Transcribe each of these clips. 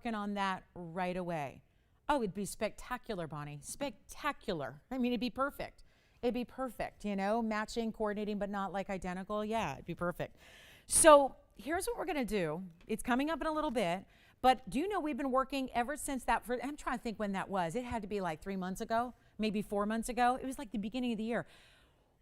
working on that right away. Oh, it'd be spectacular, Bonnie. Spectacular. I mean, it'd be perfect. It'd be perfect, you know, matching, coordinating, but not like identical. Yeah, it'd be perfect. So here's what we're going to do. It's coming up in a little bit, but do you know we've been working ever since that, I'm trying to think when that was. It had to be like 3 months ago, maybe 4 months ago. It was like the beginning of the year.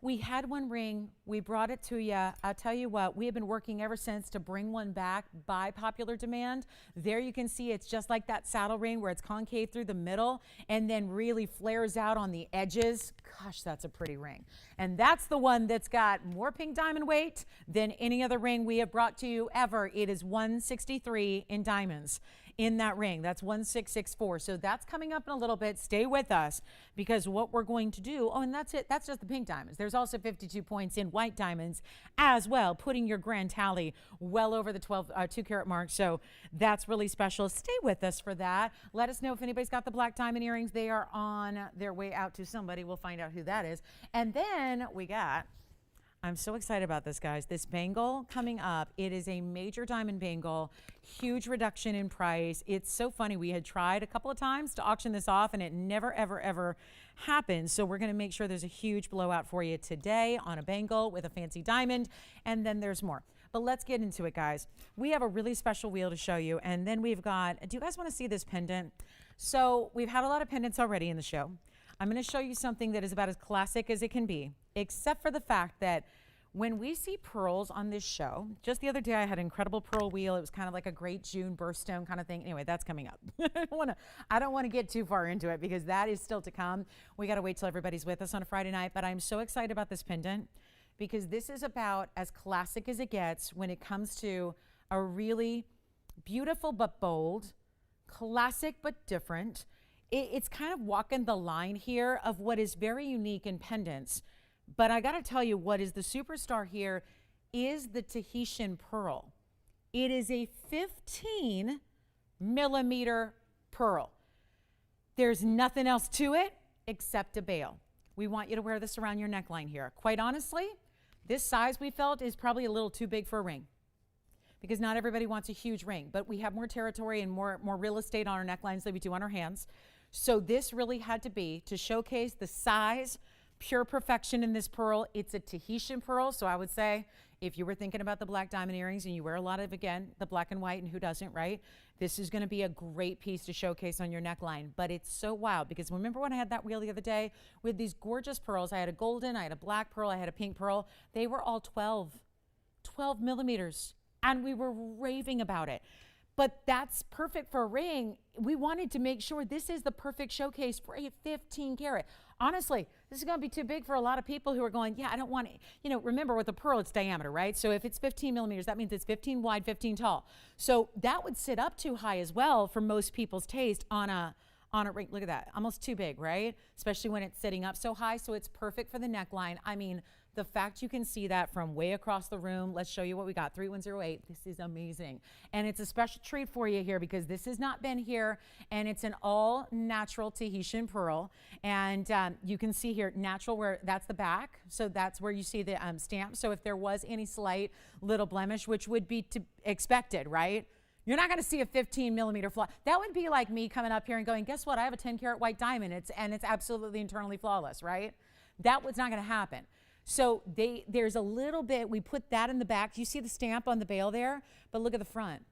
We had one ring, we brought it to you. I'll tell you what, we have been working ever since to bring one back by popular demand. There you can see it's just like that saddle ring where it's concave through the middle and then really flares out on the edges. Gosh, that's a pretty ring. And that's the one that's got more pink diamond weight than any other ring we have brought to you ever. It is 163 in diamonds in that ring. That's 1664. So that's coming up in a little bit. Stay with us because what we're going to do, oh, and that's it. That's just the pink diamonds. There's also 52 points in white diamonds as well, putting your grand tally well over the 2 carat mark. So that's really special. Stay with us for that. Let us know if anybody's got the black diamond earrings. They are on their way out to somebody. We'll find out who that is. And then we got, I'm so excited about this, guys. This bangle coming up. It is a major diamond bangle, huge reduction in price. It's so funny. We had tried a couple of times to auction this off, and it never, ever, ever happened. So we're going to make sure there's a huge blowout for you today on a bangle with a fancy diamond, and then there's more. But let's get into it, guys. We have a really special wheel to show you, and then we've got, do you guys want to see this pendant? So we've had a lot of pendants already in the show. I'm going to show you something that is about as classic as it can be, except for the fact that when we see pearls on this show, just the other day I had an incredible pearl wheel. It was kind of like a great June birthstone kind of thing. Anyway, that's coming up. I don't want to get too far into it because that is still to come. We got to wait till everybody's with us on a Friday night, but I'm so excited about this pendant because this is about as classic as it gets when it comes to a really beautiful but bold, classic but different. It's kind of walking the line here of what is very unique in pendants. But I got to tell you, what is the superstar here is the Tahitian pearl. It is a 15 millimeter pearl. There's nothing else to it except a bail. We want you to wear this around your neckline here. Quite honestly, this size we felt is probably a little too big for a ring because not everybody wants a huge ring, but we have more territory and more real estate on our necklines than we do on our hands. So this really had to be to showcase the size, pure perfection in this pearl. It's a Tahitian pearl, so I would say if you were thinking about the black diamond earrings and you wear a lot of, again, the black and white, and who doesn't, right? This is going to be a great piece to showcase on your neckline. But it's so wild because remember when I had that wheel the other day with these gorgeous pearls? I had a golden, I had a black pearl, I had a pink pearl. They were all 12 millimeters, and we were raving about it. But that's perfect for a ring. We wanted to make sure this is the perfect showcase for a 15 carat. Honestly, this is going to be too big for a lot of people who are going, yeah, I don't want it. You know, remember with the pearl, it's diameter, right? So if it's 15 millimeters, that means it's 15 wide, 15 tall. So that would sit up too high as well for most people's taste on a ring. Look at that, almost too big, right? Especially when it's sitting up so high. So it's perfect for the neckline. I mean, the fact you can see that from way across the room. Let's show you what we got. 3108. This is amazing. And it's a special treat for you here because this has not been here, and it's an all natural Tahitian pearl. And you can see here natural where that's the back. So that's where you see the stamp. So if there was any slight little blemish, which would be expected, right? You're not going to see a 15 millimeter flaw. That would be like me coming up here and going, guess what? I have a 10 karat white diamond. It's absolutely internally flawless, right? That was not going to happen. So there's a little bit, we put that in the back. You see the stamp on the bail there, but look at the front.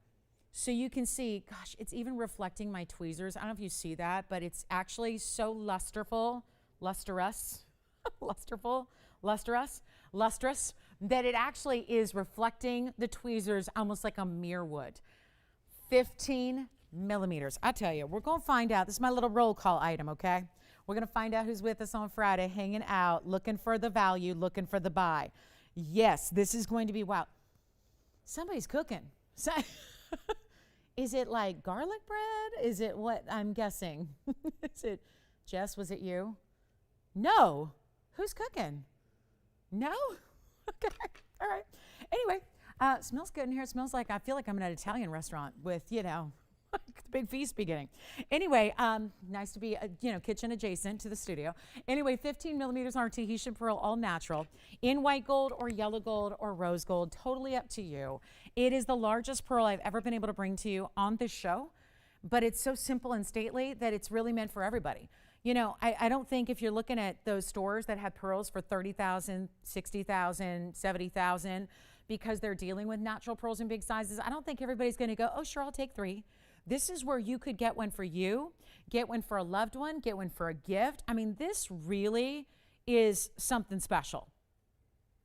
So you can see, gosh, it's even reflecting my tweezers. I don't know if you see that, but it's actually so lustrous, that it actually is reflecting the tweezers almost like a mirror would. 15 millimeters. I tell you, we're going to find out. This is my little roll call item, okay? We're going to find out who's with us on Friday, hanging out, looking for the value, looking for the buy. Yes, this is going to be wild. Somebody's cooking. Is it like garlic bread? Is it what I'm guessing? Is it, Jess, was it you? No. Who's cooking? No? Okay. All right. Anyway, smells good in here. It smells like, I feel like I'm in an Italian restaurant with, you know, the big feast beginning. Anyway, nice to be, kitchen adjacent to the studio. Anyway, 15 millimeters on our Tahitian pearl, all natural, in white gold or yellow gold or rose gold, totally up to you. It is the largest pearl I've ever been able to bring to you on this show. but it's so simple and stately that it's really meant for everybody. You know, I don't think if you're looking at those stores that have pearls for $30,000, $60,000, $70,000, because they're dealing with natural pearls in big sizes, I don't think everybody's going to go, oh, sure, I'll take 3. This is where you could get one for you, get one for a loved one, get one for a gift. I mean, this really is something special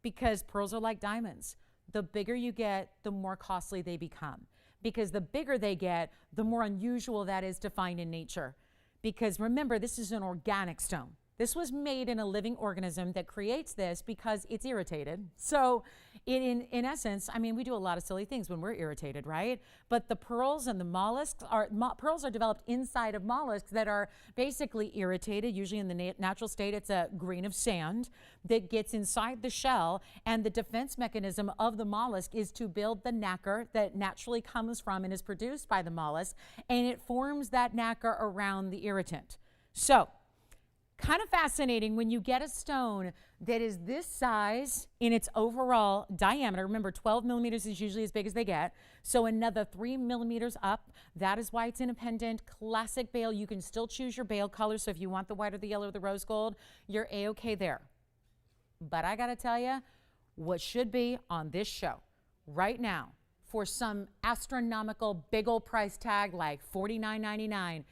because pearls are like diamonds. The bigger you get, the more costly they become, because the bigger they get, the more unusual that is to find in nature. Because remember, this is an organic stone. This was made in a living organism that creates this because it's irritated. So in essence, I mean, we do a lot of silly things when we're irritated, right? But the pearls and the mollusks pearls are developed inside of mollusks that are basically irritated. Usually in the natural state, it's a grain of sand that gets inside the shell. And the defense mechanism of the mollusk is to build the nacre that naturally comes from and is produced by the mollusk. And it forms that nacre around the irritant. So, kind of fascinating when you get a stone that is this size in its overall diameter. Remember, 12 millimeters is usually as big as they get. So another 3 millimeters up. That is why it's independent. Classic bale. You can still choose your bale color. So if you want the white or the yellow or the rose gold, you're A-okay there. But I got to tell you, what should be on this show right now for some astronomical big old price tag like $49.99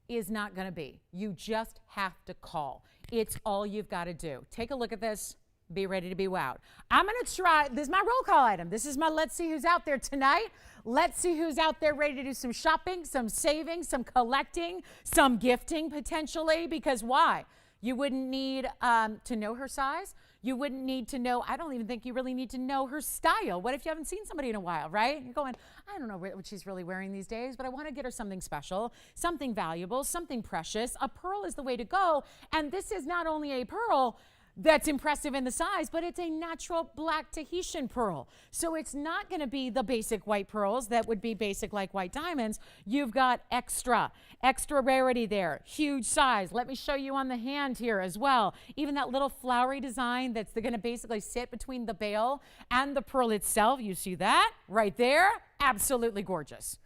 is not going to be. You just have to call. It's all you've got to do. Take a look at this. Be ready to be wowed. I'm going to try, this is my roll call item. This is my let's see who's out there tonight. Let's see who's out there ready to do some shopping, some saving, some collecting, some gifting potentially. Because why? You wouldn't need to know her size. You wouldn't need to know, I don't even think you really need to know her style. What if you haven't seen somebody in a while, right? You're going, I don't know what she's really wearing these days, but I want to get her something special, something valuable, something precious. A pearl is the way to go. And this is not only a pearl that's impressive in the size, but it's a natural black Tahitian pearl. So it's not going to be the basic white pearls that would be basic like white diamonds. You've got extra rarity there, huge size. Let me show you on the hand here as well. Even that little flowery design that's going to basically sit between the bale and the pearl itself. You see that right there? Absolutely gorgeous.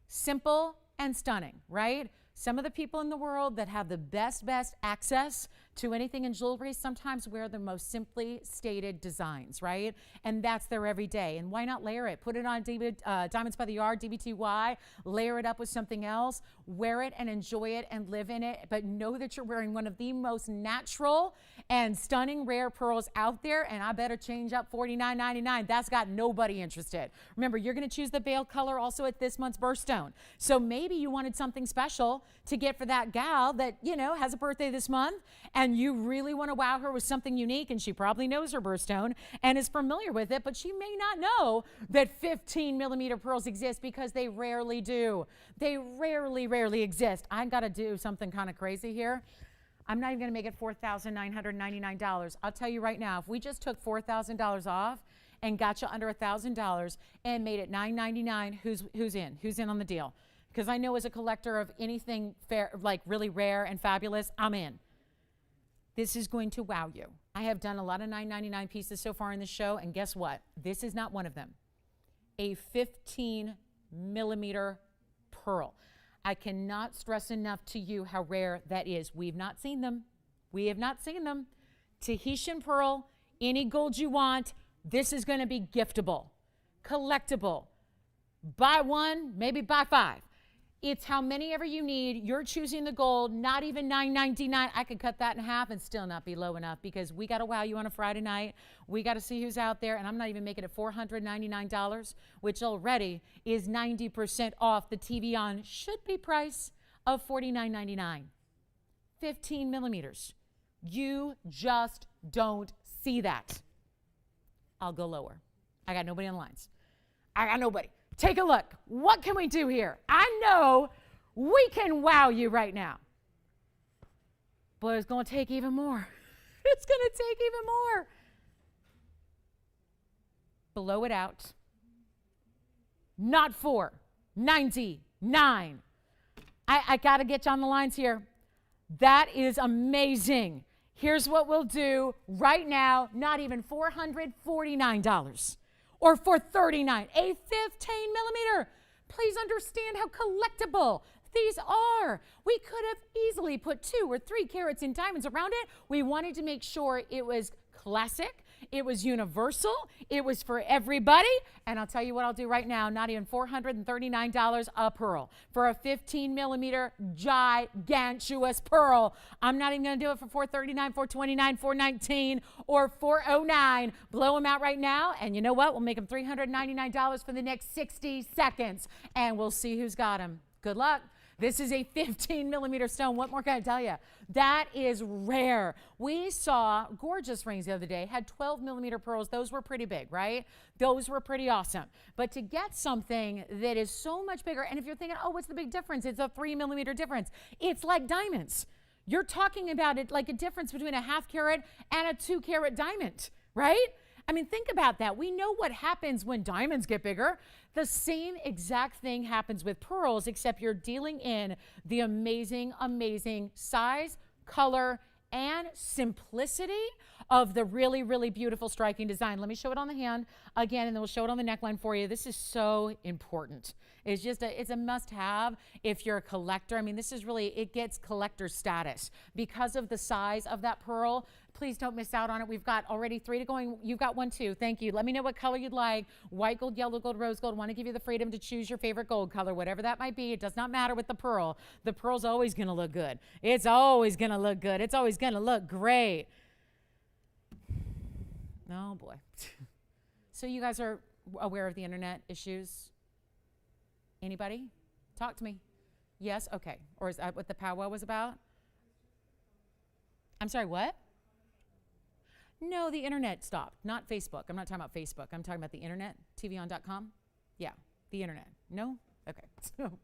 Simple and stunning, right? Some of the people in the world that have the best access to anything in jewelry sometimes wear the most simply stated designs, right? And that's their everyday. And why not layer it? Put it on Diamonds by the Yard, DBTY, layer it up with something else, wear it and enjoy it and live in it. But know that you're wearing one of the most natural and stunning rare pearls out there. And I better change up $49.99. That's got nobody interested. Remember, you're going to choose the bale color also at this month's birthstone. So maybe you wanted something special to get for that gal that, you know, has a birthday this month, and you really want to wow her with something unique, and she probably knows her birthstone and is familiar with it, but she may not know that 15 millimeter pearls exist because they rarely do. They rarely exist. I got to do something kind of crazy here. I'm not even going to make it $4,999. I'll tell you right now, if we just took $4,000 off and got you under $1,000 and made it $999, who's in? Who's in on the deal? Because I know as a collector of anything fair, like really rare and fabulous, I'm in. This is going to wow you. I have done a lot of $9.99 pieces so far in the show, and guess what? This is not one of them. A 15 millimeter pearl. I cannot stress enough to you how rare that is. We've not seen them. We have not seen them. Tahitian pearl, any gold you want, this is going to be giftable, collectible. Buy one, maybe buy 5. It's how many ever you need. You're choosing the gold, not even $9.99. I could cut that in half and still not be low enough because we got to wow you on a Friday night. We got to see who's out there, and I'm not even making it $499, which already is 90% off the TVON should-be price of $49.99. 15 millimeters. You just don't see that. I'll go lower. I got nobody on the lines. I got nobody. Take a look. What can we do here? I know we can wow you right now. But it's going to take even more. It's going to take even more. Blow it out. Not $4.99. I got to get you on the lines here. That is amazing. Here's what we'll do right now. Not even $449. Or for $39, a 15 millimeter. Please understand how collectible These are. We could have easily put 2 or 3 carats in diamonds around it. We wanted to make sure it was classic. It was universal. It was for everybody. And I'll tell you what I'll do right now, not even $439 a pearl for a 15 millimeter gigantuous pearl. I'm not even going to do it for $439, $429, $419, or $409. Blow them out right now. And you know what? We'll make them $399 for the next 60 seconds. And we'll see who's got them. Good luck. This is a 15 millimeter stone. What more can I tell you? That is rare. We saw gorgeous rings the other day, had 12 millimeter pearls. Those were pretty big, right? Those were pretty awesome. But to get something that is so much bigger, and if you're thinking, oh, what's the big difference? It's a 3 millimeter difference. It's like diamonds. You're talking about it like a difference between a 1/2 carat and a 2 carat diamond, right? I mean, think about that. We know what happens when diamonds get bigger. The same exact thing happens with pearls, except you're dealing in the amazing, amazing size, color, and simplicity of the really, really beautiful, striking design. Let me show it on the hand again, and then we'll show it on the neckline for you. This is so important. It's just it's a must-have if you're a collector. I mean, this is really, it gets collector status because of the size of that pearl. Please don't miss out on it. We've got already 3 to going. You've got 1 too. Thank you. Let me know what color you'd like. White gold, yellow gold, rose gold. Want to give you the freedom to choose your favorite gold color, whatever that might be. It does not matter with the pearl. The pearl's always going to look good. It's always going to look good. It's always going to look great. Oh boy. So you guys are aware of the internet issues? Anybody? Talk to me. Yes? Okay. Or is that what the powwow was about? I'm sorry, what? No, the internet stopped. Not Facebook. I'm not talking about Facebook. I'm talking about the internet, TVON.com. Yeah, the internet. No? Okay. So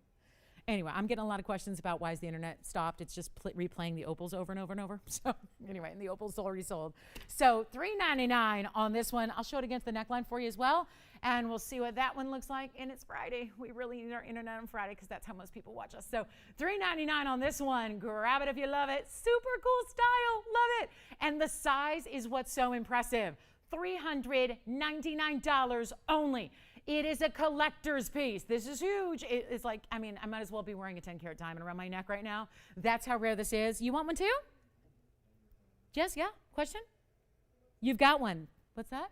anyway, I'm getting a lot of questions about why is the internet stopped. It's just replaying the opals over and over and over. So anyway, and the opals already sold. So $399 on this one. I'll show it against the neckline for you as well. And we'll see what that one looks like. And it's Friday. We really need our internet on Friday because that's how most people watch us. So $399 on this one. Grab it if you love it. Super cool style. Love it. And the size is what's so impressive. $399 only. It is a collector's piece. This is huge. It's like, I mean, I might as well be wearing a 10 karat diamond around my neck right now. That's how rare this is. You want one too? Jess, yeah? Question? You've got one. What's that?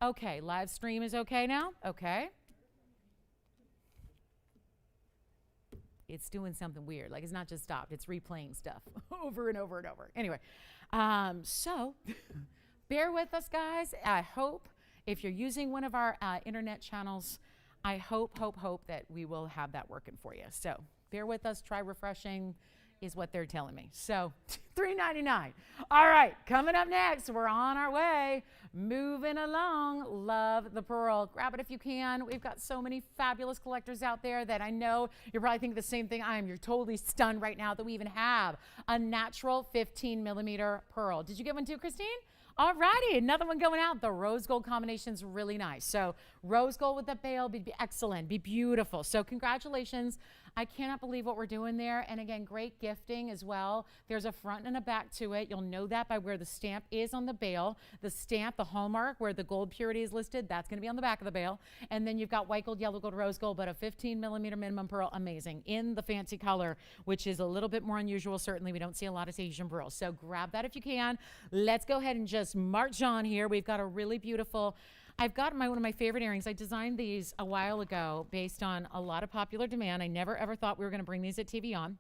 Okay, live stream is okay now? Okay. It's doing something weird. Like it's not just stopped. It's replaying stuff over and over and over. Anyway, so bear with us, guys. I hope if you're using one of our internet channels, I hope that we will have that working for you. So bear with us. Try refreshing is what they're telling me. So $399. All right, coming up next, we're on our way. Moving along. Love the pearl. Grab it if you can. We've got so many fabulous collectors out there that I know you're probably thinking the same thing I am. You're totally stunned right now that we even have a natural 15 millimeter pearl. Did you get one too, Christine? All righty, another one going out. The rose gold combination's really nice. So rose gold with the bail, be excellent, be beautiful. So congratulations. I cannot believe what we're doing there. And again, great gifting as well. There's a front and a back to it. You'll know that by where the stamp is on the bail. The stamp, the hallmark, where the gold purity is listed, that's going to be on the back of the bail. And then you've got white gold, yellow gold, rose gold, but a 15 millimeter minimum pearl, amazing, in the fancy color, which is a little bit more unusual. Certainly, we don't see a lot of Asian pearls. So grab that if you can. Let's go ahead and just march on here. We've got a really beautiful, I've got one of my favorite earrings. I designed these a while ago based on a lot of popular demand. I never ever thought we were going to bring these at TVON.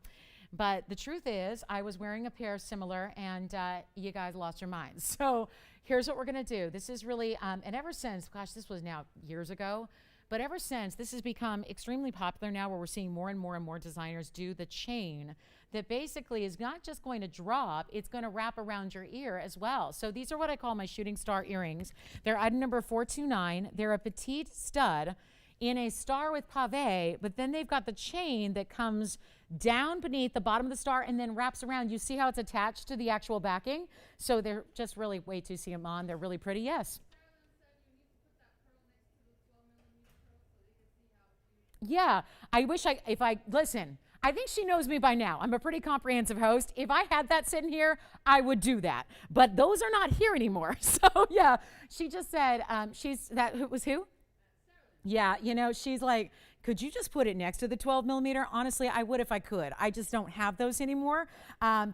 But the truth is, I was wearing a pair similar, and you guys lost your minds. So here's what we're going to do. This is really, and ever since, gosh, this was now years ago, but ever since, this has become extremely popular now where we're seeing more and more and more designers do the chain that basically is not just going to drop, it's going to wrap around your ear as well. So these are what I call my shooting star earrings. They're item number 429. They're a petite stud in a star with pave, but then they've got the chain that comes down beneath the bottom of the star and then wraps around. You see how it's attached to the actual backing? So they're just really, wait till you see them on. They're really pretty, yes. Yeah, I wish listen, I think she knows me by now. I'm a pretty comprehensive host. If I had that sitting here, I would do that. But those are not here anymore. So yeah, she just said, who was who? Yeah, you know, she's like, could you just put it next to the 12 millimeter? Honestly, I would if I could. I just don't have those anymore.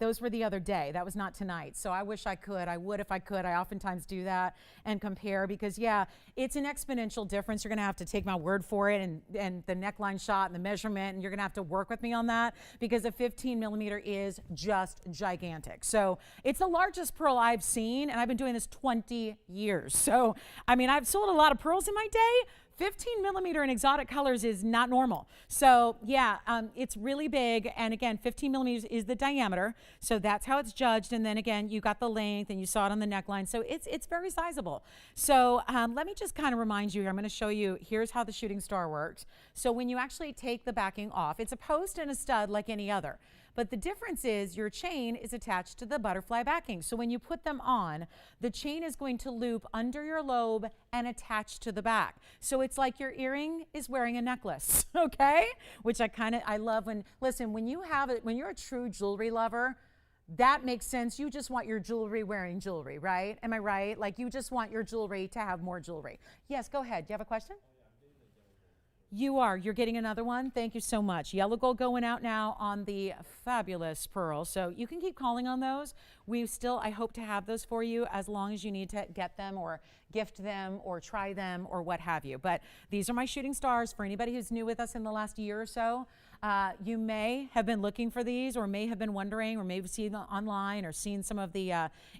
Those were the other day. That was not tonight. So I wish I could. I would if I could. I oftentimes do that and compare because, yeah, it's an exponential difference. You're going to have to take my word for it and the neckline shot and the measurement, and you're going to have to work with me on that because a 15 millimeter is just gigantic. So it's the largest pearl I've seen, and I've been doing this 20 years. So, I mean, I've sold a lot of pearls in my day. 15 millimeter in exotic colors is not normal. So yeah, it's really big. And again, 15 millimeters is the diameter. So that's how it's judged. And then again, you got the length and you saw it on the neckline. So it's very sizable. So let me just kind of remind you here, I'm going to show you, here's how the shooting star works. So when you actually take the backing off, it's a post and a stud like any other. But the difference is your chain is attached to the butterfly backing. So when you put them on, the chain is going to loop under your lobe and attach to the back. So it's like your earring is wearing a necklace, okay? Which I love listen, when you're a true jewelry lover, that makes sense. You just want your jewelry wearing jewelry, right? Am I right? Like you just want your jewelry to have more jewelry. Yes, go ahead. Do you have a question? You're getting another one. Thank you so much. Yellow gold going out now on the fabulous pearl. So you can keep calling on those. I hope to have those for you as long as you need to get them or gift them or try them or what have you. But these are my shooting stars for anybody who's new with us in the last year or so. You may have been looking for these or may have been wondering or maybe seen them online or seen some of the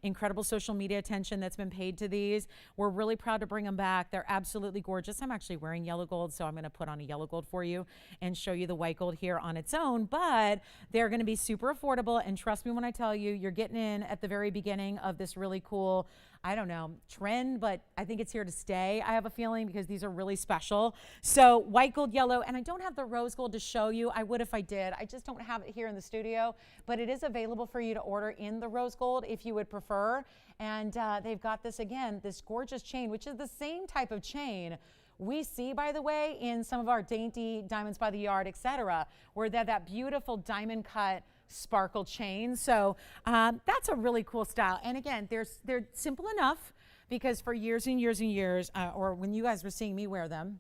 incredible social media attention that's been paid to these. We're really proud to bring them back. They're absolutely gorgeous. I'm actually wearing yellow gold, so I'm going to put on a yellow gold for you and show you the white gold here on its own. But they're going to be super affordable, and trust me when I tell you, you're getting in at the very beginning of this really cool, I don't know, trend, but I think it's here to stay. I have a feeling because these are really special. So white gold, yellow, and I don't have the rose gold to show you. I would if I did. I just don't have it here in the studio, but it is available for you to order in the rose gold if you would prefer. And they've got this, again, this gorgeous chain, which is the same type of chain we see, by the way, in some of our dainty diamonds by the yard, etc., where they're that beautiful diamond cut sparkle chain. So that's a really cool style. And again, they're simple enough because for years and years and years, or when you guys were seeing me wear them,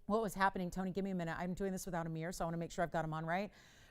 what was happening, Tony, give me a minute. I'm doing this without a mirror, so I want to make sure I've got them on right.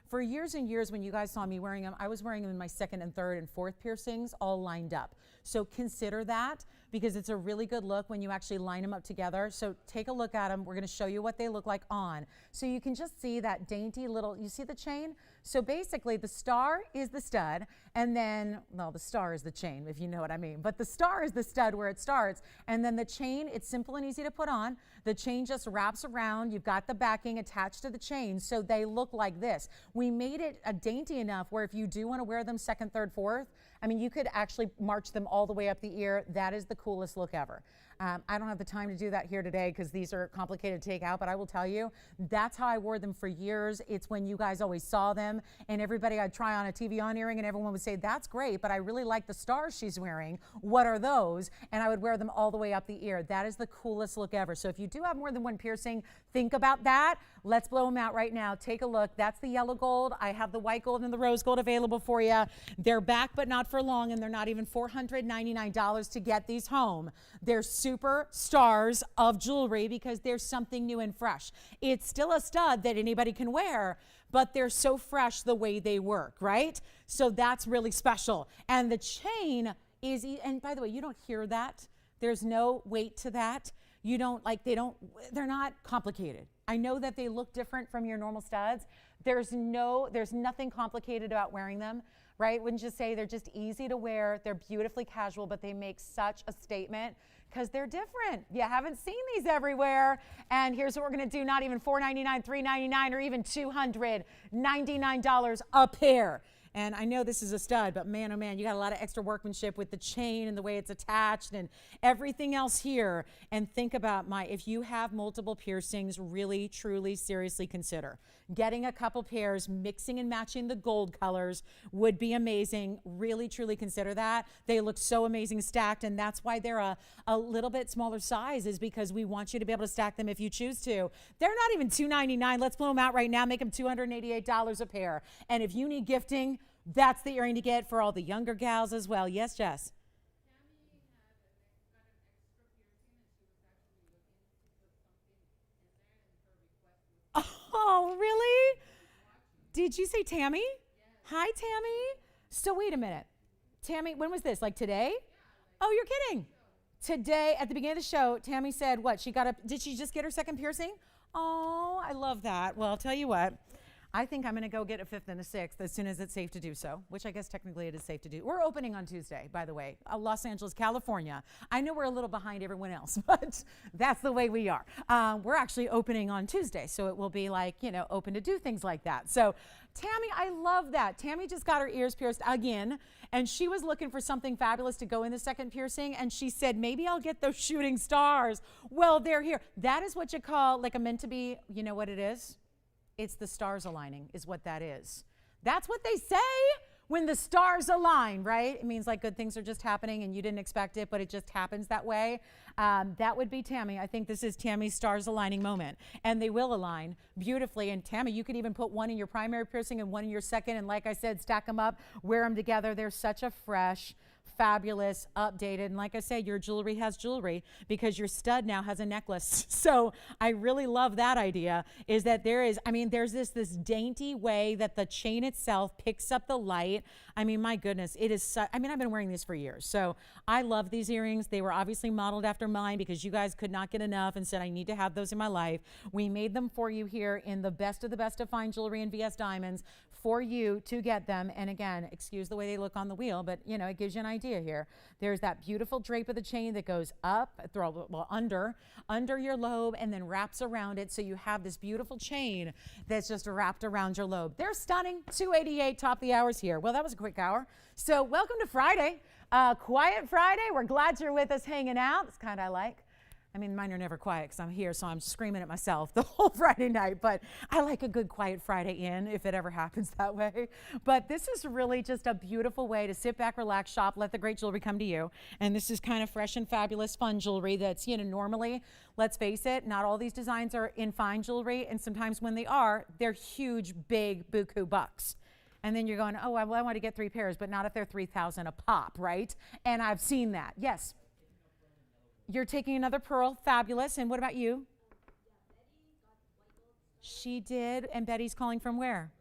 For years and years, when you guys saw me wearing them, I was wearing them in my second and third and fourth piercings all lined up. So consider that because it's a really good look when you actually line them up together. So take a look at them. We're going to show you what they look like on. So you can just see that dainty little, you see the chain? So basically the star is the stud and then, well, the star is the chain, if you know what I mean. But the star is the stud where it starts. And then the chain, it's simple and easy to put on. The chain just wraps around. You've got the backing attached to the chain. So they look like this. We made it a dainty enough where if you do want to wear them second, third, fourth, I mean, you could actually march them all the way up the ear. That is the coolest look ever. I don't have the time to do that here today because these are complicated to take out, but I will tell you, that's how I wore them for years. It's when you guys always saw them and everybody, I'd try on a TVON earring and everyone would say, that's great, but I really like the stars she's wearing. What are those? And I would wear them all the way up the ear. That is the coolest look ever. So if you do have more than one piercing, think about that. Let's blow them out right now. Take a look. That's the yellow gold. I have the white gold and the rose gold available for you. They're back, but not for long, and they're not even $499 to get these home. They're super stars of jewelry because there's something new and fresh. It's still a stud that anybody can wear, but they're so fresh the way they work, right? So that's really special. And the chain is, and by the way, you don't hear that. There's no weight to that. You don't, they're not complicated. I know that they look different from your normal studs. There's nothing complicated about wearing them, right? Wouldn't you say they're just easy to wear? They're beautifully casual, but they make such a statement because they're different. You haven't seen these everywhere. And here's what we're going to do. Not even $499, $399, or even $299 a pair. And I know this is a stud, but man, oh man, you got a lot of extra workmanship with the chain and the way it's attached and everything else here. And think about if you have multiple piercings, really, truly, seriously consider getting a couple pairs, mixing and matching the gold colors would be amazing. Really, truly consider that. They look so amazing stacked, and that's why they're a little bit smaller size, is because we want you to be able to stack them if you choose to. They're not even $299. Let's blow them out right now. Make them $288 a pair. And if you need gifting, that's the earring to get for all the younger gals as well. Yes, Jess? Oh, really? Did you say Tammy? Yes. Hi, Tammy. So wait a minute. Tammy, when was this? Like today? Oh, you're kidding. Today, at the beginning of the show, Tammy said what? Did she just get her second piercing? Oh, I love that. Well, I'll tell you what. I think I'm going to go get a fifth and a sixth as soon as it's safe to do so, which I guess technically it is safe to do. We're opening on Tuesday, by the way, Los Angeles, California. I know we're a little behind everyone else, but that's the way we are. We're actually opening on Tuesday, so it will be like, open to do things like that. So Tammy, I love that. Tammy just got her ears pierced again, and she was looking for something fabulous to go in the second piercing, and she said, maybe I'll get those shooting stars. Well, they're here. That is what you call like a meant to be, you know what it is? It's the stars aligning is what that is. That's what they say when the stars align, right? It means like good things are just happening and you didn't expect it, but it just happens that way. That would be Tammy. I think this is Tammy's stars aligning moment. And they will align beautifully. And Tammy, you could even put one in your primary piercing and one in your second. And like I said, stack them up, wear them together. They're such a fresh, fabulous, updated, and like I said, your jewelry has jewelry because your stud now has a necklace. So I really love that idea, is that there's this dainty way that the chain itself picks up the light. I mean, my goodness, it is I've been wearing these for years. So I love these earrings. They were obviously modeled after mine because you guys could not get enough and said, I need to have those in my life. We made them for you here in the best of fine jewelry and VS Diamonds for you to get them. And again, excuse the way they look on the wheel, but it gives you an idea here. There's that beautiful drape of the chain that goes up, under your lobe and then wraps around it. So you have this beautiful chain that's just wrapped around your lobe. They're stunning. 288 top of the hours here. Well, that was a quick hour. So welcome to Friday. Quiet Friday. We're glad you're with us hanging out. It's kind of I like. Mine are never quiet because I'm here, so I'm screaming at myself the whole Friday night. But I like a good quiet Friday in, if it ever happens that way. But this is really just a beautiful way to sit back, relax, shop, let the great jewelry come to you. And this is kind of fresh and fabulous, fun jewelry that's, normally, let's face it, not all these designs are in fine jewelry. And sometimes when they are, they're huge, big, buku bucks. And then you're going, oh, well, I want to get 3 pairs, but not if they're $3,000 a pop, right? And I've seen that. Yes. You're taking another pearl. Fabulous. And what about you? She did. And Betty's calling from where?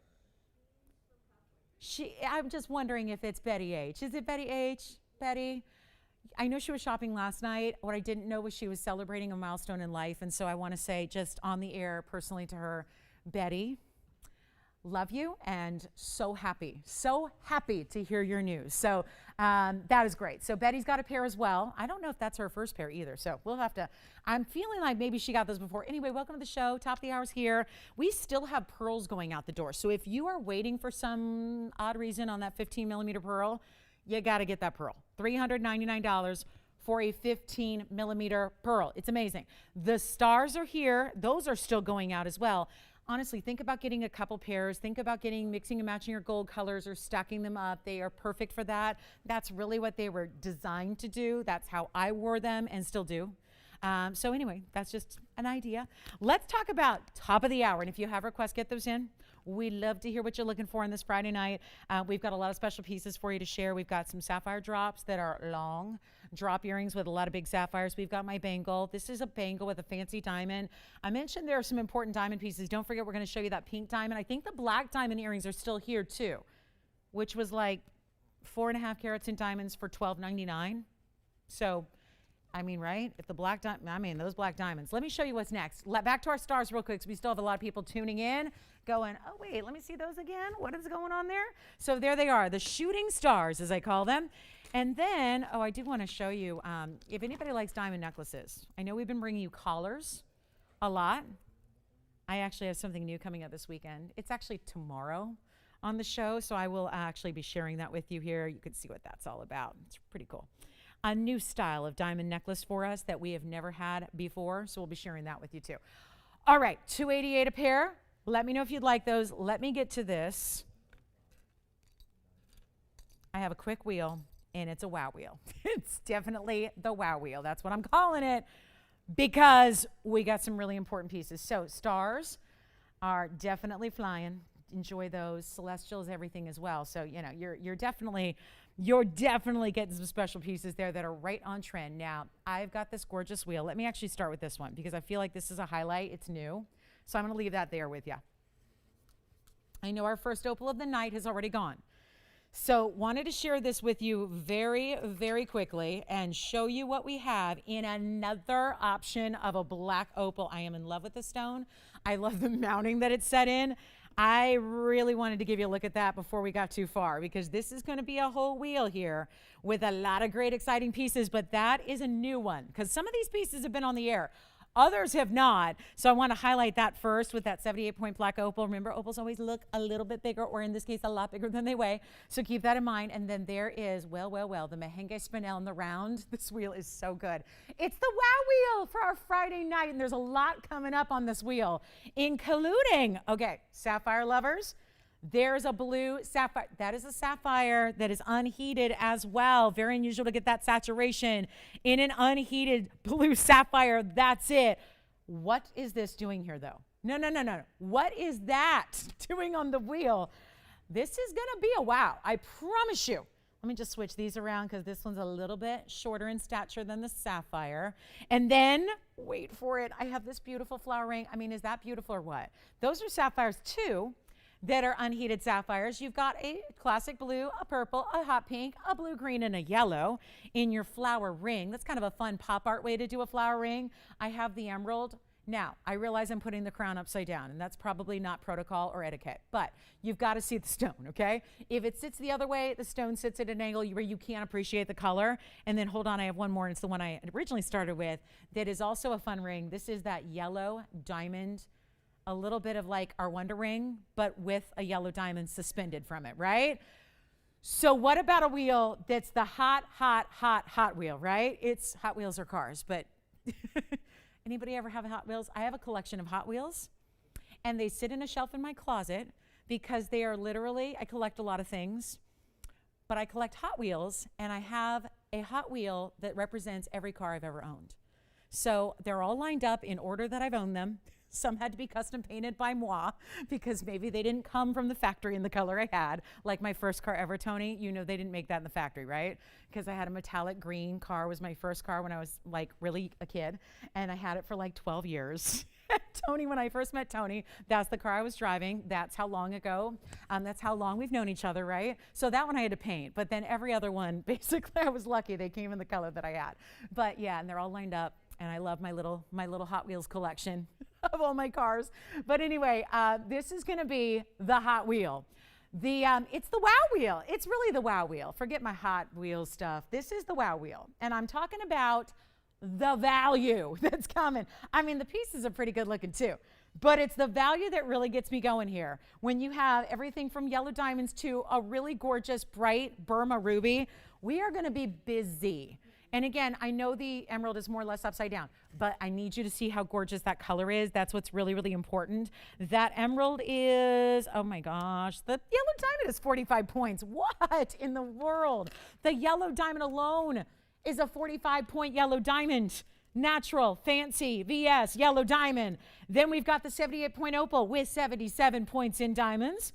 I'm just wondering if it's Betty H. Is it Betty H? Betty? I know she was shopping last night. What I didn't know was she was celebrating a milestone in life. And so I want to say just on the air personally to her, Betty, love you and so happy to hear your news. So that is great. So Betty's got a pair as well. I don't know if that's her first pair either. So we'll have to, I'm feeling like maybe she got those before. Anyway, welcome to the show. Top of the hour's here. We still have pearls going out the door. So if you are waiting for some odd reason on that 15 millimeter pearl, you got to get that pearl. $399 for a 15 millimeter pearl. It's amazing. The stars are here. Those are still going out as well. Honestly, think about getting a couple pairs. Think about mixing and matching your gold colors or stacking them up. They are perfect for that. That's really what they were designed to do. That's how I wore them and still do. So anyway, that's just an idea. Let's talk about top of the hour. And if you have requests, get those in. We'd love to hear what you're looking for on this Friday night. We've got a lot of special pieces for you to share. We've got some sapphire drops that are long drop earrings with a lot of big sapphires. We've got my bangle. This is a bangle with a fancy diamond. I mentioned there are some important diamond pieces. Don't forget, we're going to show you that pink diamond. I think the black diamond earrings are still here too, which was like 4.5 carats in diamonds for $12.99. So, right? If the black diamond, those black diamonds. Let me show you what's next. Back to our stars real quick, because we still have a lot of people tuning in, going, oh, wait, let me see those again. What is going on there? So there they are, the shooting stars, as I call them. And then, I do want to show you, if anybody likes diamond necklaces, I know we've been bringing you collars a lot. I actually have something new coming up this weekend. It's actually tomorrow on the show, so I will actually be sharing that with you here. You can see what that's all about. It's pretty cool. A new style of diamond necklace for us that we have never had before, so we'll be sharing that with you too. All right, $288 a pair. Let me know if you'd like those. Let me get to this. I have a quick wheel, and it's a wow wheel. It's definitely the wow wheel. That's what I'm calling it, because we got some really important pieces. So stars are definitely flying. Enjoy those. Celestials, everything as well. So, you're definitely getting some special pieces there that are right on trend. Now, I've got this gorgeous wheel. Let me actually start with this one because I feel like this is a highlight. It's new. So I'm going to leave that there with you. I know our first opal of the night has already gone. So wanted to share this with you very, very quickly and show you what we have in another option of a black opal. I am in love with the stone. I love the mounting that it's set in. I really wanted to give you a look at that before we got too far, because this is going to be a whole wheel here with a lot of great, exciting pieces, but that is a new one because some of these pieces have been on the air. Others have not. So I want to highlight that first with that 78-point black opal. Remember, opals always look a little bit bigger, or in this case, a lot bigger than they weigh. So keep that in mind. And then there is, well, the Mahenge Spinel in the round. This wheel is so good. It's the wow wheel for our Friday night. And there's a lot coming up on this wheel, including, okay, sapphire lovers. There's a blue sapphire. That is a sapphire that is unheated as well. Very unusual to get that saturation in an unheated blue sapphire. That's it. What is this doing here, though? No. What is that doing on the wheel? This is going to be a wow. I promise you. Let me just switch these around because this one's a little bit shorter in stature than the sapphire. And then, wait for it, I have this beautiful flower ring. I mean, is that beautiful or what? Those are sapphires, too, that are unheated sapphires. You've got a classic blue, a purple, a hot pink, a blue, green, and a yellow in your flower ring. That's kind of a fun pop art way to do a flower ring. I have the emerald. Now, I realize I'm putting the crown upside down, and that's probably not protocol or etiquette, but you've got to see the stone, okay? If it sits the other way, the stone sits at an angle where you can't appreciate the color. And then hold on, I have one more, and it's the one I originally started with that is also a fun ring. This is that yellow diamond, a little bit of like our Wonder Ring, but with a yellow diamond suspended from it, right? So what about a wheel that's the hot wheel, right? It's Hot Wheels or cars, but anybody ever have Hot Wheels? I have a collection of Hot Wheels, and they sit in a shelf in my closet because they are literally, I collect a lot of things, but I collect Hot Wheels, and I have a Hot Wheel that represents every car I've ever owned. So they're all lined up in order that I've owned them. Some had to be custom painted by moi because maybe they didn't come from the factory in the color I had. Like my first car ever, Tony, you know they didn't make that in the factory, right? Because I had a metallic green car, was my first car when I was like really a kid, and I had it for like 12 years. Tony, when I first met Tony, that's the car I was driving. That's how long ago. That's how long we've known each other, right? So that one I had to paint, but then every other one, basically I was lucky they came in the color that I had. But yeah, and they're all lined up, and I love my little Hot Wheels collection of all my cars. But anyway, this is going to be the Hot Wheel. It's the wow wheel. It's really the wow wheel. Forget my Hot Wheels stuff. This is the wow wheel. And I'm talking about the value that's coming. I mean, the pieces are pretty good looking too, but it's the value that really gets me going here. When you have everything from yellow diamonds to a really gorgeous, bright Burma ruby, we are going to be busy. And again, I know the emerald is more or less upside down, but I need you to see how gorgeous that color is. That's what's really, really important. That emerald is, oh my gosh, the yellow diamond is 45 points. What in the world? The yellow diamond alone is a 45-point yellow diamond. Natural, fancy, VS, yellow diamond. Then we've got the 78-point opal with 77 points in diamonds.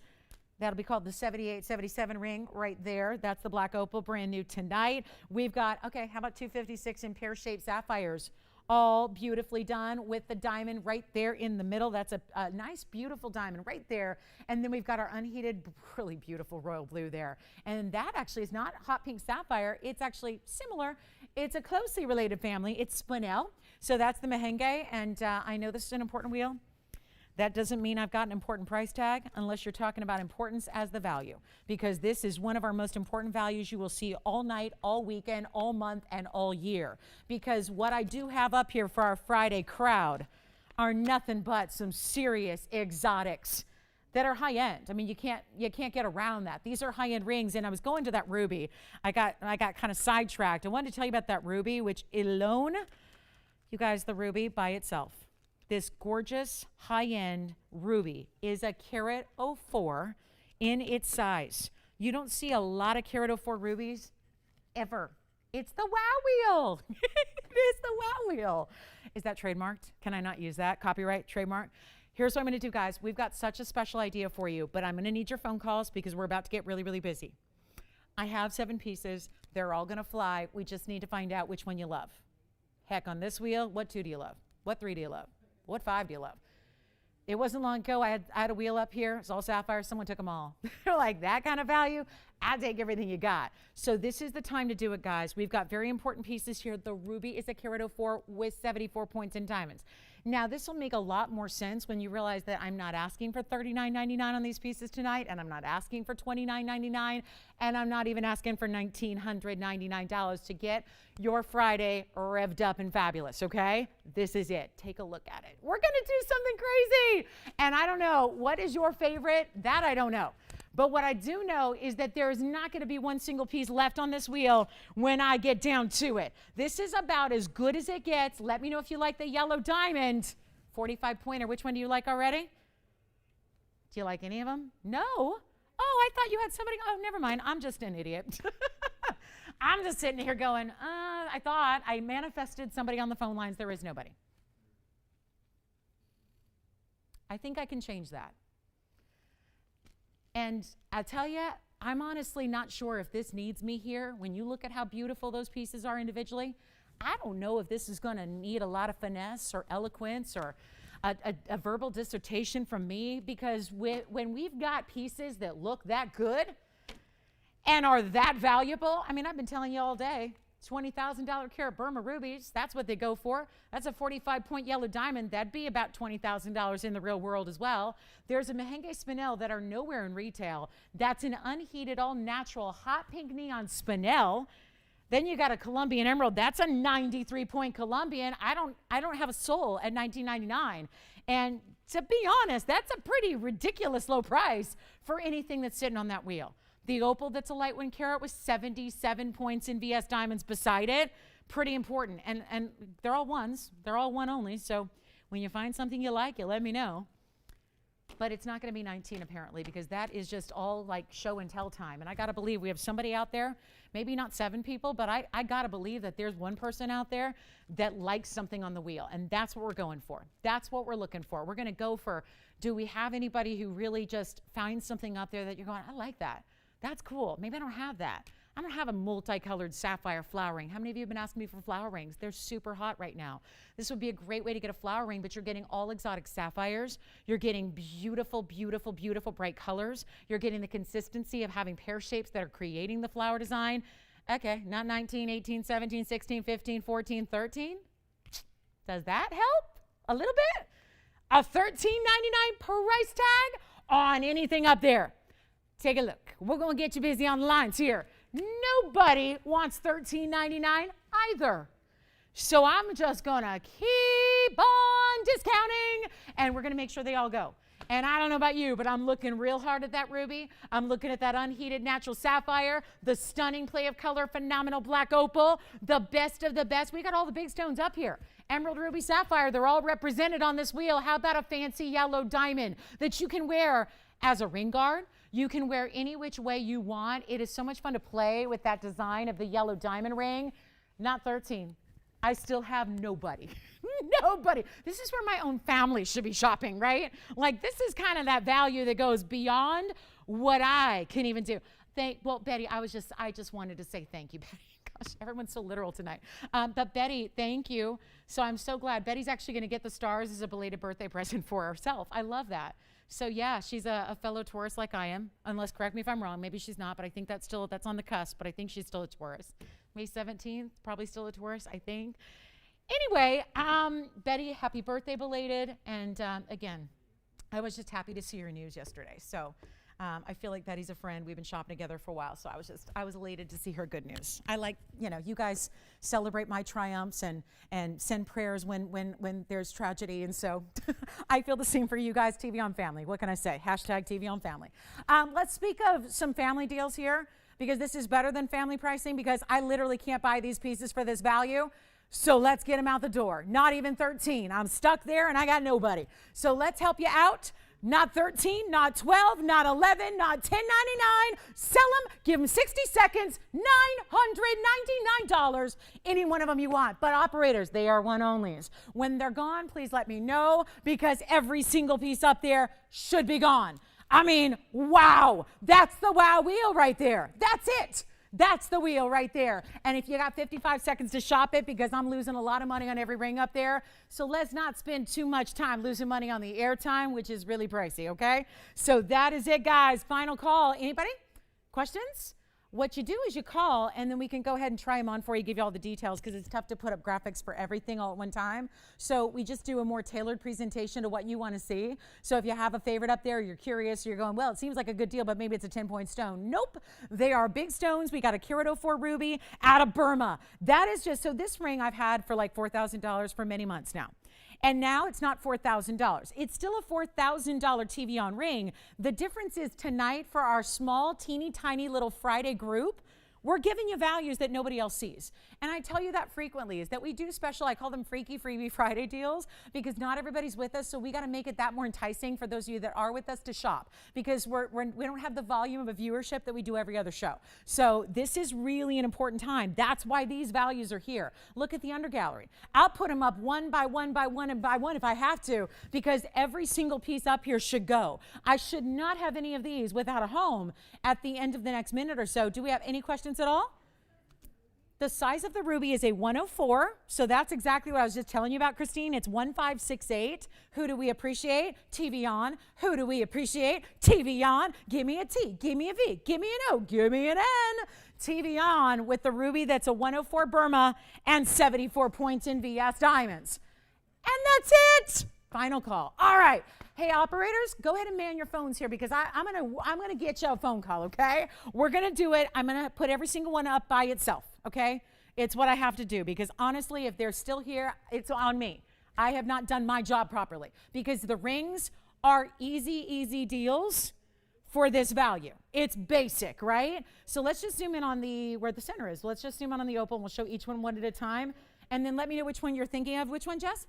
That'll be called the 78-77 ring right there. That's the black opal, brand new tonight. We've got, okay, how about 256 in pear-shaped sapphires? All beautifully done with the diamond right there in the middle. That's a nice, beautiful diamond right there. And then we've got our unheated, really beautiful royal blue there. And that actually is not hot pink sapphire. It's actually similar. It's a closely related family. It's Spinel. So that's the Mahenge. And I know this is an important wheel. That doesn't mean I've got an important price tag unless you're talking about importance as the value, because this is one of our most important values you will see all night, all weekend, all month, and all year. Because what I do have up here for our Friday crowd are nothing but some serious exotics that are high end. I mean, you can't get around that. These are high end rings, and I was going to that ruby. I got kind of sidetracked. I wanted to tell you about that ruby, which alone, you guys, the ruby by itself. This gorgeous high-end ruby is a carat 04 in its size. You don't see a lot of carat 04 rubies ever. It's the wow wheel. It's the wow wheel. Is that trademarked? Can I not use that? Copyright, trademark? Here's what I'm going to do, guys. We've got such a special idea for you, but I'm going to need your phone calls because we're about to get really, really busy. I have 7 pieces. They're all going to fly. We just need to find out which one you love. Heck, on this wheel, what 2 do you love? What 3 do you love? What 5 do you love? It wasn't long ago, I had a wheel up here. It's all sapphire. Someone took them all. They're like, that kind of value? I'll take everything you got. So this is the time to do it, guys. We've got very important pieces here. The ruby is a carat 04 with 74 points in diamonds. Now, this will make a lot more sense when you realize that I'm not asking for $39.99 on these pieces tonight, and I'm not asking for $29.99, and I'm not even asking for $1,999 to get your Friday revved up and fabulous, okay? This is it. Take a look at it. We're going to do something crazy, and I don't know. What is your favorite? That I don't know. But what I do know is that there is not going to be one single piece left on this wheel when I get down to it. This is about as good as it gets. Let me know if you like the yellow diamond. 45 pointer. Which one do you like already? Do you like any of them? No? Oh, I thought you had somebody. Oh, never mind. I'm just an idiot. I'm just sitting here going, I thought I manifested somebody on the phone lines. There is nobody. I think I can change that. And I tell you, I'm honestly not sure if this needs me here. When you look at how beautiful those pieces are individually, I don't know if this is going to need a lot of finesse or eloquence or a verbal dissertation from me, because when we've got pieces that look that good and are that valuable, I mean, I've been telling you all day, $20,000 carat Burma rubies, that's what they go for. That's a 45-point yellow diamond. That'd be about $20,000 in the real world as well. There's a Mahenge spinel that are nowhere in retail. That's an unheated, all-natural, hot pink neon spinel. Then you got a Colombian emerald. That's a 93-point Colombian. I don't have a soul at $19.99. And to be honest, that's a pretty ridiculous low price for anything that's sitting on that wheel. The opal that's a light 1 carat with 77 points in VS diamonds beside it. Pretty important. And they're all ones. They're all one only. So when you find something you like, you let me know. But it's not going to be 19 apparently, because that is just all like show and tell time. And I got to believe we have somebody out there, maybe not 7 people, but I got to believe that there's one person out there that likes something on the wheel. And that's what we're going for. That's what we're looking for. We're going to go for, do we have anybody who really just finds something out there that you're going, I like that. That's cool. Maybe I don't have that. I don't have a multicolored sapphire flower ring. How many of you have been asking me for flower rings? They're super hot right now. This would be a great way to get a flower ring, but you're getting all exotic sapphires. You're getting beautiful, beautiful, beautiful bright colors. You're getting the consistency of having pear shapes that are creating the flower design. Okay, not 19, 18, 17, 16, 15, 14, 13. Does that help a little bit? A $13.99 price tag on anything up there. Take a look. We're going to get you busy on the lines here. Nobody wants $13.99 either. So I'm just going to keep on discounting, and we're going to make sure they all go. And I don't know about you, but I'm looking real hard at that ruby. I'm looking at that unheated natural sapphire, the stunning play of color, phenomenal black opal, the best of the best. We got all the big stones up here. Emerald, ruby, sapphire, they're all represented on this wheel. How about a fancy yellow diamond that you can wear as a ring guard? You can wear any which way you want. It is so much fun to play with that design of the yellow diamond ring. Not 13. I still have nobody. Nobody. This is where my own family should be shopping, right? Like, this is kind of that value that goes beyond what I can even do. Well, Betty, I just wanted to say thank you, Betty. Gosh, everyone's so literal tonight. But Betty, thank you. So I'm so glad. Betty's actually going to get the stars as a belated birthday present for herself. I love that. So yeah, she's a fellow Taurus like I am, unless, correct me if I'm wrong, maybe she's not, but I think that's on the cusp, but I think she's still a Taurus. May 17th, probably still a Taurus, I think. Anyway, Betty, happy birthday belated. And again, I was just happy to see your news yesterday. So I feel like Betty's a friend. We've been shopping together for a while, so I was elated to see her good news. I like, you guys celebrate my triumphs and send prayers when there's tragedy, and so I feel the same for you guys, TVON family. What can I say? Hashtag TVON family. Let's speak of some family deals here, because this is better than family pricing, because I literally can't buy these pieces for this value. So let's get them out the door. Not even 13. I'm stuck there and I got nobody. So let's help you out. Not 13, not 12, not 11, not $10.99. Sell them, give them 60 seconds, $999. Any one of them you want. But operators, they are one onlys. When they're gone, please let me know, because every single piece up there should be gone. I mean, wow. That's the wow wheel right there. That's it. That's the wheel right there. And if you got 55 seconds to shop it, because I'm losing a lot of money on every ring up there, so let's not spend too much time losing money on the airtime, which is really pricey, okay? So that is it, guys. Final call. Anybody? Questions? What you do is you call, and then we can go ahead and try them on for you, give you all the details, because it's tough to put up graphics for everything all at one time. So we just do a more tailored presentation to what you want to see. So if you have a favorite up there, you're curious, you're going, well, it seems like a good deal, but maybe it's a 10-point stone. Nope. They are big stones. We got a Carat 04 ruby out of Burma. That is just, so this ring I've had for like $4,000 for many months now. And now it's not $4,000. It's still a $4,000 TVON ring. The difference is tonight for our small, teeny, tiny little Friday group, we're giving you values that nobody else sees. And I tell you that frequently, is that we do special, I call them Freaky Freebie Friday deals, because not everybody's with us, so we got to make it that more enticing for those of you that are with us to shop, because we don't have the volume of a viewership that we do every other show. So this is really an important time. That's why these values are here. Look at the undergallery. I'll put them up one by one by one and by one if I have to, because every single piece up here should go. I should not have any of these without a home at the end of the next minute or so. Do we have any questions at all? The size of the ruby is a 104, so that's exactly what I was just telling you about, Christine. It's 1568. Who do we appreciate? TVON. Who do we appreciate? TVON. Give me a T, give me a V, give me an O, give me an N. TVON with the ruby that's a 104 Burma and 74 points in VS diamonds. And that's it. Final call. All right. Hey, operators, go ahead and man your phones here, because I'm gonna get you a phone call, okay? We're gonna do it. I'm gonna put every single one up by itself, okay? It's what I have to do, because honestly, if they're still here, it's on me. I have not done my job properly, because the rings are easy deals for this value. It's basic, right? So let's just zoom in on where the center is. Let's just zoom in on the opal, and we'll show each one at a time. And then let me know which one you're thinking of. Which one, Jess?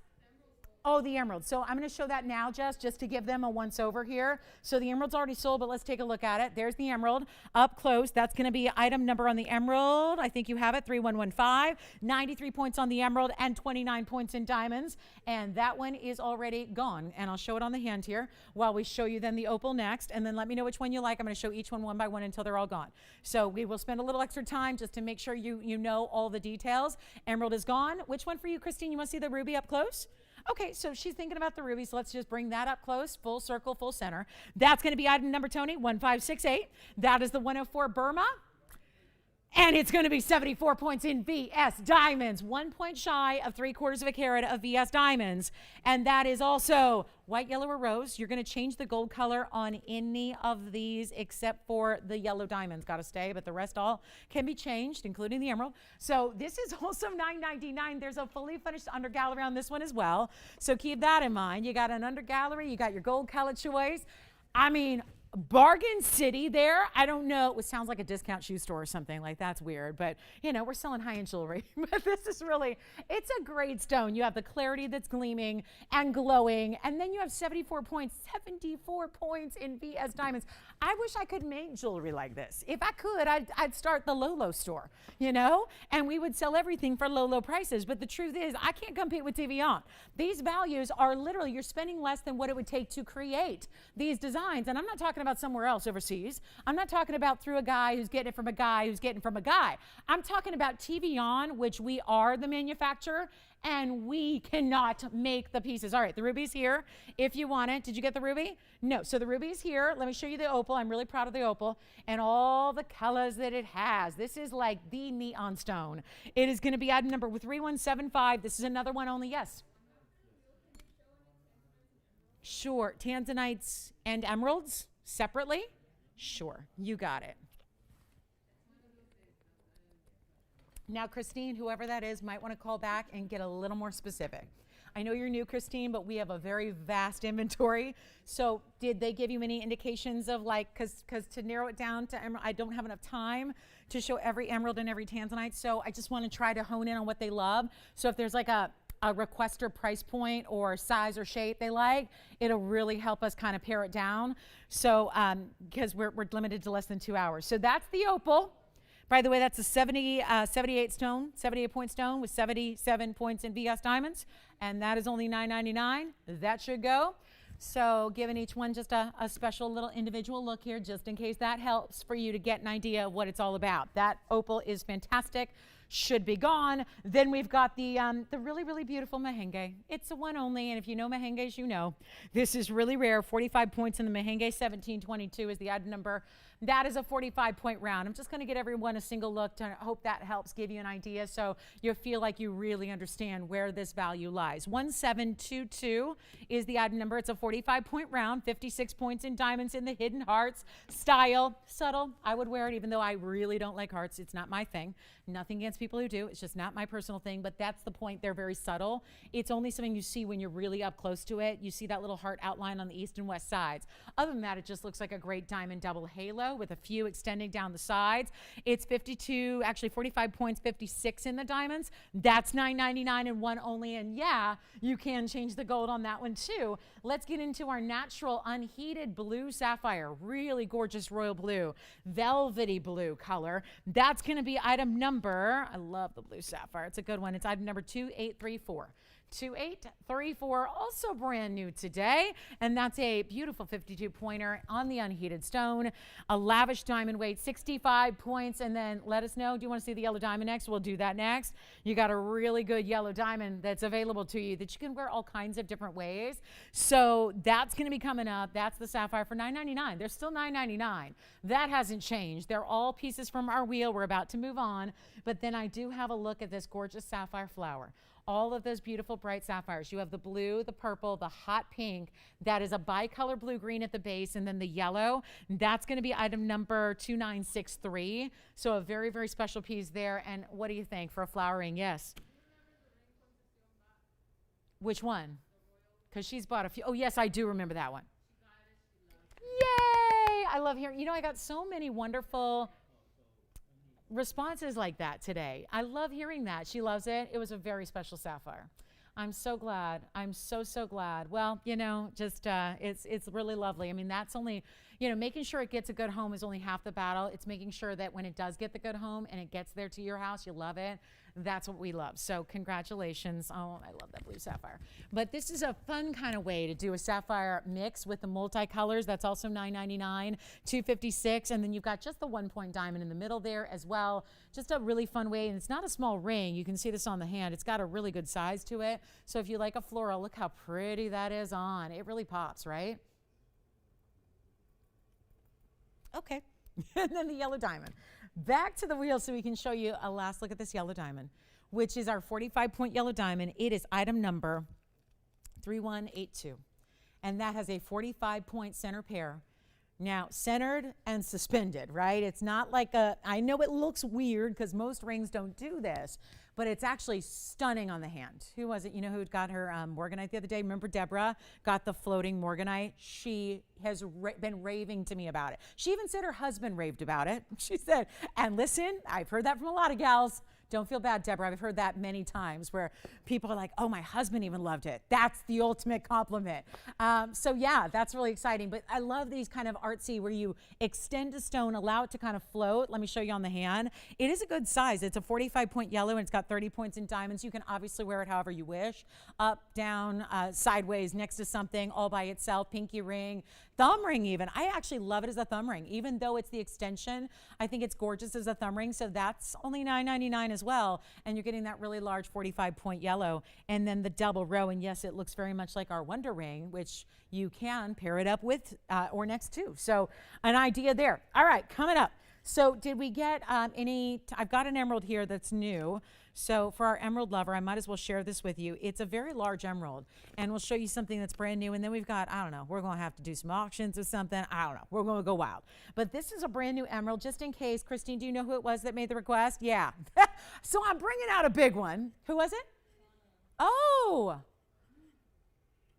Oh, the emerald. So I'm going to show that now, Jess, just to give them a once over here. So the emerald's already sold, but let's take a look at it. There's the emerald up close. That's going to be item number on the emerald. I think you have it, 3115. 93 points on the emerald and 29 points in diamonds. And that one is already gone. And I'll show it on the hand here while we show you then the opal next. And then let me know which one you like. I'm going to show each one by one until they're all gone. So we will spend a little extra time just to make sure you know all the details. Emerald is gone. Which one for you, Christine? You want to see the ruby up close? Okay, so she's thinking about the ruby, so let's just bring that up close, full circle, full center. That's going to be item number, Tony, 1568. That is the 104 Burma. And it's going to be 74 points in VS diamonds, 1 point shy of 3/4 of a carat of VS diamonds. And that is also white, yellow, or rose. You're going to change the gold color on any of these except for the yellow diamonds. Got to stay, but the rest all can be changed, including the emerald. So this is also $9.99. There's a fully finished undergallery on this one as well. So keep that in mind. You got an undergallery. You got your gold color choice. I mean, Bargain City there. I don't know. It sounds like a discount shoe store or something. Like, that's weird. But, you know, we're selling high-end jewelry. But this is really, it's a great stone. You have the clarity that's gleaming and glowing. And then you have 74 points in VS diamonds. I wish I could make jewelry like this. If I could, I'd start the low store, you know? And we would sell everything for low prices. But the truth is, I can't compete with TVON. These values are literally, you're spending less than what it would take to create these designs. And I'm not talking about somewhere else overseas. I'm not talking about through a guy who's getting it from a guy who's getting it from a guy. I'm talking about TVON, which we are the manufacturer, and we cannot make the pieces. All right, the ruby's here if you want it. Did you get the ruby? No. So the ruby's here. Let me show you the opal. I'm really proud of the opal and all the colors that it has. This is like the neon stone. It is going to be item number 3175. This is another one only. Yes. Sure. Tanzanites and emeralds separately? Sure. You got it. Now, Christine, whoever that is, might want to call back and get a little more specific. I know you're new, Christine, but we have a very vast inventory. So did they give you any indications of, like, because to narrow it down to emerald, I don't have enough time to show every emerald and every tanzanite. So I just want to try to hone in on what they love. So if there's like a requester price point or size or shape they like, it'll really help us kind of pare it down. So because we're limited to less than 2 hours. So that's the opal. By the way, that's a 78 point stone with 77 points in VS diamonds. And that is only $9.99. That should go. So giving each one just a special little individual look here, just in case that helps for you to get an idea of what it's all about. That opal is fantastic. Should be gone. Then we've got the really, really beautiful Mahenge. It's a one only, and if you know Mahenges, you know. This is really rare. 45 points in the Mahenge. 1722 is the item number. That is a 45-point round. I'm just going to get everyone a single look to hope that helps give you an idea so you feel like you really understand where this value lies. 1722 is the item number. It's a 45-point round, 56 points in diamonds in the hidden hearts. Style, subtle. I would wear it even though I really don't like hearts. It's not my thing. Nothing against people who do. It's just not my personal thing, but that's the point. They're very subtle. It's only something you see when you're really up close to it. You see that little heart outline on the east and west sides. Other than that, it just looks like a great diamond double halo with a few extending down the sides. It's 52, actually 45 points, 56 in the diamonds. That's $9.99 and one only. And yeah, you can change the gold on that one too. Let's get into our natural unheated blue sapphire. Really gorgeous royal blue, velvety blue color. That's going to be item number, I love the blue sapphire. It's a good one. It's item number 2834. 2834, also brand new today, and that's a beautiful 52-pointer on the unheated stone, a lavish diamond weight, 65 points, and then let us know, do you want to see the yellow diamond next? We'll do that next. You got a really good yellow diamond that's available to you that you can wear all kinds of different ways, so that's going to be coming up. That's the sapphire for $9.99. They're still $9.99. That hasn't changed. They're all pieces from our wheel. We're about to move on, but then I do have a look at this gorgeous sapphire flower. All of those beautiful bright sapphires. You have the blue, the purple, the hot pink. That is a bicolor blue-green at the base, and then the yellow. That's going to be item number 2963. So a very, very special piece there. And what do you think for a flowering? Yes. Which one? Because she's bought a few. Oh, yes, I do remember that one. Yay! I love hearing. You know, I got so many wonderful responses like that today. I love hearing that. She loves it. It was a very special sapphire. I'm so glad. I'm so glad. Well, you know, just it's really lovely. I mean, that's only, you know, making sure it gets a good home is only half the battle. It's making sure that when it does get the good home and it gets there to your house, you love it. That's what we love. So congratulations. Oh, I love that blue sapphire. But this is a fun kind of way to do a sapphire mix with the multicolors. That's also $9.99, $256, and then you've got just the 1-point diamond in the middle there as well. Just a really fun way, and it's not a small ring. You can see this on the hand. It's got a really good size to it. So if you like a floral, look how pretty that is on. It really pops, right? Okay. And then the yellow diamond. Back to the wheel so we can show you a last look at this yellow diamond, which is our 45-point yellow diamond. It is item number 3182. And that has a 45-point center pair. Now, centered and suspended, right? It's not like a, I know it looks weird because most rings don't do this, but it's actually stunning on the hand. Who was it? You know who got her morganite the other day? Remember Deborah got the floating morganite? She has been raving to me about it. She even said her husband raved about it. She said, and listen, I've heard that from a lot of gals. Don't feel bad, Deborah. I've heard that many times where people are like, oh, my husband even loved it. That's the ultimate compliment. So yeah, that's really exciting. But I love these kind of artsy where you extend a stone, allow it to kind of float. Let me show you on the hand. It is a good size. It's a 45-point yellow, and it's got 30 points in diamonds. You can obviously wear it however you wish. Up, down, sideways, next to something, all by itself, pinky ring, thumb ring even. I actually love it as a thumb ring. Even though it's the extension, I think it's gorgeous as a thumb ring. So that's only $9.99 as well. And you're getting that really large 45-point yellow. And then the double row. And yes, it looks very much like our Wonder Ring, which you can pair it up with or next to. So an idea there. All right, coming up. So did we get I've got an emerald here that's new. So for our emerald lover, I might as well share this with you. It's a very large emerald, and we'll show you something that's brand new. And then we've got, I don't know, we're going to have to do some auctions or something. I don't know. We're going to go wild. But this is a brand new emerald, just in case. Christine, do you know who it was that made the request? Yeah. So I'm bringing out a big one. Who was it? Oh.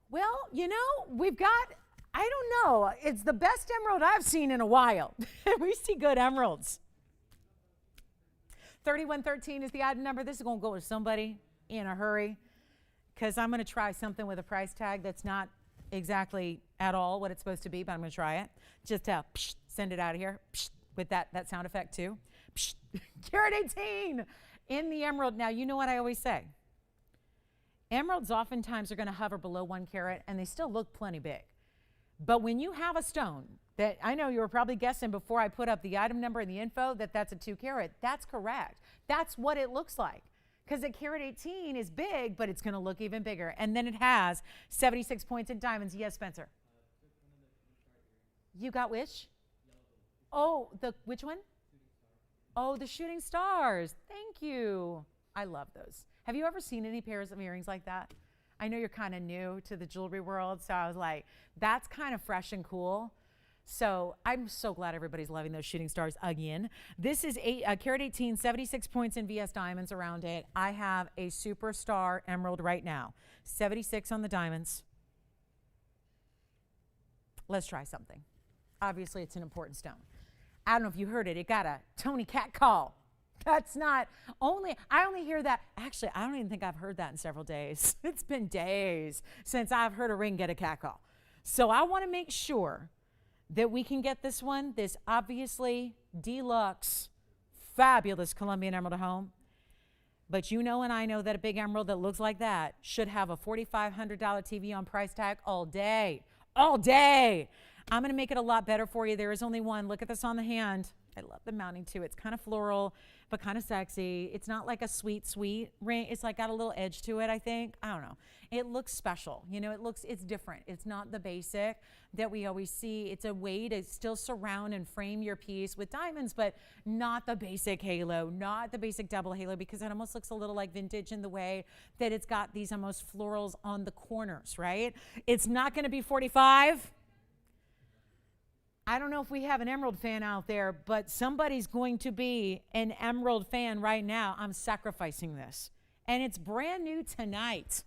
Well, you know, we've got, I don't know. It's the best emerald I've seen in a while. We see good emeralds. 3113 is the item number. This is going to go to somebody in a hurry because I'm going to try something with a price tag that's not exactly at all what it's supposed to be, but I'm going to try it. Just send it out of here with that sound effect too. Carat 18 in the emerald. Now, you know what I always say. Emeralds oftentimes are going to hover below 1 carat, and they still look plenty big. But when you have a stone that I know you were probably guessing before I put up the item number and the info that that's a 2 carat, that's correct. That's what it looks like. Because a carat 18 is big, but it's going to look even bigger. And then it has 76 points in diamonds. Yes, Spencer. You got which? Oh, which one? Oh, the shooting stars. Thank you. I love those. Have you ever seen any pairs of earrings like that? I know you're kind of new to the jewelry world, so I was like, that's kind of fresh and cool. So I'm so glad everybody's loving those shooting stars again. This is a carat 18, 76 points in VS diamonds around it. I have a superstar emerald right now. 76 on the diamonds. Let's try something. Obviously, it's an important stone. I don't know if you heard it. It got a Tony Cat call. That's not only, I only hear that. Actually, I don't even think I've heard that in several days. It's been days since I've heard a ring get a cat call. So I want to make sure that we can get this one, this obviously deluxe, fabulous Colombian emerald home. But you know and I know that a big emerald that looks like that should have a $4,500 TVON price tag all day. All day. I'm going to make it a lot better for you. There is only one. Look at this on the hand. I love the mounting too. It's kind of floral, but kind of sexy. It's not like a sweet, sweet ring. It's like got a little edge to it, I think. I don't know. It looks special. You know, it's different. It's not the basic that we always see. It's a way to still surround and frame your piece with diamonds, but not the basic halo, not the basic double halo, because it almost looks a little like vintage in the way that it's got these almost florals on the corners, right? It's not going to be 45. I don't know if we have an emerald fan out there, but somebody's going to be an emerald fan right now. I'm sacrificing this. And it's brand new tonight.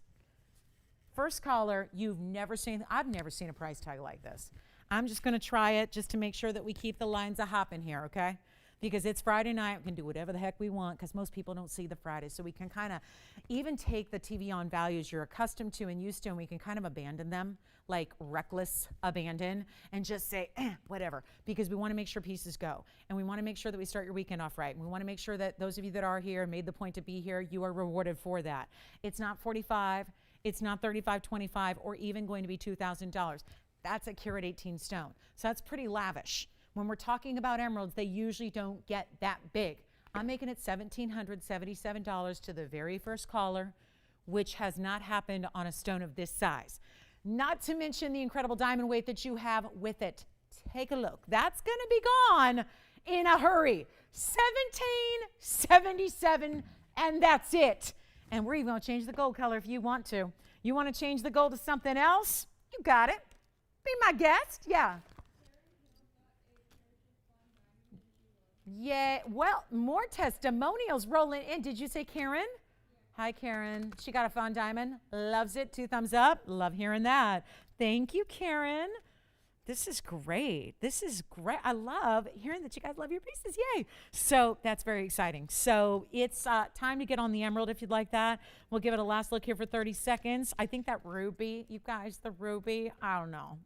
First caller, you've never seen, I've never seen a price tag like this. I'm just going to try it just to make sure that we keep the lines a hopping here, okay? Because it's Friday night. We can do whatever the heck we want because most people don't see the Fridays. So we can kind of even take the TVON values you're accustomed to and used to, and we can kind of abandon them, like reckless abandon, and just say, whatever, because we want to make sure pieces go. And we want to make sure that we start your weekend off right. And we want to make sure that those of you that are here and made the point to be here, you are rewarded for that. It's not 45, it's not 35.25, or even going to be $2,000. That's a carat 18 stone. So that's pretty lavish. When we're talking about emeralds, they usually don't get that big. I'm making it $1,777 to the very first caller, which has not happened on a stone of this size. Not to mention the incredible diamond weight that you have with it. Take a look. That's going to be gone in a hurry. $1,777, and that's it. And we're even going to change the gold color if you want to. You want to change the gold to something else? You got it. Be my guest. Yeah. Yeah, well, more testimonials rolling in. Did you say Karen? Hi, Karen. She got a fine diamond. Loves it. 2 thumbs up. Love hearing that. Thank you, Karen. This is great. This is great. I love hearing that you guys love your pieces. Yay. So that's very exciting. So it's time to get on the emerald if you'd like that. We'll give it a last look here for 30 seconds. I think that ruby, you guys, the ruby, I don't know.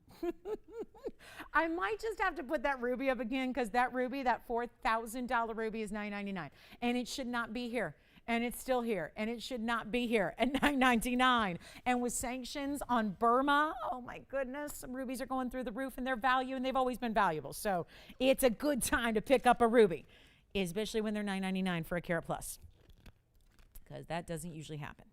I might just have to put that ruby up again because that ruby, that $4,000 ruby is $9.99. And it should not be here. And it's still here, and it should not be here at $9.99. And with sanctions on Burma, oh my goodness, some rubies are going through the roof in their value, and they've always been valuable. So it's a good time to pick up a ruby, especially when they're $9.99 for a carat plus, because that doesn't usually happen.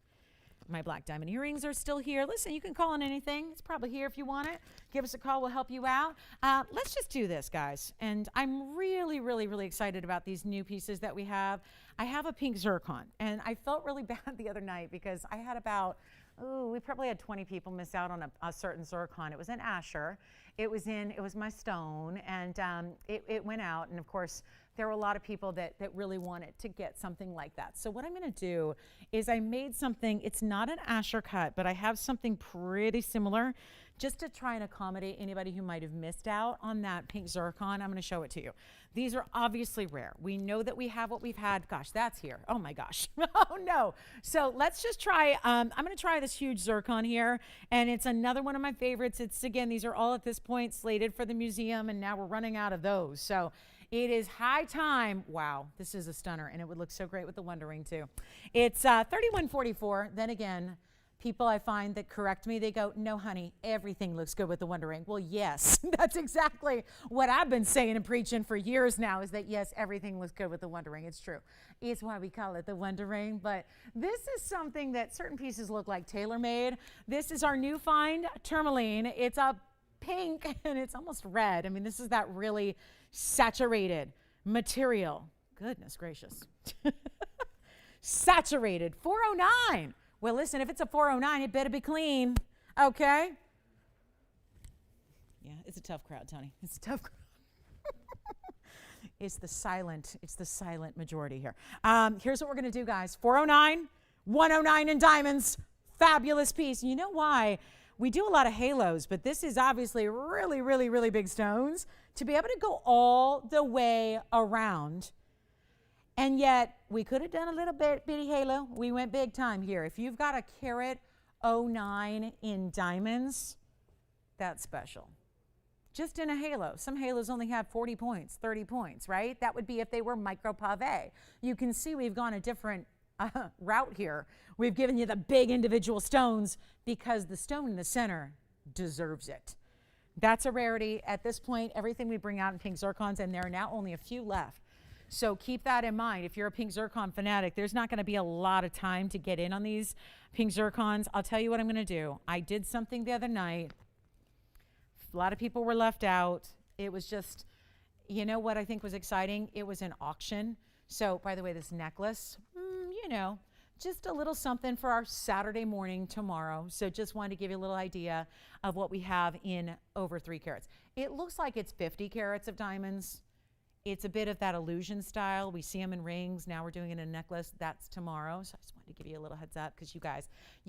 My black diamond earrings are still here. Listen, you can call on anything. It's probably here if you want it. Give us a call. We'll help you out. Let's just do this, guys. And I'm really, really, really excited about these new pieces that we have. I have a pink zircon, and I felt really bad the other night because I had about, we probably had 20 people miss out on a certain zircon. It was in Asher. It was my stone, and it went out. And of course, there were a lot of people that really wanted to get something like that. So what I'm going to do is I made something. It's not an Asher cut, but I have something pretty similar just to try and accommodate anybody who might have missed out on that pink zircon. I'm going to show it to you. These are obviously rare. We know that we have what we've had. Gosh, that's here. Oh my gosh. Oh no. So let's just try. I'm going to try this huge zircon here, and it's another one of my favorites. It's, again, these are all at this point slated for the museum, and now we're running out of those. So it is high time. Wow, this is a stunner, and it would look so great with the Wonder Ring too. It's $31.44. Then again, People I find that correct me, they go, no, honey, everything looks good with the Wonder Ring. Well, yes, that's exactly what I've been saying and preaching for years now, is that, yes, everything looks good with the Wonder Ring. It's true. It's why we call it the Wonder Ring. But this is something that certain pieces look like tailor-made. This is our new find tourmaline. It's a pink and it's almost red. I mean, this is that really saturated material. Goodness gracious. Saturated. $409. Well, listen, if it's a $409, it better be clean. Okay? Yeah, it's a tough crowd, Tony. It's a tough crowd. It's the silent majority here. Here's what we're going to do, guys. $409, $109 in diamonds. Fabulous piece. You know why? We do a lot of halos, but this is obviously really, really, really big stones. To be able to go all the way around, and yet we could have done a little bitty halo. We went big time here. If you've got a carat 09 in diamonds, that's special. Just in a halo. Some halos only have 40 points, 30 points, right? That would be if they were micro pave. You can see we've gone a different route here. We've given you the big individual stones because the stone in the center deserves it. That's a rarity. At this point, everything we bring out in pink zircons, and there are now only a few left. So keep that in mind. If you're a pink zircon fanatic, there's not going to be a lot of time to get in on these pink zircons. I'll tell you what I'm going to do. I did something the other night. A lot of people were left out. It was just, you know what I think was exciting? It was an auction. So, by the way, this necklace, you know, just a little something for our Saturday morning tomorrow. So just wanted to give you a little idea of what we have in over 3 carats. It looks like it's 50 carats of diamonds. It's a bit of that illusion style. We see them in rings. Now we're doing it in a necklace. That's tomorrow. So I just wanted to give you a little heads up because you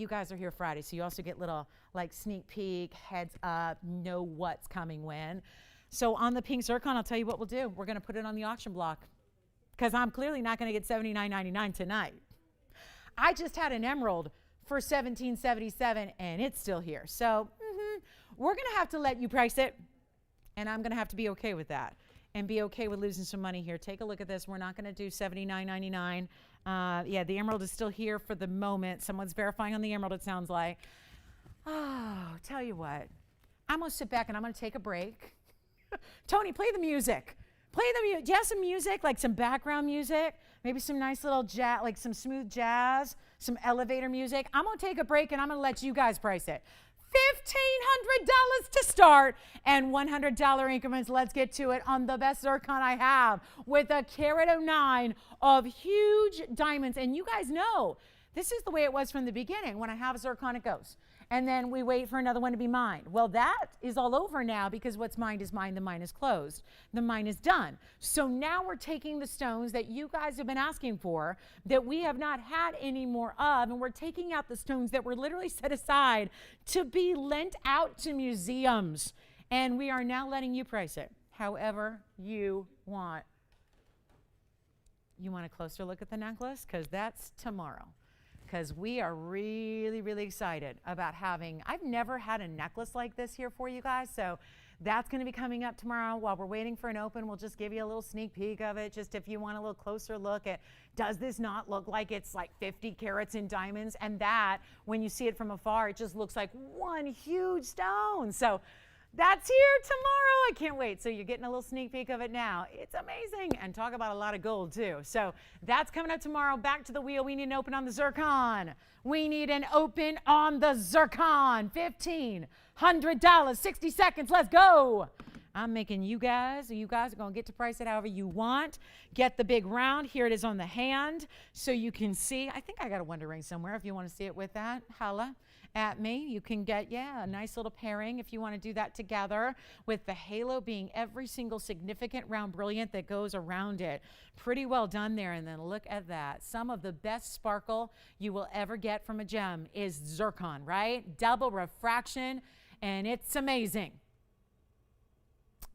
guys are here Friday. So you also get little like sneak peek, heads up, know what's coming when. So on the pink zircon, I'll tell you what we'll do. We're going to put it on the auction block because I'm clearly not going to get $79.99 tonight. I just had an emerald for $17.77 and it's still here. So we're going to have to let you price it, and I'm going to have to be okay with that. And be okay with losing some money here. Take a look at this. We're not going to do $79.99. Yeah, the emerald is still here for the moment. Someone's verifying on the emerald, it sounds like. Oh, tell you what. I'm going to sit back and I'm going to take a break. Tony, play the music. Play the music. Do you have some music, like some background music? Maybe some nice little jazz, like some smooth jazz, some elevator music. I'm going to take a break and I'm going to let you guys price it. $1,500 to start and $100 increments. Let's get to it on the best zircon I have with a carat 09 of huge diamonds. And you guys know this is the way it was from the beginning. When I have a zircon, it goes. And then we wait for another one to be mined. Well, that is all over now because what's mined is mined. The mine is closed. The mine is done. So now we're taking the stones that you guys have been asking for that we have not had any more of, and we're taking out the stones that were literally set aside to be lent out to museums. And we are now letting you price it however you want. You want a closer look at the necklace? Because that's tomorrow. Because we are really, really excited about having, I've never had a necklace like this here for you guys, so that's going to be coming up tomorrow. While we're waiting for an open, we'll just give you a little sneak peek of it, just if you want a little closer look at, does this not look like it's like 50 carats in diamonds? And that, when you see it from afar, it just looks like one huge stone. So that's here tomorrow. I can't wait. So you're getting a little sneak peek of it now. It's amazing. And talk about a lot of gold too. So that's coming up tomorrow. Back to the wheel. We need an open on the zircon. We need an open on the zircon. $1,500, 60 seconds. Let's go. I'm making you guys are going to get to price it however you want. Get the big round. Here it is on the hand so you can see. I think I got a Wonder Ring somewhere if you want to see it with that. Holla at me. You can get, a nice little pairing if you want to do that together with the halo being every single significant round brilliant that goes around it. Pretty well done there. And then look at that. Some of the best sparkle you will ever get from a gem is zircon, right? Double refraction, and it's amazing.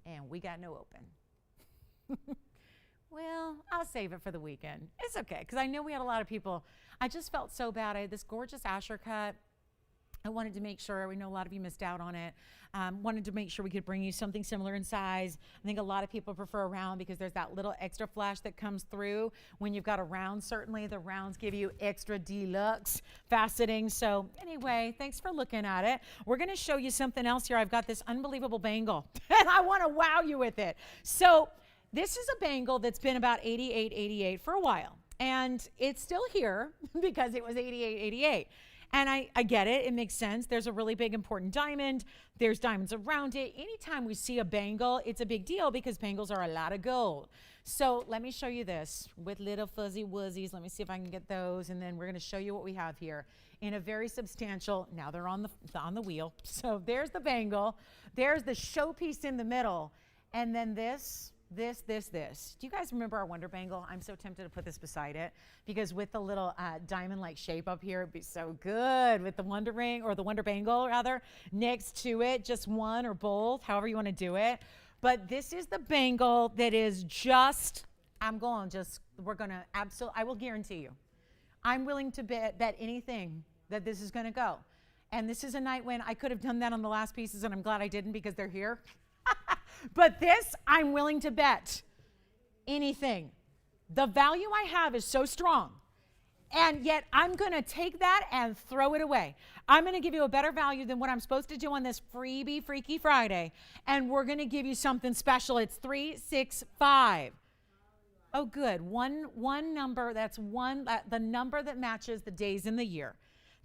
And we got no open. Well, I'll save it for the weekend. It's okay, because I know we had a lot of people. I just felt so bad. I had this gorgeous Asher cut. I wanted to make sure, we know a lot of you missed out on it, wanted to make sure we could bring you something similar in size. I think a lot of people prefer a round because there's that little extra flash that comes through when you've got a round. Certainly the rounds give you extra deluxe faceting. So anyway, thanks for looking at it. We're going to show you something else here. I've got this unbelievable bangle and I want to wow you with it. So this is a bangle that's been about 88 for a while, and it's still here because it was 88. And I get it. It makes sense. There's a really big, important diamond. There's diamonds around it. Anytime we see a bangle, it's a big deal because bangles are a lot of gold. So let me show you this with little fuzzy wuzzies. Let me see if I can get those. And then we're going to show you what we have here in a very substantial, now they're on the wheel. So there's the bangle. There's the showpiece in the middle. And then this. Do you guys remember our Wonder Bangle? I'm so tempted to put this beside it because with the little diamond-like shape up here, it'd be so good with the Wonder Ring, or the Wonder Bangle rather, next to it, just one or both, however you want to do it. But this is the bangle that is just, I will guarantee you, I'm willing to bet anything that this is going to go. And this is a night when I could have done that on the last pieces, and I'm glad I didn't because they're here. But this, I'm willing to bet anything. The value I have is so strong, and yet I'm going to take that and throw it away. I'm going to give you a better value than what I'm supposed to do on this freebie Freaky Friday, and we're going to give you something special. It's 365. Oh, good. One number, that's the number that matches the days in the year,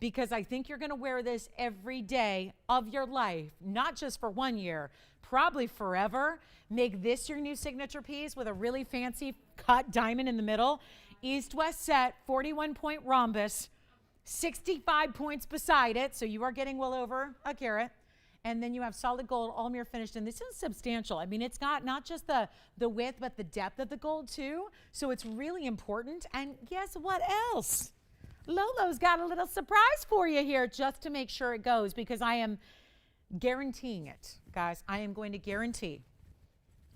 because I think you're going to wear this every day of your life, not just for 1 year, probably forever. Make this your new signature piece with a really fancy cut diamond in the middle. East-west set, 41-point rhombus, 65 points beside it, so you are getting well over a carat. And then you have solid gold, all mirror finished, and this is substantial. I mean, it's got not just the width, but the depth of the gold too, so it's really important. And guess what else? Lolo's got a little surprise for you here just to make sure it goes, because I am guaranteeing it, guys. I am going to guarantee.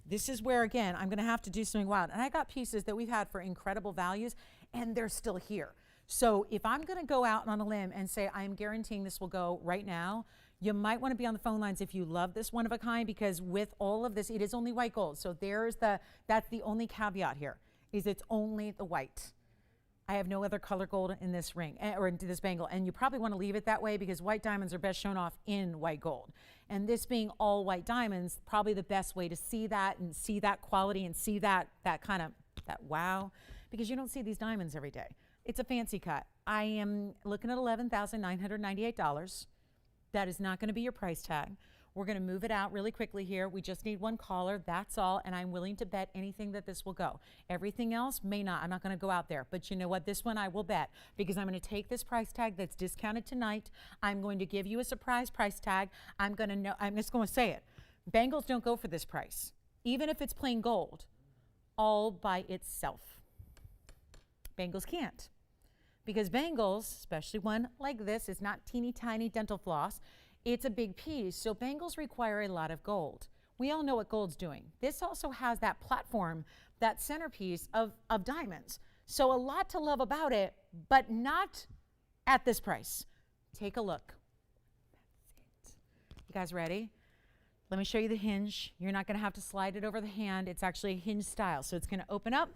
This is where, again, I'm going to have to do something wild. And I got pieces that we've had for incredible values, and they're still here. So if I'm going to go out on a limb and say I am guaranteeing this will go right now, you might want to be on the phone lines if you love this one of a kind, because with all of this, it is only white gold. So that's the only caveat here, is it's only the white. I have no other color gold in this ring or in this bangle, and you probably want to leave it that way because white diamonds are best shown off in white gold. And this being all white diamonds, probably the best way to see that and see that quality and see that kind of that wow, because you don't see these diamonds every day. It's a fancy cut. I am looking at $11,998. That is not going to be your price tag. We're going to move it out really quickly here. We just need one caller, that's all, and I'm willing to bet anything that this will go. Everything else may not. I'm not going to go out there. But you know what? This one I will bet, because I'm going to take this price tag that's discounted tonight. I'm going to give you a surprise price tag. I'm just going to say it. Bangles don't go for this price, even if it's plain gold, all by itself. Bangles can't. Because bangles, especially one like this, is not teeny tiny dental floss. It's a big piece, so bangles require a lot of gold. We all know what gold's doing. This also has that platform, that centerpiece of diamonds. So a lot to love about it, but not at this price. Take a look. That's it. You guys ready? Let me show you the hinge. You're not going to have to slide it over the hand. It's actually a hinge style. So it's going to open up,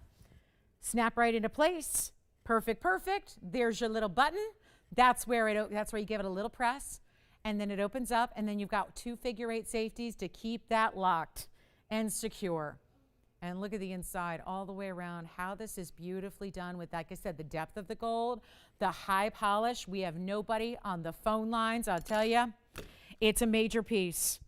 snap right into place. Perfect, perfect. There's your little button. That's where you give it a little press. And then it opens up, and then you've got 2 figure-8 safeties to keep that locked and secure. And look at the inside all the way around, how this is beautifully done with, like I said, the depth of the gold, the high polish. We have nobody on the phone lines, I'll tell you. It's a major piece.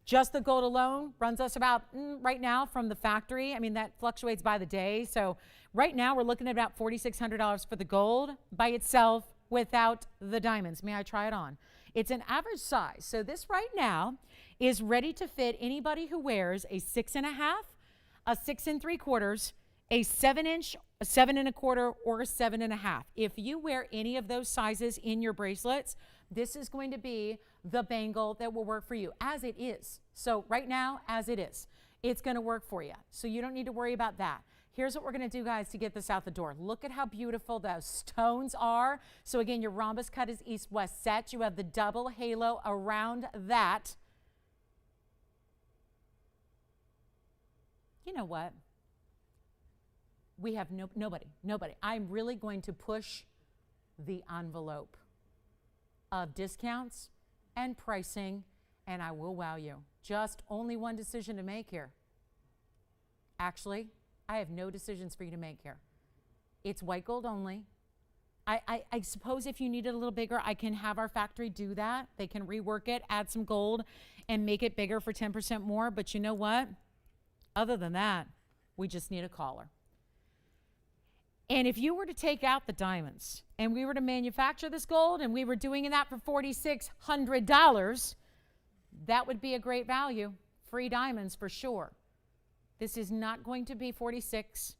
Just the gold alone runs us about, right now from the factory, I mean, that fluctuates by the day. So right now we're looking at about $4,600 for the gold by itself without the diamonds. May I try it on? It's an average size. So this right now is ready to fit anybody who wears a 6.5, a 6 3/4, a 7-inch, a 7 1/4, or a 7.5. If you wear any of those sizes in your bracelets, this is going to be the bangle that will work for you as it is. So right now, as it is, it's going to work for you. So you don't need to worry about that. Here's what we're going to do, guys, to get this out the door. Look at how beautiful those stones are. So again, your rhombus cut is east-west set. You have the double halo around that. You know what? We have nobody. I'm really going to push the envelope of discounts and pricing, and I will wow you. Just only one decision to make here. Actually, I have no decisions for you to make here. It's white gold only. I suppose if you need it a little bigger, I can have our factory do that. They can rework it, add some gold, and make it bigger for 10% more. But you know what? Other than that, we just need a collar. And if you were to take out the diamonds and we were to manufacture this gold and we were doing that for $4,600, that would be a great value. Free diamonds for sure. This is not going to be 46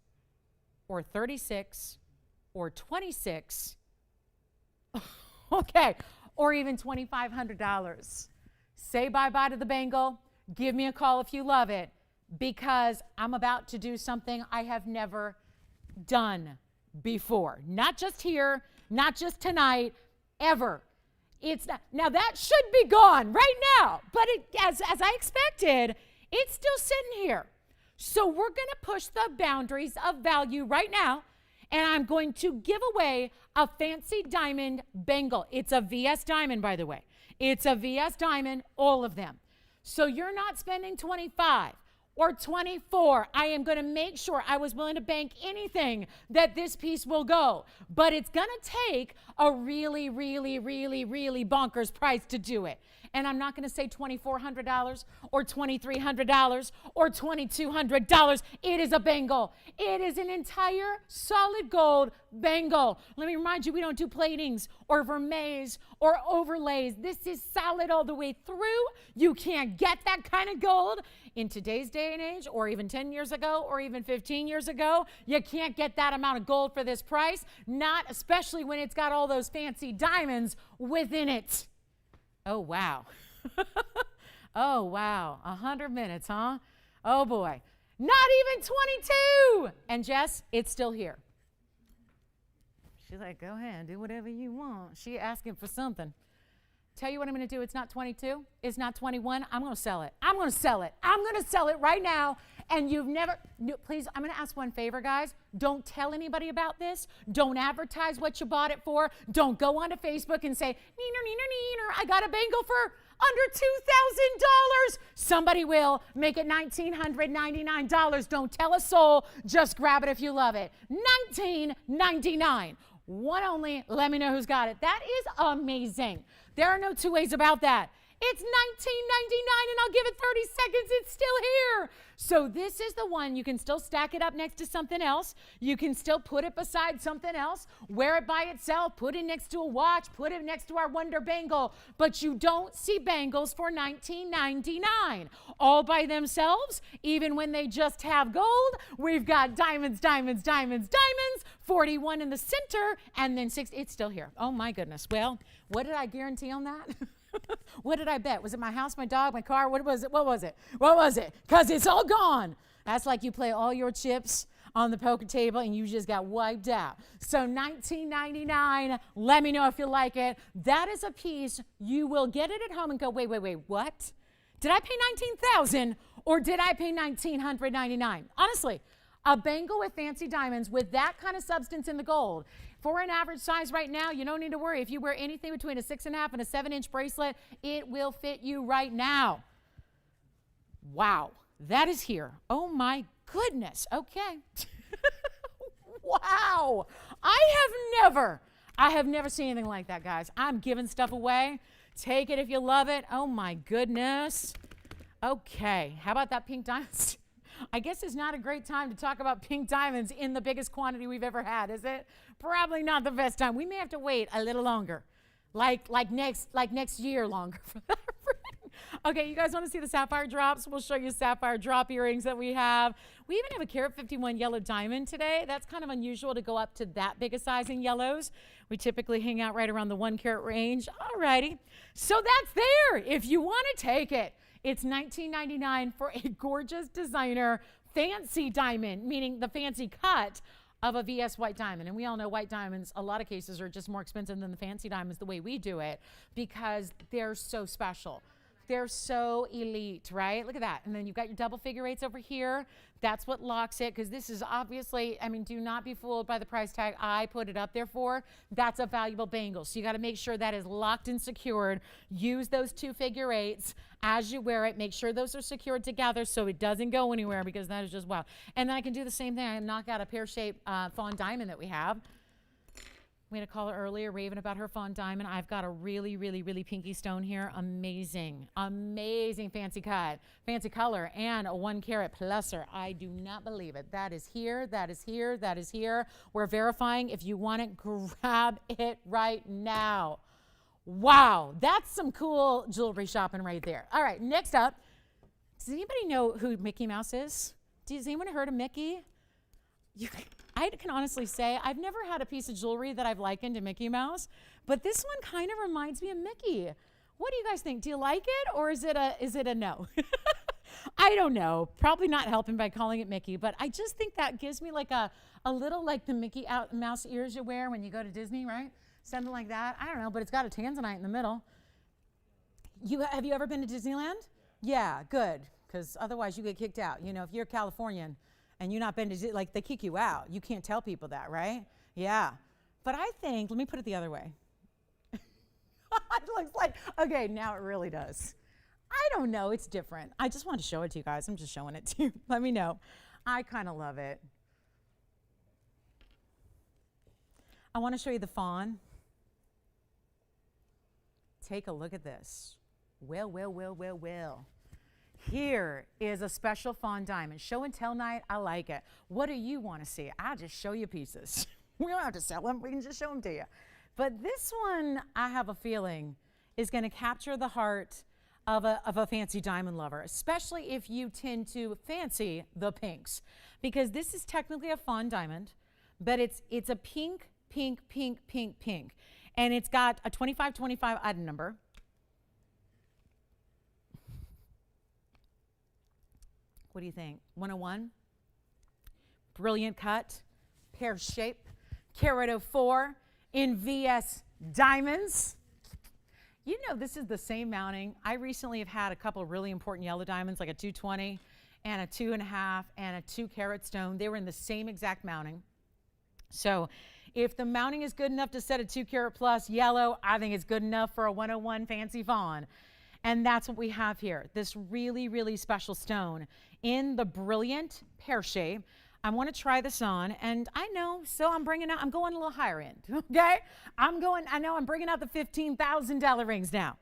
or 36 or 26, okay, or even $2,500. Say bye-bye to the bangle. Give me a call if you love it, because I'm about to do something I have never done before. Not just here, not just tonight, ever. It's not, now that should be gone right now, but as I expected, it's still sitting here. So we're going to push the boundaries of value right now, and I'm going to give away a fancy diamond bangle. It's a VS diamond, by the way. It's a VS diamond, all of them. So you're not spending 25 or 24. I am going to make sure I was willing to bank anything that this piece will go. But it's going to take a really, really, really, really bonkers price to do it. And I'm not going to say $2,400 or $2,300 or $2,200. It is a bangle. It is an entire solid gold bangle. Let me remind you, we don't do platings or vermeils or overlays. This is solid all the way through. You can't get that kind of gold in today's day and age, or even 10 years ago, or even 15 years ago. You can't get that amount of gold for this price, not especially when it's got all those fancy diamonds within it. Oh, wow. Oh, wow. 100 minutes, huh? Oh, boy. Not even 22. And Jess, it's still here. She's like, go ahead, do whatever you want. She asking for something. Tell you what I'm going to do. It's not 22. It's not 21. I'm going to sell it. I'm going to sell it. I'm going to sell it right now. And you've never, please, I'm going to ask one favor, guys. Don't tell anybody about this. Don't advertise what you bought it for. Don't go onto Facebook and say, neener, I got a bangle for under $2,000. Somebody will make it $1,999. Don't tell a soul. Just grab it if you love it. $19.99. One only. Let me know who's got it. That is amazing. There are no two ways about that. It's $19.99, and I'll give it 30 seconds. It's still here. So this is the one. You can still stack it up next to something else. You can still put it beside something else. Wear it by itself. Put it next to a watch. Put it next to our Wonder Bangle. But you don't see bangles for $19.99 all by themselves. Even when they just have gold, we've got diamonds, 41 in the center, and then 6. It's still here. Oh, my goodness. Well, what did I guarantee on that? What did I bet? Was it my house, my dog, my car? What was it? Because it's all gone. That's like you play all your chips on the poker table and you just got wiped out. So $19.99. Let me know if you like it. That is a piece you will get it at home and go, wait, what? Did I pay $19,000 or did I pay $1,999? Honestly, a bangle with fancy diamonds with that kind of substance in the gold. For an average size right now, you don't need to worry. If you wear anything between a 6.5 and a 7-inch bracelet, it will fit you right now. Wow, that is here. Oh my goodness. Okay. Wow. I have never seen anything like that, guys. I'm giving stuff away. Take it if you love it. Oh my goodness. Okay, how about that pink diamond? I guess it's not a great time to talk about pink diamonds in the biggest quantity we've ever had, is it? Probably not the best time. We may have to wait a little longer, like next year longer for that ring. Okay, you guys want to see the sapphire drops? We'll show you sapphire drop earrings that we have. We even have a carat 51 yellow diamond today. That's kind of unusual to go up to that big a size in yellows. We typically hang out right around the 1 carat range. All righty, so that's there if you want to take it. It's $19.99 for a gorgeous designer fancy diamond, meaning the fancy cut of a VS white diamond. And we all know white diamonds, a lot of cases, are just more expensive than the fancy diamonds the way we do it because they're so special. They're so elite, right? Look at that. And then you've got your double figure eights over here. That's what locks it, because this is obviously, I mean, do not be fooled by the price tag I put it up there for. That's a valuable bangle. So you got to make sure that is locked and secured. Use those 2 figure eights as you wear it. Make sure those are secured together so it doesn't go anywhere, because that is just wow. And then I can do the same thing. I can knock out a pear-shaped fawn diamond that we have. We had a caller earlier raving about her fawn diamond. I've got a really, really, really pinky stone here. Amazing, amazing fancy cut, fancy color, and a 1 carat pluser. I do not believe it. That is here, that is here, that is here. We're verifying. If you want it, grab it right now. Wow, that's some cool jewelry shopping right there. All right, next up, does anybody know who Mickey Mouse is? Has anyone heard of Mickey? I can honestly say I've never had a piece of jewelry that I've likened to Mickey Mouse, but this one kind of reminds me of Mickey. What do you guys think? Do you like it, or is it a no? I don't know. Probably not helping by calling it Mickey, but I just think that gives me like a little like the Mickey Mouse ears you wear when you go to Disney, right? Something like that. I don't know, but it's got a tanzanite in the middle. Have you ever been to Disneyland? Yeah, good, because otherwise you get kicked out. You know, if you're a Californian and you've not been to, like, they kick you out. You can't tell people that, right? Yeah. But I think, let me put it the other way. It looks like, okay, now it really does. I don't know, it's different. I just wanted to show it to you guys. I'm just showing it to you. Let me know. I kind of love it. I want to show you the fawn. Take a look at this. Well, well, well, well, well. Here is a special fawn diamond. Show and tell night, I like it. What do you want to see? I'll just show you pieces. We don't have to sell them. We can just show them to you. But this one, I have a feeling, is going to capture the heart of a fancy diamond lover, especially if you tend to fancy the pinks. Because this is technically a fawn diamond, but it's a pink, pink, pink, pink, pink. And it's got a 2525 item number. What do you think? 101? Brilliant cut, pear shape, carat 04 in VS diamonds. You know, this is the same mounting. I recently have had a couple of really important yellow diamonds, like a 220 and a 2.5 and a 2 carat stone. They were in the same exact mounting. So if the mounting is good enough to set a 2 carat plus yellow, I think it's good enough for a 101 fancy fawn. And that's what we have here, this really, really special stone in the brilliant pear shape. I want to try this on, and I know, so I'm going a little higher end, okay? I know I'm bringing out the $15,000 rings now.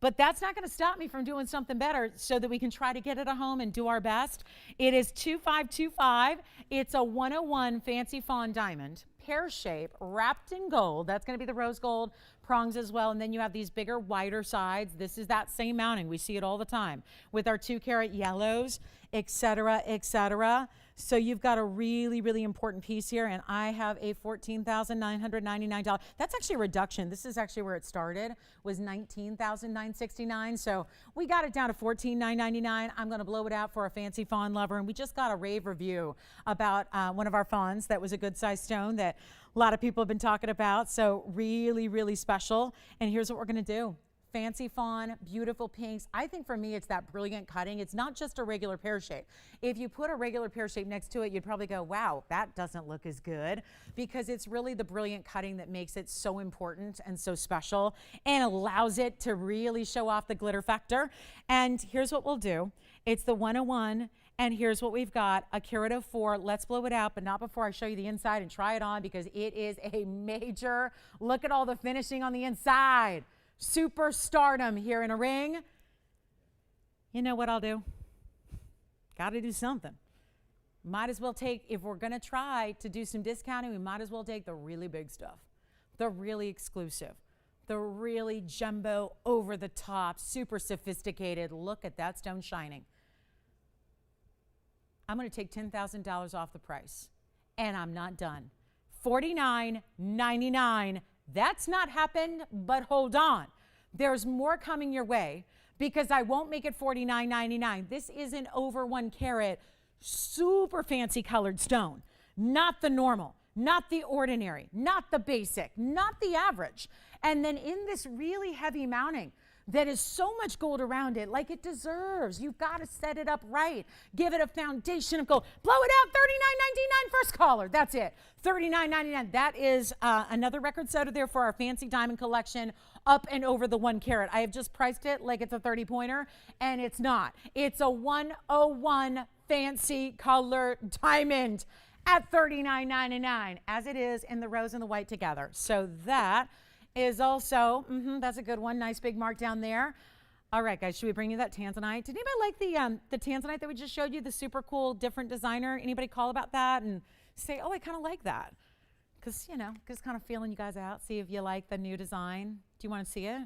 But that's not going to stop me from doing something better so that we can try to get it at home and do our best. It is 2525. It's a 101 fancy fawn diamond, pear shape, wrapped in gold. That's going to be the rose gold prongs as well. And then you have these bigger, wider sides. This is that same mounting. We see it all the time with our 2 carat yellows, et cetera, et cetera. So you've got a really, really important piece here, and I have a $14,999. That's actually a reduction. This is actually where it started, was $19,969. So we got it down to $14,999. I'm going to blow it out for a fancy fawn lover, and we just got a rave review about one of our fawns that was a good size stone that a lot of people have been talking about. So really, really special. And here's what we're going to do. Fancy fawn, beautiful pinks. I think for me, it's that brilliant cutting. It's not just a regular pear shape. If you put a regular pear shape next to it, you'd probably go, wow, that doesn't look as good, because it's really the brilliant cutting that makes it so important and so special and allows it to really show off the glitter factor. And here's what we'll do. It's the 101. And here's what we've got, a carat 04. Let's blow it out, but not before I show you the inside and try it on, because it is a major, look at all the finishing on the inside. Superstardom here in a ring. You know what I'll do? Got to do something. Might as well take, if we're going to try to do some discounting, we might as well take the really big stuff, the really exclusive, the really jumbo, over the top, super sophisticated. Look at that stone shining. I'm going to take $10,000 off the price, and I'm not done. $49.99. That's not happened, but hold on. There's more coming your way, because I won't make it $49.99. This is an over 1 carat, super fancy colored stone, not the normal, not the ordinary, not the basic, not the average. And then in this really heavy mounting that is so much gold around it, like it deserves. You've got to set it up right. Give it a foundation of gold. Blow it out, $39.99 first caller. That's it, $39.99. That is another record setter there for our fancy diamond collection, up and over the 1 carat. I have just priced it like it's a 30-pointer, and it's not. It's a 101 fancy color diamond at $39.99, as it is in the rose and the white together. So that is also, that's a good one. Nice big mark down there. All right, guys, should we bring you that tanzanite? Did anybody like the tanzanite that we just showed you, the super cool, different designer? Anybody call about that and say, oh, I kind of like that? Because, just kind of feeling you guys out, see if you like the new design. Do you want to see it?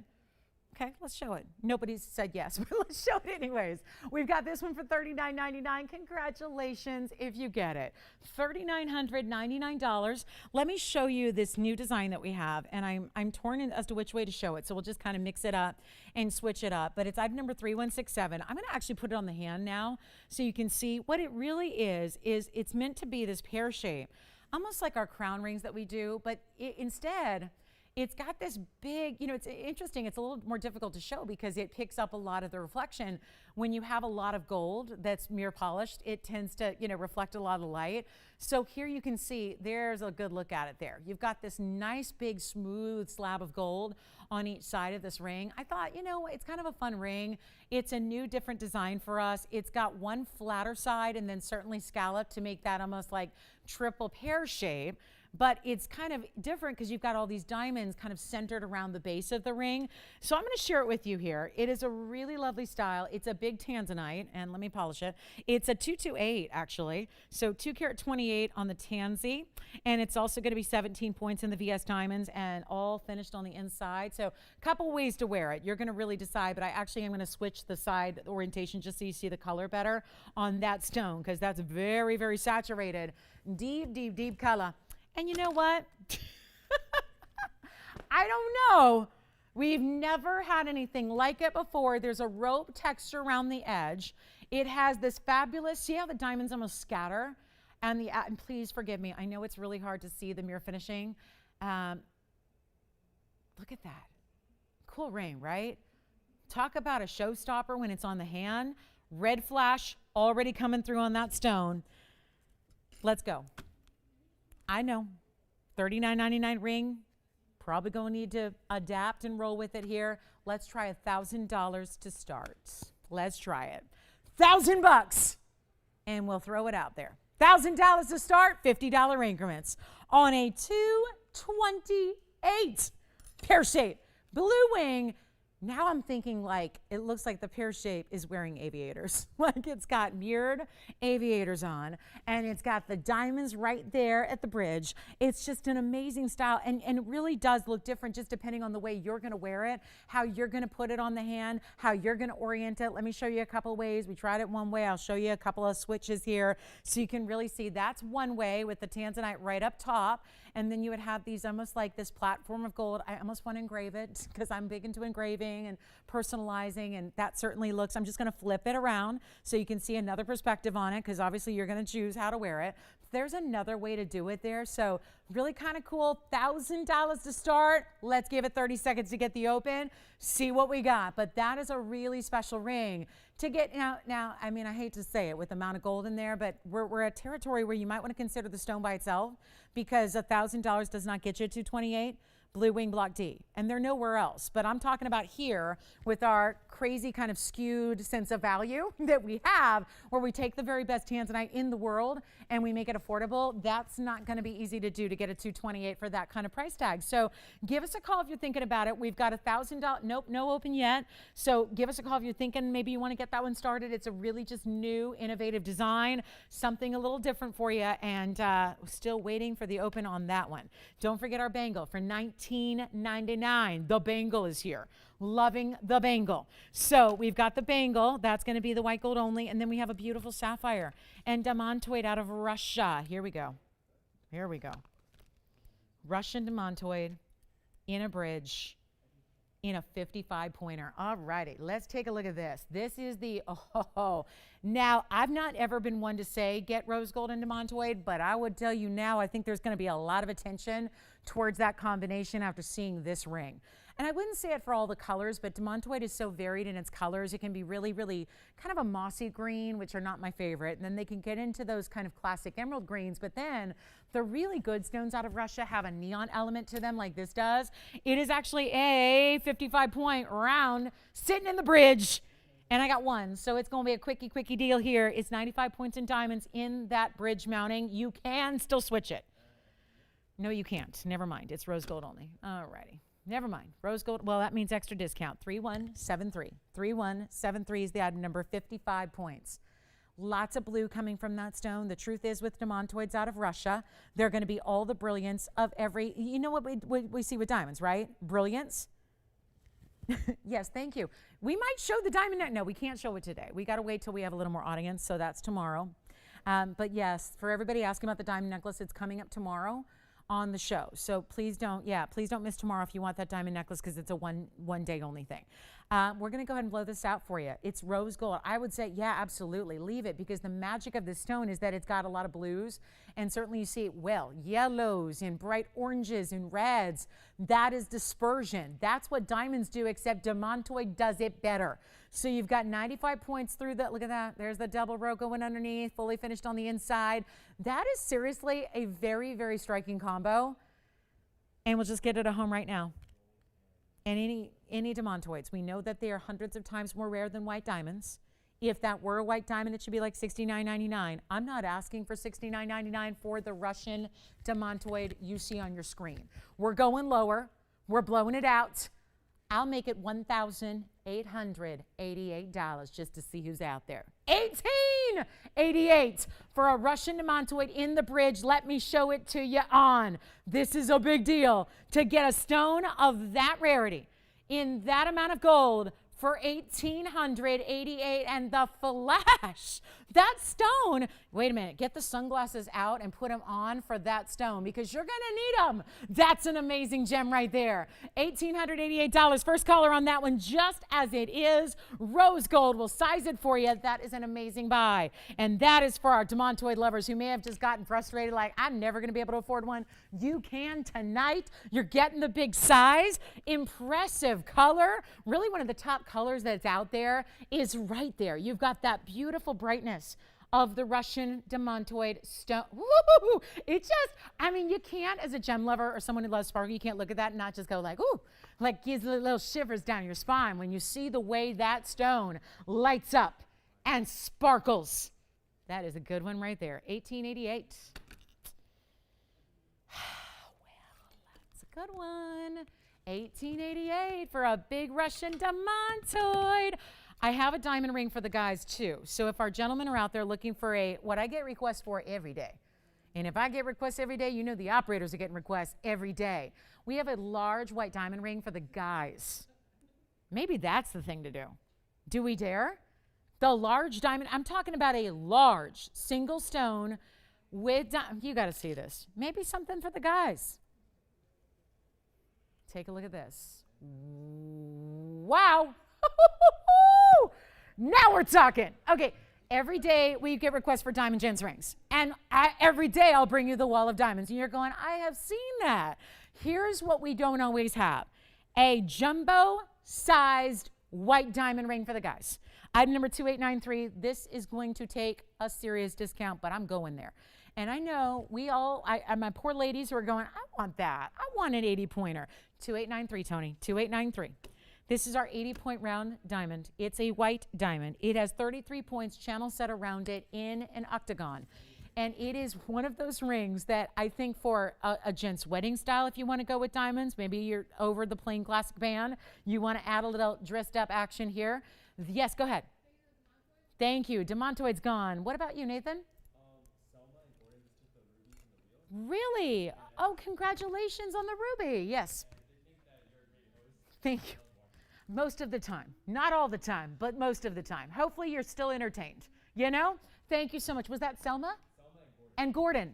Okay, let's show it. Nobody's said yes, but let's show it anyways. We've got this one for $39.99. Congratulations if you get it. $3,999. Let me show you this new design that we have, and I'm torn as to which way to show it, so we'll just kind of mix it up and switch it up. But it's item number 3167. I'm going to actually put it on the hand now so you can see what it really is it's meant to be this pear shape, almost like our crown rings that we do, but instead, it's got this big, it's interesting. It's a little more difficult to show because it picks up a lot of the reflection. When you have a lot of gold that's mirror polished, it tends to, reflect a lot of the light. So here you can see, there's a good look at it there. You've got this nice big smooth slab of gold on each side of this ring. I thought, it's kind of a fun ring. It's a new, different design for us. It's got one flatter side and then certainly scalloped to make that almost like triple pear shape. But it's kind of different because you've got all these diamonds kind of centered around the base of the ring. So I'm going to share it with you here. It is a really lovely style. It's a big tanzanite, and let me polish it. It's a 228 actually. So 2 carat 28 on the tansy, and it's also going to be 17 points in the VS diamonds and all finished on the inside. So a couple ways to wear it. You're going to really decide, but I actually am going to switch the side orientation just so you see the color better on that stone because that's very, very saturated. Deep, deep, deep color. And you know what? I don't know. We've never had anything like it before. There's a rope texture around the edge. It has this fabulous, see how the diamonds almost scatter? And please forgive me. I know it's really hard to see the mirror finishing. Look at that. Cool ring, right? Talk about a showstopper when it's on the hand. Red flash already coming through on that stone. Let's go. I know, $39.99 ring, probably going to need to adapt and roll with it here. Let's try $1,000 to start. Let's try it. $1,000 and we'll throw it out there. $1,000 to start, $50 increments on a 228 pear shape blue wing. Now I'm thinking like it looks like the pear shape is wearing aviators. Like it's got mirrored aviators on and it's got the diamonds right there at the bridge. It's just an amazing style and it really does look different just depending on the way you're going to wear it, how you're going to put it on the hand, how you're going to orient it. Let me show you a couple of ways. We tried it one way. I'll show you a couple of switches here so you can really see that's one way with the tanzanite right up top. And then you would have these almost like this platform of gold. I almost want to engrave it because I'm big into engraving and personalizing, and that certainly looks, I'm just going to flip it around so you can see another perspective on it because obviously you're going to choose how to wear it. There's another way to do it there. So really kind of cool. $1,000 to start. Let's give it 30 seconds to get the open, see what we got. But that is a really special ring to get now. I mean, I hate to say it with the amount of gold in there, but we're at territory where you might want to consider the stone by itself because $1,000 does not get you to 28. Blue wing block D, and they're nowhere else. But I'm talking about here with our crazy kind of skewed sense of value that we have, where we take the very best tanzanite in the world and we make it affordable. That's not going to be easy to do to get a 228 for that kind of price tag. So give us a call if you're thinking about it. We've got $1,000. Nope, no open yet. So give us a call if you're thinking maybe you want to get that one started. It's a really just new, innovative design, something a little different for you, and still waiting for the open on that one. Don't forget our bangle for $19.99. The bangle is here. Loving the bangle. So we've got the bangle. That's going to be the white gold only. And then we have a beautiful sapphire and demantoid out of Russia. Here we go. Here we go. Russian demantoid in a bridge in a 55 pointer. All righty, let's take a look at this. This is the, now I've not ever been one to say get rose gold and demontoid, but I would tell you now, I think there's going to be a lot of attention towards that combination after seeing this ring. And I wouldn't say it for all the colors, but demontoid is so varied in its colors. It can be really, really kind of a mossy green, which are not my favorite. And then they can get into those kind of classic emerald greens. But then the really good stones out of Russia have a neon element to them like this does. It is actually a 55-point round sitting in the bridge. And I got one. So it's going to be a quickie deal here. It's 95 points in diamonds in that bridge mounting. You can still switch it. No, you can't. Never mind. It's rose gold only. All righty. Never mind. Rose gold, well, that means extra discount. 3173. 3173 is the item number, 55 points. Lots of blue coming from that stone. The truth is, with demontoids out of Russia, they're going to be all the brilliance of every, you know what we see with diamonds, right? Brilliance. Yes, thank you. We might show the diamond. No, we can't show it today. We got to wait till we have a little more audience, so that's tomorrow. But yes, for everybody asking about the diamond necklace, it's coming up tomorrow on the show. So please don't miss tomorrow if you want that diamond necklace, because it's a one day only thing. We're going to go ahead and blow this out for you. It's rose gold. I would say, yeah, absolutely. Leave it, because the magic of this stone is that it's got a lot of blues, and certainly you see it well. Yellows and bright oranges and reds. That is dispersion. That's what diamonds do, except demontoid does it better. So you've got 95 points through the, look at that. There's the double row going underneath, fully finished on the inside. That is seriously a very, very striking combo. And we'll just get it at home right now. And any demontoids, we know that they are hundreds of times more rare than white diamonds. If that were a white diamond, it should be like $69.99. I'm not asking for $69.99 for the Russian demontoid you see on your screen. We're going lower. We're blowing it out. I'll make it $1,888 just to see who's out there. $1,888 for a Russian demontoid in the bridge. Let me show it to you on. This is a big deal to get a stone of that rarity in that amount of gold for $1,888, and the flash, that stone. Wait a minute, get the sunglasses out and put them on for that stone, because you're gonna need them. That's an amazing gem right there. $1,888, first caller on that one, just as it is. Rose gold, we'll size it for you. That is an amazing buy. And that is for our demontoid lovers who may have just gotten frustrated, like, I'm never gonna be able to afford one. You can tonight. You're getting the big size, impressive color. Really one of the top colors that's out there is right there. You've got that beautiful brightness of the Russian demontoid stone. Woo! It just, I mean, you can't, as a gem lover or someone who loves sparkle, you can't look at that and not just go like, ooh, like gives little shivers down your spine when you see the way that stone lights up and sparkles. That is a good one right there. 1888. Well, that's a good one. 1888 for a big Russian demontoid. I have a diamond ring for the guys too. So if our gentlemen are out there looking for what I get requests for every day. And if I get requests every day, you know the operators are getting requests every day. We have a large white diamond ring for the guys. Maybe that's the thing to do. Do we dare? The large diamond, I'm talking about a large single stone with, you got to see this. Maybe something for the guys. Take a look at this. Wow. Now we're talking. Okay, every day we get requests for diamond gems rings. And every day I'll bring you the wall of diamonds. And you're going, I have seen that. Here's what we don't always have. A jumbo-sized white diamond ring for the guys. Item number 2893. This is going to take a serious discount, but I'm going there. And I know we all, my poor ladies who are going, I want that. I want an 80-pointer. 2893, Tony, 2893. This is our 80-point round diamond. It's a white diamond. It has 33 points channel set around it in an octagon. And it is one of those rings that I think for a gent's wedding style, if you want to go with diamonds, maybe you're over the plain classic band, you want to add a little dressed up action here. Yes, go ahead. Thank you. Demontoid's gone. What about you, Nathan? Really? Oh, congratulations on the ruby. Yes. Thank you. Most of the time. Not all the time, but most of the time. Hopefully you're still entertained. You know? Thank you so much. Was that Selma? Selma and Gordon.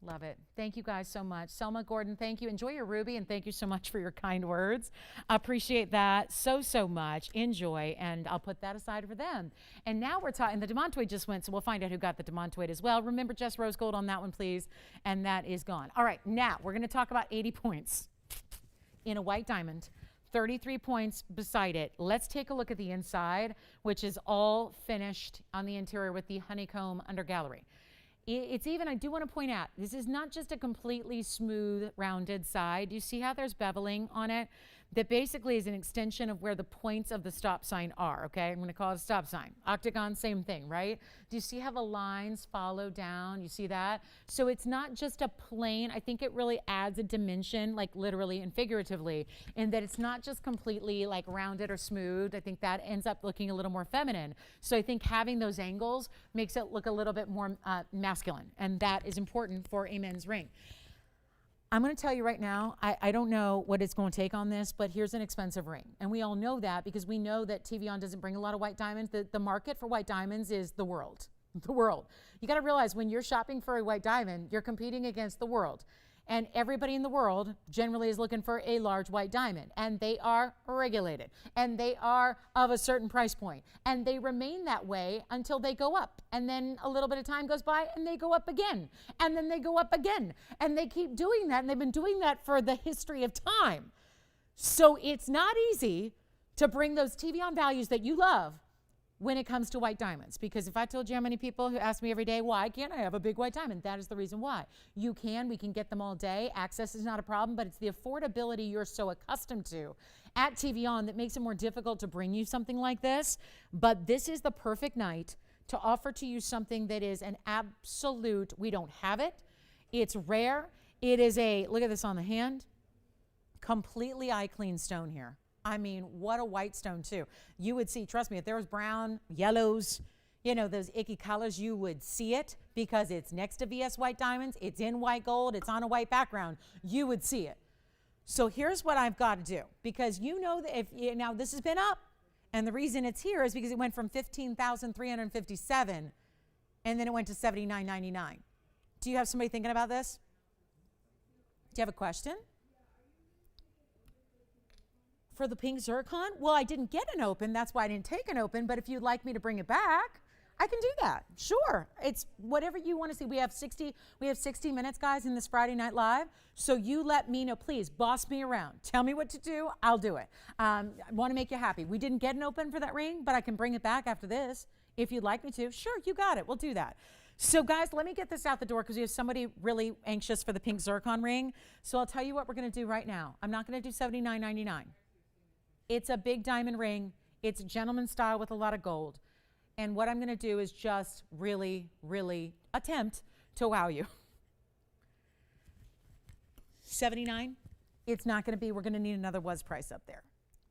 Love it. Thank you guys so much. Selma, Gordon, thank you. Enjoy your ruby, and thank you so much for your kind words. I appreciate that so much. Enjoy, and I'll put that aside for them. And now we're talking, the demontoid just went, so we'll find out who got the demontoid as well. Remember, just rose gold on that one, please. And that is gone. All right, now we're going to talk about 80 points in a white diamond. 33 points beside it. Let's take a look at the inside, which is all finished on the interior with the honeycomb under gallery. It's even, I do want to point out, this is not just a completely smooth, rounded side. You see how there's beveling on it? That basically is an extension of where the points of the stop sign are, okay? I'm going to call it a stop sign. Octagon, same thing, right? Do you see how the lines follow down? You see that? So it's not just a plain, I think it really adds a dimension, like literally and figuratively, in that it's not just completely like rounded or smooth. I think that ends up looking a little more feminine. So I think having those angles makes it look a little bit more masculine, and that is important for a men's ring. I'm going to tell you right now, I don't know what it's going to take on this, but here's an expensive ring. And we all know that because we know that TVON doesn't bring a lot of white diamonds. The market for white diamonds is the world. The world. You got to realize when you're shopping for a white diamond, you're competing against the world. And everybody in the world generally is looking for a large white diamond. And they are regulated. And they are of a certain price point. And they remain that way until they go up. And then a little bit of time goes by and they go up again. And then they go up again. And they keep doing that. And they've been doing that for the history of time. So it's not easy to bring those TVON values that you love when it comes to white diamonds. Because if I told you how many people who ask me every day, why can't I have a big white diamond? That is the reason why. You can, we can get them all day. Access is not a problem, but it's the affordability you're so accustomed to at TVON that makes it more difficult to bring you something like this. But this is the perfect night to offer to you something that is an absolute, we don't have it. It's rare. It is a, look at this on the hand, completely eye clean stone here. I mean, what a white stone too. You would see, trust me, if there was brown, yellows, you know, those icky colors, you would see it because it's next to VS white diamonds. It's in white gold. It's on a white background. You would see it. So here's what I've got to do, because you know that now this has been up, and the reason it's here is because it went from $15,357 and then it went to $79.99. Do you have somebody thinking about this? Do you have a question? For the pink zircon? Well, I didn't get an open. That's why I didn't take an open. But if you'd like me to bring it back, I can do that. Sure. It's whatever you want to see. We have 60 minutes, guys, in this Friday Night Live. So you let me know. Please boss me around. Tell me what to do. I'll do it. I want to make you happy. We didn't get an open for that ring, but I can bring it back after this if you'd like me to. Sure, you got it. We'll do that. So guys, let me get this out the door because we have somebody really anxious for the pink zircon ring. So I'll tell you what we're going to do right now. I'm not going to do $79.99. It's a big diamond ring. It's gentleman style with a lot of gold. And what I'm going to do is just really, really attempt to wow you. 79, it's not going to be, we're going to need another was price up there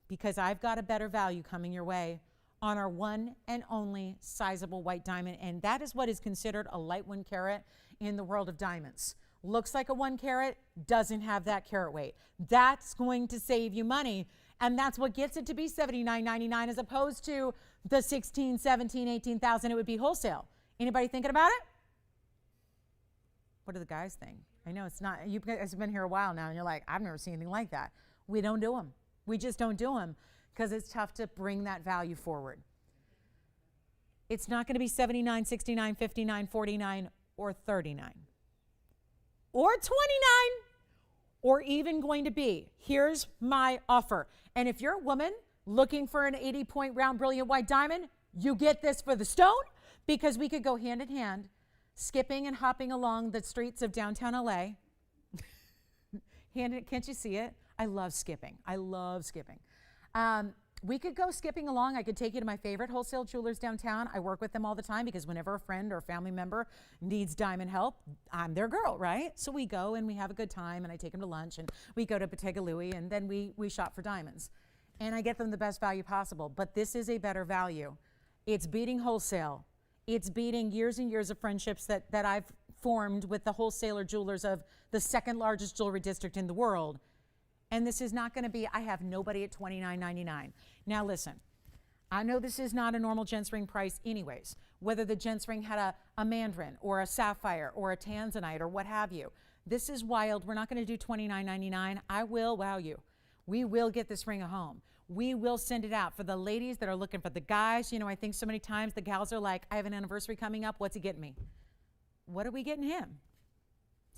because I've got a better value coming your way on our one and only sizable white diamond. And that is what is considered a light 1 carat in the world of diamonds. Looks like a 1 carat, doesn't have that carat weight. That's going to save you money. And that's what gets it to be $79.99 as opposed to the $16,000, $17,000, $18,000 it would be wholesale. Anybody thinking about it? What do the guys think? I know it's not, you guys have been here a while now and you're like, I've never seen anything like that. We don't do them. We just don't do them because it's tough to bring that value forward. It's not going to be $79, $69, $59, $49, or $39. Or $29. Or even going to be, here's my offer. And if you're a woman looking for an 80-point round brilliant white diamond, you get this for the stone because we could go hand in hand, skipping and hopping along the streets of downtown LA. Can't you see it? I love skipping. I love skipping. We could go skipping along. I could take you to my favorite wholesale jewelers downtown. I work with them all the time because whenever a friend or family member needs diamond help, I'm their girl, right? So we go and we have a good time and I take them to lunch and we go to Bottega Louie and then we shop for diamonds. And I get them the best value possible. But this is a better value. It's beating wholesale. It's beating years and years of friendships that I've formed with the wholesaler jewelers of the second largest jewelry district in the world. And this is not going to be, I have nobody at $29.99. Now listen, I know this is not a normal gents ring price anyways. whether the gents ring had a mandarin or a sapphire or a tanzanite or what have you. This is wild. We're not going to do $29.99. I will wow you. We will get this ring a home. We will send it out for the ladies that are looking for the guys. You know, I think so many times the gals are like, I have an anniversary coming up. What's he getting me? What are we getting him?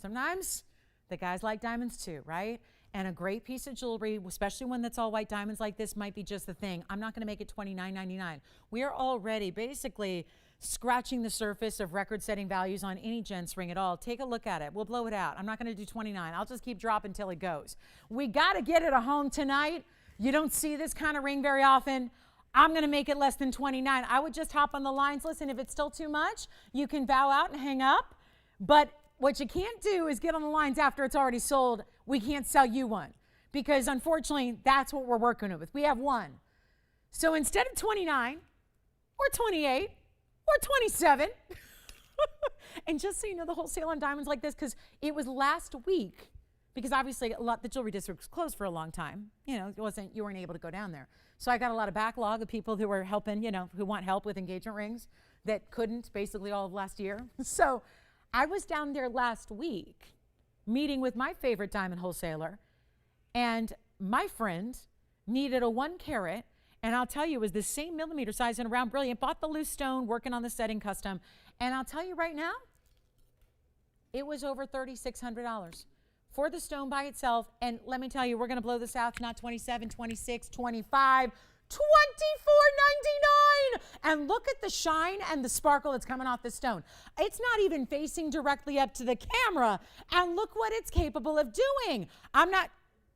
Sometimes the guys like diamonds too, right? And a great piece of jewelry, especially one that's all white diamonds like this, might be just the thing. I'm not going to make it $29.99. We are already basically scratching the surface of record-setting values on any gents ring at all. Take a look at it. We'll blow it out. I'm not going to do 29. I'll just keep dropping until it goes. We got to get it a home tonight. You don't see this kind of ring very often. I'm going to make it less than 29. I would just hop on the lines. Listen, if it's still too much, you can bow out and hang up. But what you can't do is get on the lines after it's already sold. We can't sell you one because, unfortunately, that's what we're working with. We have one. So instead of 29 or 28 or 27, and just so you know, the wholesale on diamonds like this, because it was last week, because obviously the jewelry district was closed for a long time. You know, you weren't able to go down there. So I got a lot of backlog of people who were helping, you know, who want help with engagement rings that couldn't basically all of last year. So I was down there last week meeting with my favorite diamond wholesaler, and my friend needed a 1 carat, and I'll tell you, it was the same millimeter size in a round brilliant, bought the loose stone, working on the setting custom, and I'll tell you right now, it was over $3,600 for the stone by itself. And let me tell you, we're going to blow this out, not 27, 26, 25, $24.99. And look at the shine and the sparkle that's coming off the stone. It's not even facing directly up to the camera. And look what it's capable of doing. I'm not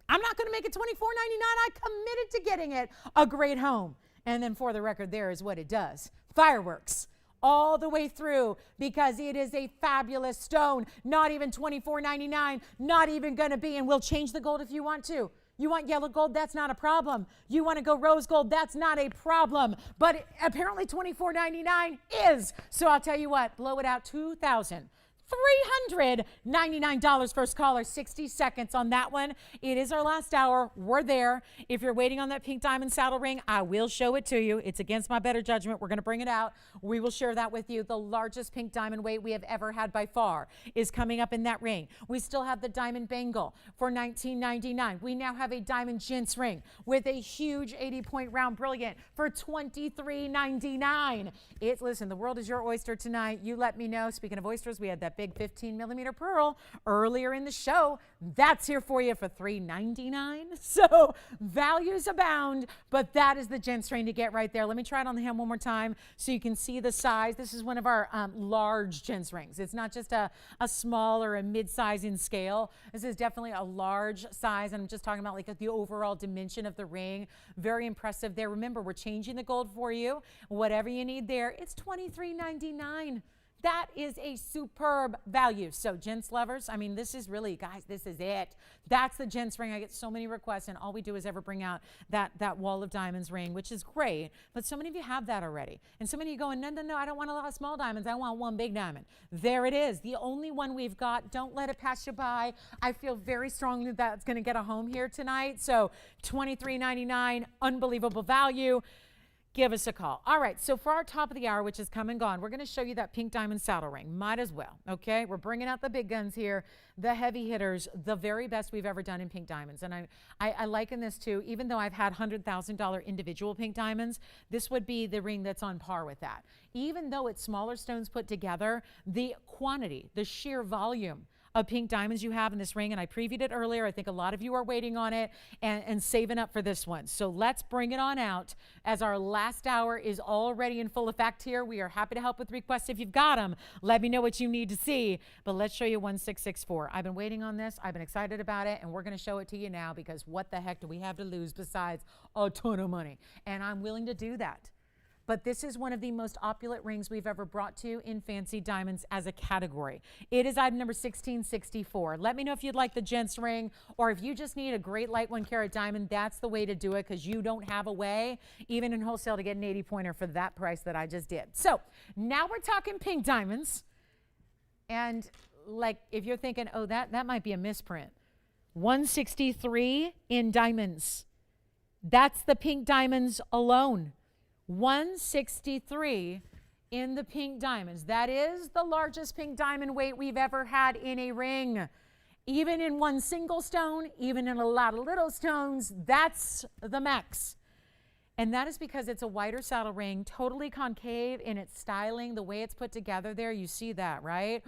going to make it $24.99. I committed to getting it a great home. And then for the record, there is what it does. Fireworks all the way through, because it is a fabulous stone. Not even $24.99, not even going to be, and we'll change the gold if you want to. You want yellow gold? That's not a problem. You want to go rose gold? That's not a problem. But apparently $24.99 is. So I'll tell you what, blow it out, $2,399. First caller, 60 seconds on that one. It is our last hour. We're there. If you're waiting on that pink diamond saddle ring, I will show it to you. It's against my better judgment. We're going to bring it out. We will share that with you. The largest pink diamond weight we have ever had by far is coming up in that ring. We still have the diamond bangle for $19.99. We now have a diamond gents ring with a huge 80-point round brilliant for $23.99. Listen, the world is your oyster tonight. You let me know. Speaking of oysters, we had that big 15-millimeter pearl earlier in the show. That's here for you for $3.99. So values abound, but that is the gents ring to get right there. Let me try it on the hand one more time so you can see the size. This is one of our large gents rings. It's not just a small or a mid-size in scale. This is definitely a large size, and I'm just talking about like the overall dimension of the ring. Very impressive there. Remember, we're changing the gold for you. Whatever you need there, it's $23.99. That is a superb value. So gents lovers, I mean, this is really, guys, this is it. That's the gents ring. I get so many requests, and all we do is ever bring out that wall of diamonds ring, which is great. But so many of you have that already. And so many of you going, no, I don't want a lot of small diamonds. I want one big diamond. There it is. The only one we've got. Don't let it pass you by. I feel very strongly that that's going to get a home here tonight. So $23.99, unbelievable value. Give us a call. All right, so for our top of the hour, which is come and gone, we're going to show you that pink diamond saddle ring. Might as well, okay? We're bringing out the big guns here, the heavy hitters, the very best we've ever done in pink diamonds. And I liken this to, even though I've had $100,000 individual pink diamonds, this would be the ring that's on par with that. Even though it's smaller stones put together, the quantity, the sheer volume of pink diamonds you have in this ring, and I previewed it earlier. I think a lot of you are waiting on it and saving up for this one. So let's bring it on out as our last hour is already in full effect here. We are happy to help with requests if you've got them. Let me know what you need to see, but let's show you 1664. I've been waiting on this. I've been excited about it, and we're going to show it to you now because what the heck do we have to lose besides a ton of money? And I'm willing to do that. But this is one of the most opulent rings we've ever brought to you in fancy diamonds as a category. It is item number 1664. Let me know if you'd like the gents ring, or if you just need a great light 1 carat diamond, that's the way to do it, because you don't have a way, even in wholesale, to get an 80-pointer for that price that I just did. So now we're talking pink diamonds. And like, if you're thinking, oh, that might be a misprint. 163 in diamonds. That's the pink diamonds alone. 163 in the pink diamonds. That is the largest pink diamond weight we've ever had in a ring. Even in one single stone, even in a lot of little stones, that's the max. And that is because it's a wider saddle ring, totally concave in its styling, the way it's put together there. You see that, right?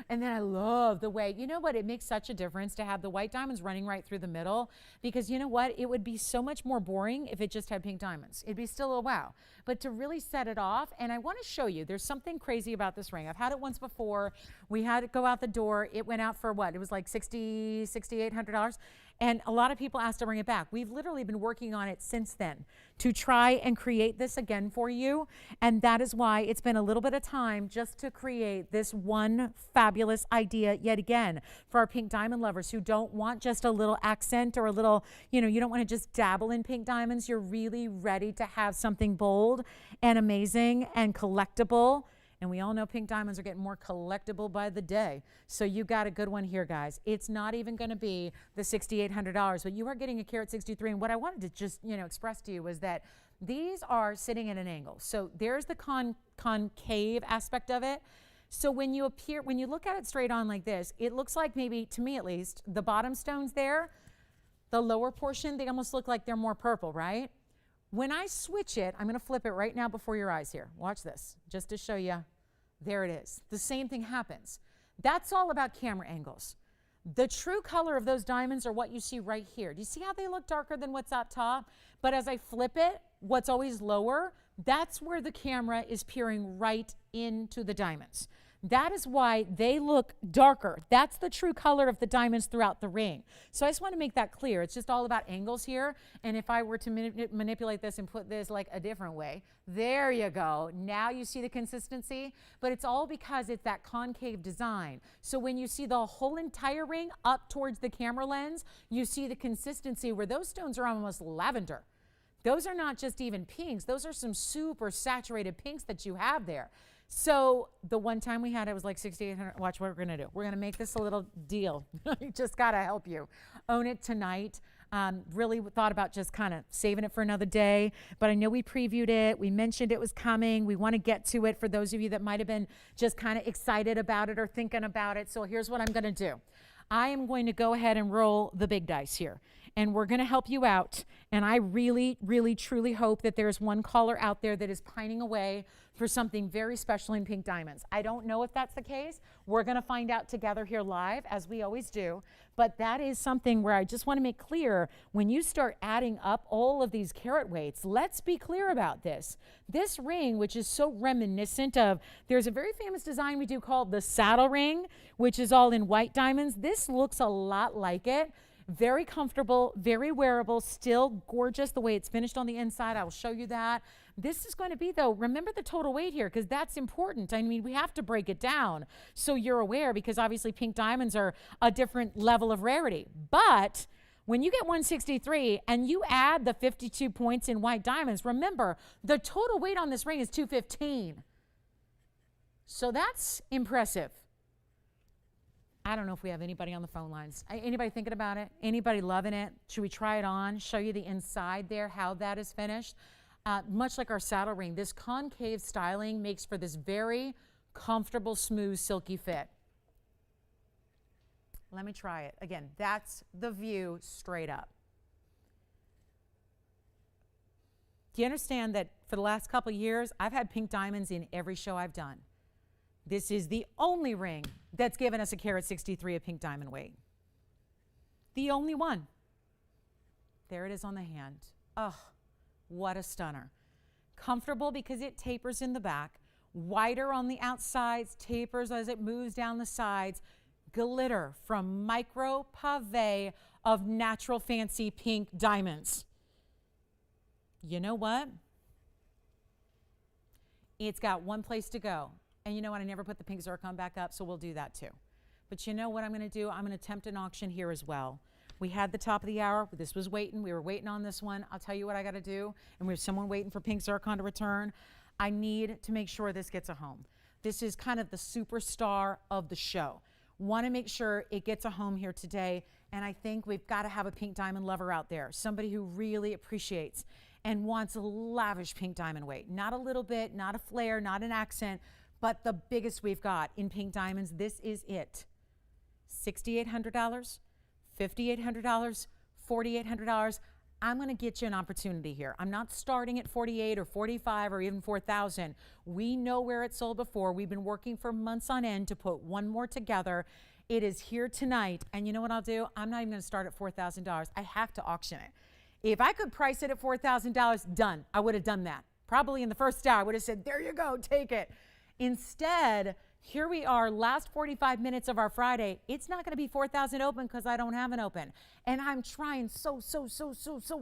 And then I love the way, you know what? It makes such a difference to have the white diamonds running right through the middle, because you know what? It would be so much more boring if it just had pink diamonds. It'd be still a wow. But to really set it off, and I want to show you, there's something crazy about this ring. I've had it once before. We had it go out the door. It went out for what? It was like $6,800. And a lot of people asked to bring it back. We've literally been working on it since then to try and create this again for you. And that is why it's been a little bit of time just to create this one fabulous idea yet again for our pink diamond lovers who don't want just a little accent or a little, you don't want to just dabble in pink diamonds. You're really ready to have something bold and amazing and collectible. And we all know pink diamonds are getting more collectible by the day. So you got a good one here, guys. It's not even going to be the $6,800, but you are getting a carat 63. And what I wanted to just, express to you was that these are sitting at an angle. So there's the concave aspect of it. So when you look at it straight on like this, it looks like, maybe to me at least, the bottom stones there, the lower portion, they almost look like they're more purple, right? When I switch it, I'm going to flip it right now before your eyes here. Watch this, just to show you. There it is. The same thing happens. That's all about camera angles. The true color of those diamonds are what you see right here. Do you see how they look darker than what's up top? But as I flip it, what's always lower, that's where the camera is peering right into the diamonds. That is why they look darker. That's the true color of the diamonds throughout the ring. So I just want to make that clear. It's just all about angles here. And if I were to manipulate this and put this like a different way, there you go. Now you see the consistency, but it's all because it's that concave design. So when you see the whole entire ring up towards the camera lens, you see the consistency where those stones are almost lavender. Those are not just even pinks. Those are some super saturated pinks that you have there. So the one time we had it was like $6,800. Watch what we're going to do. We're going to make this a little deal. Just got to help you. Own it tonight. Really thought about just kind of saving it for another day. But I know we previewed it. We mentioned it was coming. We want to get to it for those of you that might have been just kind of excited about it or thinking about it. So here's what I'm going to do. I am going to go ahead and roll the big dice here. And we're going to help you out. And I really, really, truly hope that there's one caller out there that is pining away for something very special in pink diamonds. I don't know if that's the case. We're going to find out together here live, as we always do. But that is something where I just want to make clear, when you start adding up all of these carat weights, let's be clear about this. This ring, which is so reminiscent of, there's a very famous design we do called the saddle ring, which is all in white diamonds. This looks a lot like it. Very comfortable, very wearable, still gorgeous the way it's finished on the inside. I will show you that. This is going to be, though, remember the total weight here, because that's important. I mean, we have to break it down so you're aware, because obviously pink diamonds are a different level of rarity. But when you get 163 and you add the 52 points in white diamonds, remember, the total weight on this ring is 215. So that's impressive. I don't know if we have anybody on the phone lines. Anybody thinking about it? Anybody loving it? Should we try it on? Show you the inside there, how that is finished. Much like our saddle ring, this concave styling makes for this very comfortable, smooth, silky fit. Let me try it. Again, that's the view straight up. Do you understand that for the last couple of years, I've had pink diamonds in every show I've done? This is the only ring that's given us a carat 63 of pink diamond weight. The only one. There it is on the hand. Oh, what a stunner. Comfortable because it tapers in the back. Wider on the outsides, tapers as it moves down the sides. Glitter from micro pave of natural fancy pink diamonds. You know what? It's got one place to go. And you know what? I never put the pink zircon back up, so we'll do that too. But you know what I'm going to do? I'm going to attempt an auction here as well. We had the top of the hour. This was waiting. We were waiting on this one. I'll tell you what I got to do. And we have someone waiting for pink zircon to return. I need to make sure this gets a home. This is kind of the superstar of the show. Want to make sure it gets a home here today. And I think we've got to have a pink diamond lover out there, somebody who really appreciates and wants a lavish pink diamond weight. Not a little bit, not a flare, not an accent, but the biggest we've got in pink diamonds. This is it. $6,800, $5,800, $4,800. I'm going to get you an opportunity here. I'm not starting at 48 or 45 or even 4,000. We know where it sold before. We've been working for months on end to put one more together. It is here tonight. And you know what I'll do? I'm not even going to start at $4,000. I have to auction it. If I could price it at $4,000, done. I would have done that. Probably in the first hour, I would have said, there you go, take it. Instead, here we are, last 45 minutes of our Friday. It's not going to be 4,000 open because I don't have an open. And I'm trying so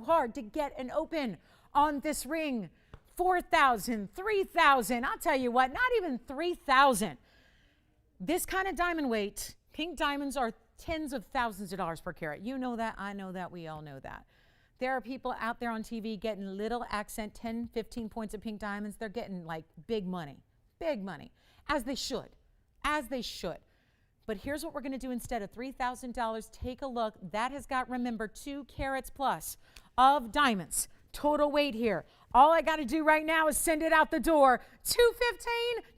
hard to get an open on this ring. 4,000, 3,000. I'll tell you what, not even 3,000. This kind of diamond weight, pink diamonds are tens of thousands of dollars per carat. You know that, I know that, we all know that. There are people out there on TV getting little accent, 10, 15 points of pink diamonds. They're getting like big money, as they should, But here's what we're going to do instead of $3,000. Take a look. That has got, remember, 2 carats plus of diamonds. Total weight here. All I got to do right now is send it out the door. $215.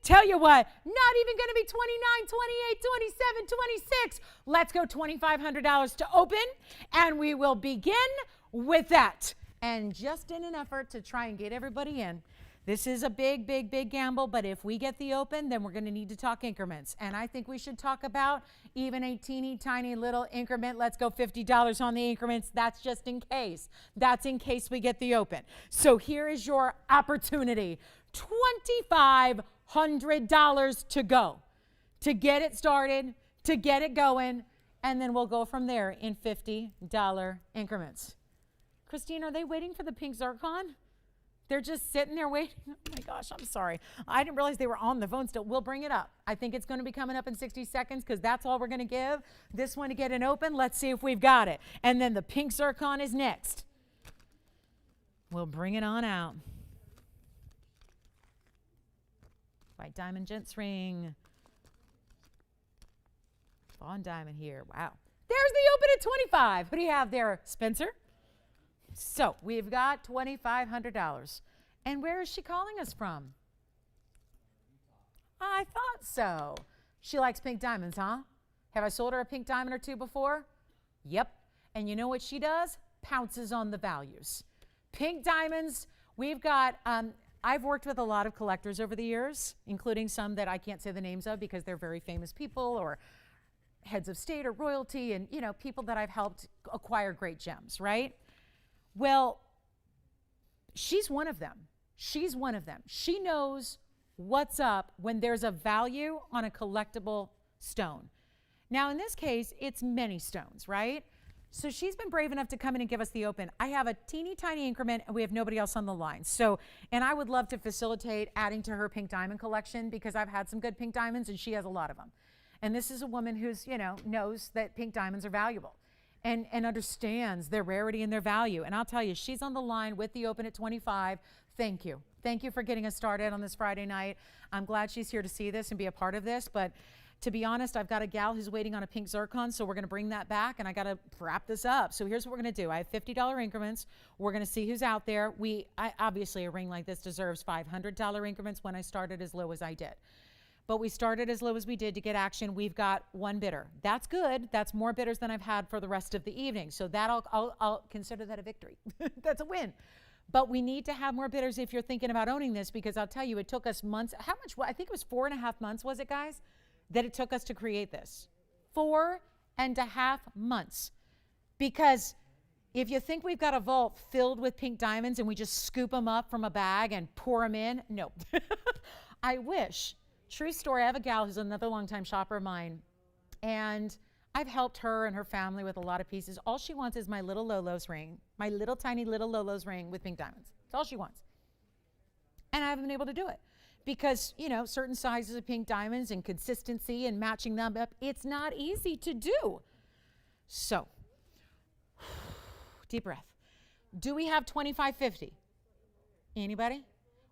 Tell you what, not even going to be 29, 28, 27, 26. Let's go $2,500 to open, and we will begin with that. And just in an effort to try and get everybody in, this is a big gamble, but if we get the open, then we're going to need to talk increments. And I think we should talk about even a teeny tiny little increment. Let's go $50 on the increments. That's just in case. That's in case we get the open. So here is your opportunity. $2,500 to go, to get it started, to get it going, and then we'll go from there in $50 increments. Christine, are they waiting for the pink zircon? They're just sitting there waiting. Oh my gosh, I'm sorry. I didn't realize they were on the phone still. We'll bring it up. I think it's going to be coming up in 60 seconds because that's all we're going to give. This one to get an open. Let's see if we've got it. And then the pink zircon is next. We'll bring it on out. White diamond gents ring. Fawn diamond here. Wow. There's the open at 25. Who do you have there, Spencer? So we've got $2,500. And where is she calling us from? I thought so. She likes pink diamonds, huh? Have I sold her a pink diamond or two before? Yep. And you know what she does? Pounces on the values. Pink diamonds, we've got, I've worked with a lot of collectors over the years, including some that I can't say the names of because they're very famous people or heads of state or royalty and, you know, people that I've helped acquire great gems, right? Well, she's one of them. She's one of them. She knows what's up when there's a value on a collectible stone. Now, in this case, it's many stones, right? So she's been brave enough to come in and give us the open. I have a teeny tiny increment and we have nobody else on the line. So, and I would love to facilitate adding to her pink diamond collection because I've had some good pink diamonds and she has a lot of them. And this is a woman who's, you know, knows that pink diamonds are valuable. And understands their rarity and their value. And I'll tell you, she's on the line with the open at 25. Thank you. Thank you for getting us started on this Friday night. I'm glad she's here to see this and be a part of this. But to be honest, I've got a gal who's waiting on a pink zircon, so we're going to bring that back, and I got to wrap this up. So here's what we're going to do. I have $50 increments. We're going to see who's out there. Obviously, a ring like this deserves $500 increments when I started as low as I did. But we started as low as we did to get action. We've got one bidder. That's good. That's more bidders than I've had for the rest of the evening. So that I'll consider that a victory. That's a win. But we need to have more bidders if you're thinking about owning this, because I'll tell you, it took us months. How much? I think it was 4.5 months, was it, guys, that it took us to create this? 4.5 months. Because if you think we've got a vault filled with pink diamonds and we just scoop them up from a bag and pour them in, no. I wish. True story, I have a gal who's another longtime shopper of mine, and I've helped her and her family with a lot of pieces. All she wants is my little Lolo's ring, my little tiny little Lolo's ring with pink diamonds. That's all she wants. And I haven't been able to do it because, you know, certain sizes of pink diamonds and consistency and matching them up, it's not easy to do. So, deep breath. Do we have 25.50? Anybody?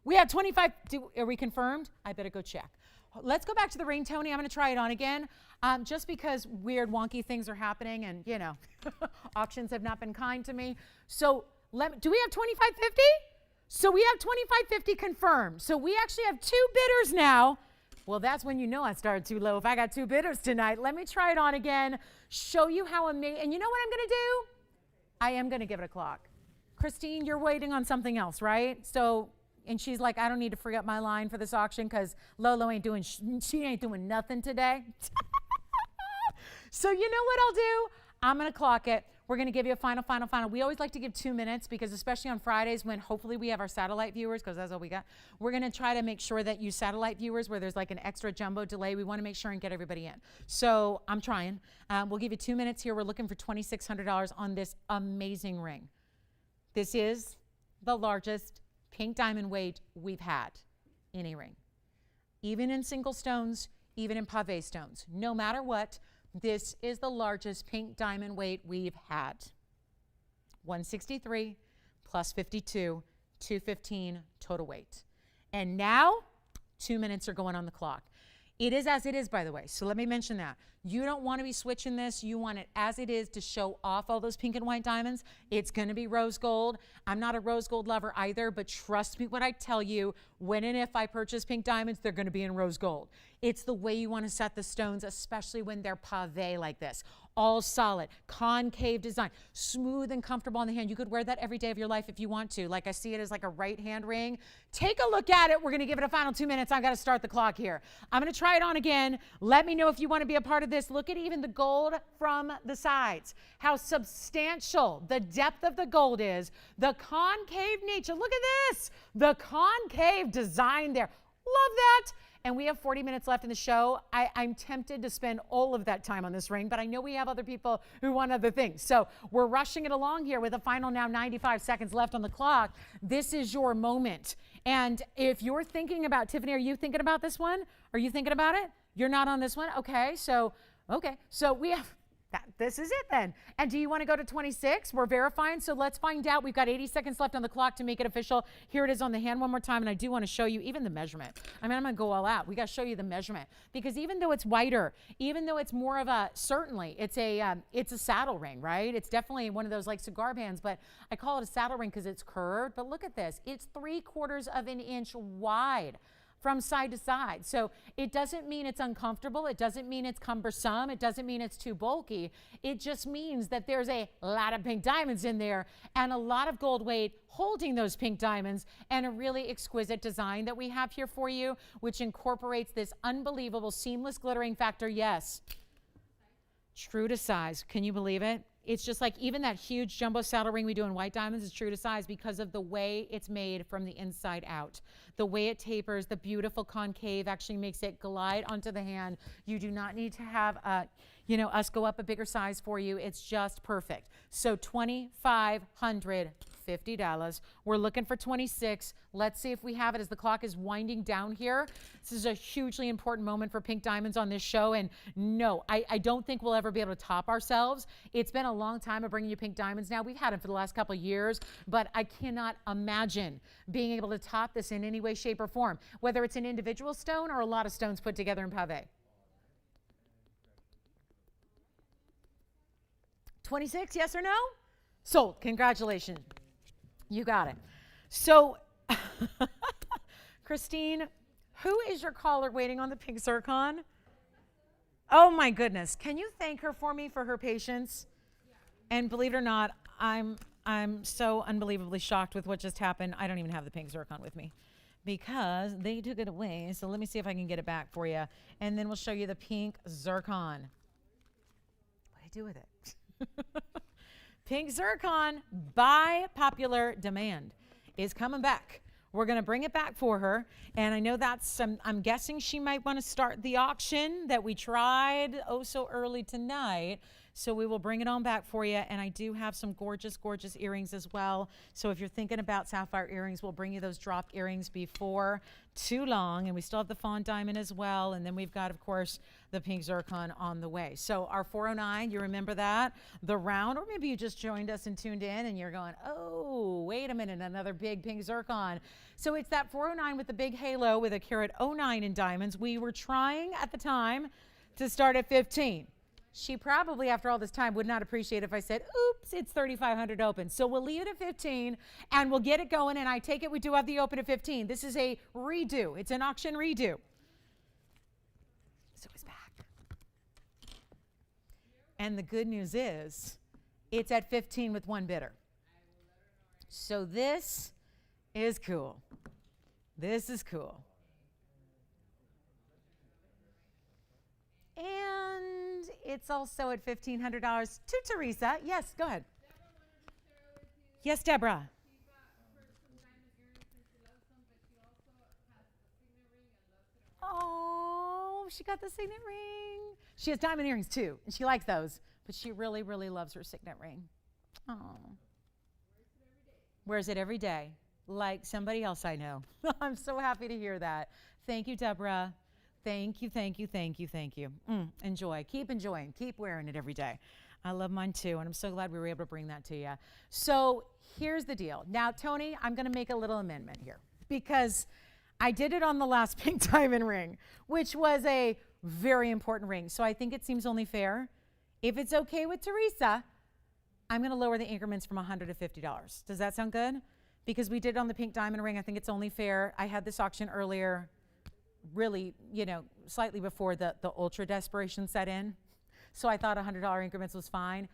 We have 25. Are we confirmed? I better go check. Let's go back to the ring, Tony. I'm going to try it on again, just because weird, wonky things are happening, and, you know, auctions have not been kind to me. So Do we have 2550? So we have 2550 confirmed. So we actually have 2 bidders now. Well, that's when you know I started too low. If I got 2 bidders tonight, let me try it on again, show you how amazing. And you know what I'm going to do? I am going to give it a clock. Christine, you're waiting on something else, right? So, and she's like, I don't need to free up my line for this auction because Lolo ain't doing, she ain't doing nothing today. So you know what I'll do? I'm going to clock it. We're going to give you a final. We always like to give 2 minutes because especially on Fridays when hopefully we have our satellite viewers, because that's all we got, we're going to try to make sure that you satellite viewers where there's like an extra jumbo delay, we want to make sure and get everybody in. So I'm trying. We'll give you 2 minutes here. We're looking for $2,600 on this amazing ring. This is the largest pink diamond weight we've had in a ring. Even in single stones, even in pave stones. No matter what, this is the largest pink diamond weight we've had. 163 plus 52, 215 total weight. And now, 2 minutes are going on the clock. It is as it is, by the way. So let me mention that. You don't want to be switching this. You want it as it is to show off all those pink and white diamonds. It's going to be rose gold. I'm not a rose gold lover either, but trust me when I tell you, when and if I purchase pink diamonds, they're going to be in rose gold. It's the way you want to set the stones, especially when they're pavé like this. All solid, concave design, smooth and comfortable on the hand. You could wear that every day of your life if you want to. Like I see it as like a right hand ring. Take a look at it. We're going to give it a final 2 minutes. I've got to start the clock here. I'm going to try it on again. Let me know if you want to be a part of this. Look at even the gold from the sides. How substantial the depth of the gold is. The concave nature. Look at this. The concave design there. Love that. And we have 40 minutes left in the show. I'm tempted to spend all of that time on this ring, but I know we have other people who want other things. So we're rushing it along here with a final now 95 seconds left on the clock. This is your moment. And if you're thinking about, Tiffany, are you thinking about this one? Are you thinking about it? You're not on this one? Okay, so we have, this is it then. And do you want to go to 26? We're verifying, so let's find out. We've got 80 seconds left on the clock to make it official. Here it is on the hand one more time, and I do want to show you even the measurement. I mean, I'm going to go all out. We got to show you the measurement because even though it's whiter, even though it's more of a, certainly, it's a saddle ring, right? It's definitely one of those like cigar bands, but I call it a saddle ring because it's curved. But look at this. It's 3/4 of an inch wide from side to side. So it doesn't mean it's uncomfortable. It doesn't mean it's cumbersome. It doesn't mean it's too bulky. It just means that there's a lot of pink diamonds in there and a lot of gold weight holding those pink diamonds and a really exquisite design that we have here for you, which incorporates this unbelievable seamless glittering factor. Yes, true to size. Can you believe it? It's just like even that huge jumbo saddle ring we do in white diamonds is true to size because of the way it's made from the inside out. The way it tapers, the beautiful concave actually makes it glide onto the hand. You do not need to have us go up a bigger size for you. It's just perfect. So $2,550. We're looking for 26. Let's see if we have it as the clock is winding down here. This is a hugely important moment for pink diamonds on this show. And no, I don't think we'll ever be able to top ourselves. It's been a long time of bringing you pink diamonds now. We've had them for the last couple of years, but I cannot imagine being able to top this in any way, shape, or form, whether it's an individual stone or a lot of stones put together in pave. 26, yes or no? Sold. Congratulations. You got it. So, Christine, who is your caller waiting on the pink zircon? Oh my goodness. Can you thank her for me for her patience? And believe it or not, I'm so unbelievably shocked with what just happened. I don't even have the pink zircon with me because they took it away. So let me see if I can get it back for you. And then we'll show you the pink zircon. What do I do with it? Pink zircon, by popular demand, is coming back. We're going to bring it back for her. And I know that's, I'm guessing she might want to start the auction that we tried so early tonight. So we will bring it on back for you. And I do have some gorgeous, gorgeous earrings as well. So if you're thinking about sapphire earrings, we'll bring you those drop earrings before too long. And we still have the fawn diamond as well. And then we've got, of course, the pink zircon on the way. So our 409, you remember that? The round, or maybe you just joined us and tuned in and you're going, oh, wait a minute, another big pink zircon. So it's that 409 with the big halo with a carat 09 in diamonds. We were trying at the time to start at 15. She probably, after all this time, would not appreciate if I said, oops, it's 3,500 open. So we'll leave it at 15 and we'll get it going. And I take it we do have the open at 15. This is a redo. It's an auction redo. So it's back. And the good news is it's at 15 with one bidder. So this is cool. This is cool. And it's also at $1,500 to Teresa. Yes, go ahead. Yes, Deborah. Oh, she got the signet ring. She has diamond earrings too, and she likes those, but she really, really loves her signet ring. Oh. Wears it every day, like somebody else I know. I'm so happy to hear that. Thank you, Deborah. Thank you, thank you, thank you, thank you. Enjoy. Keep enjoying. Keep wearing it every day. I love mine too, and I'm so glad we were able to bring that to you. So here's the deal. Now, Tony, I'm going to make a little amendment here because I did it on the last pink diamond ring, which was a very important ring. So I think it seems only fair. If it's okay with Teresa, I'm going to lower the increments from $100 to $50. Does that sound good? Because we did it on the pink diamond ring. I think it's only fair. I had this auction earlier, really, slightly before the ultra desperation set in. So I thought $100 increments was fine.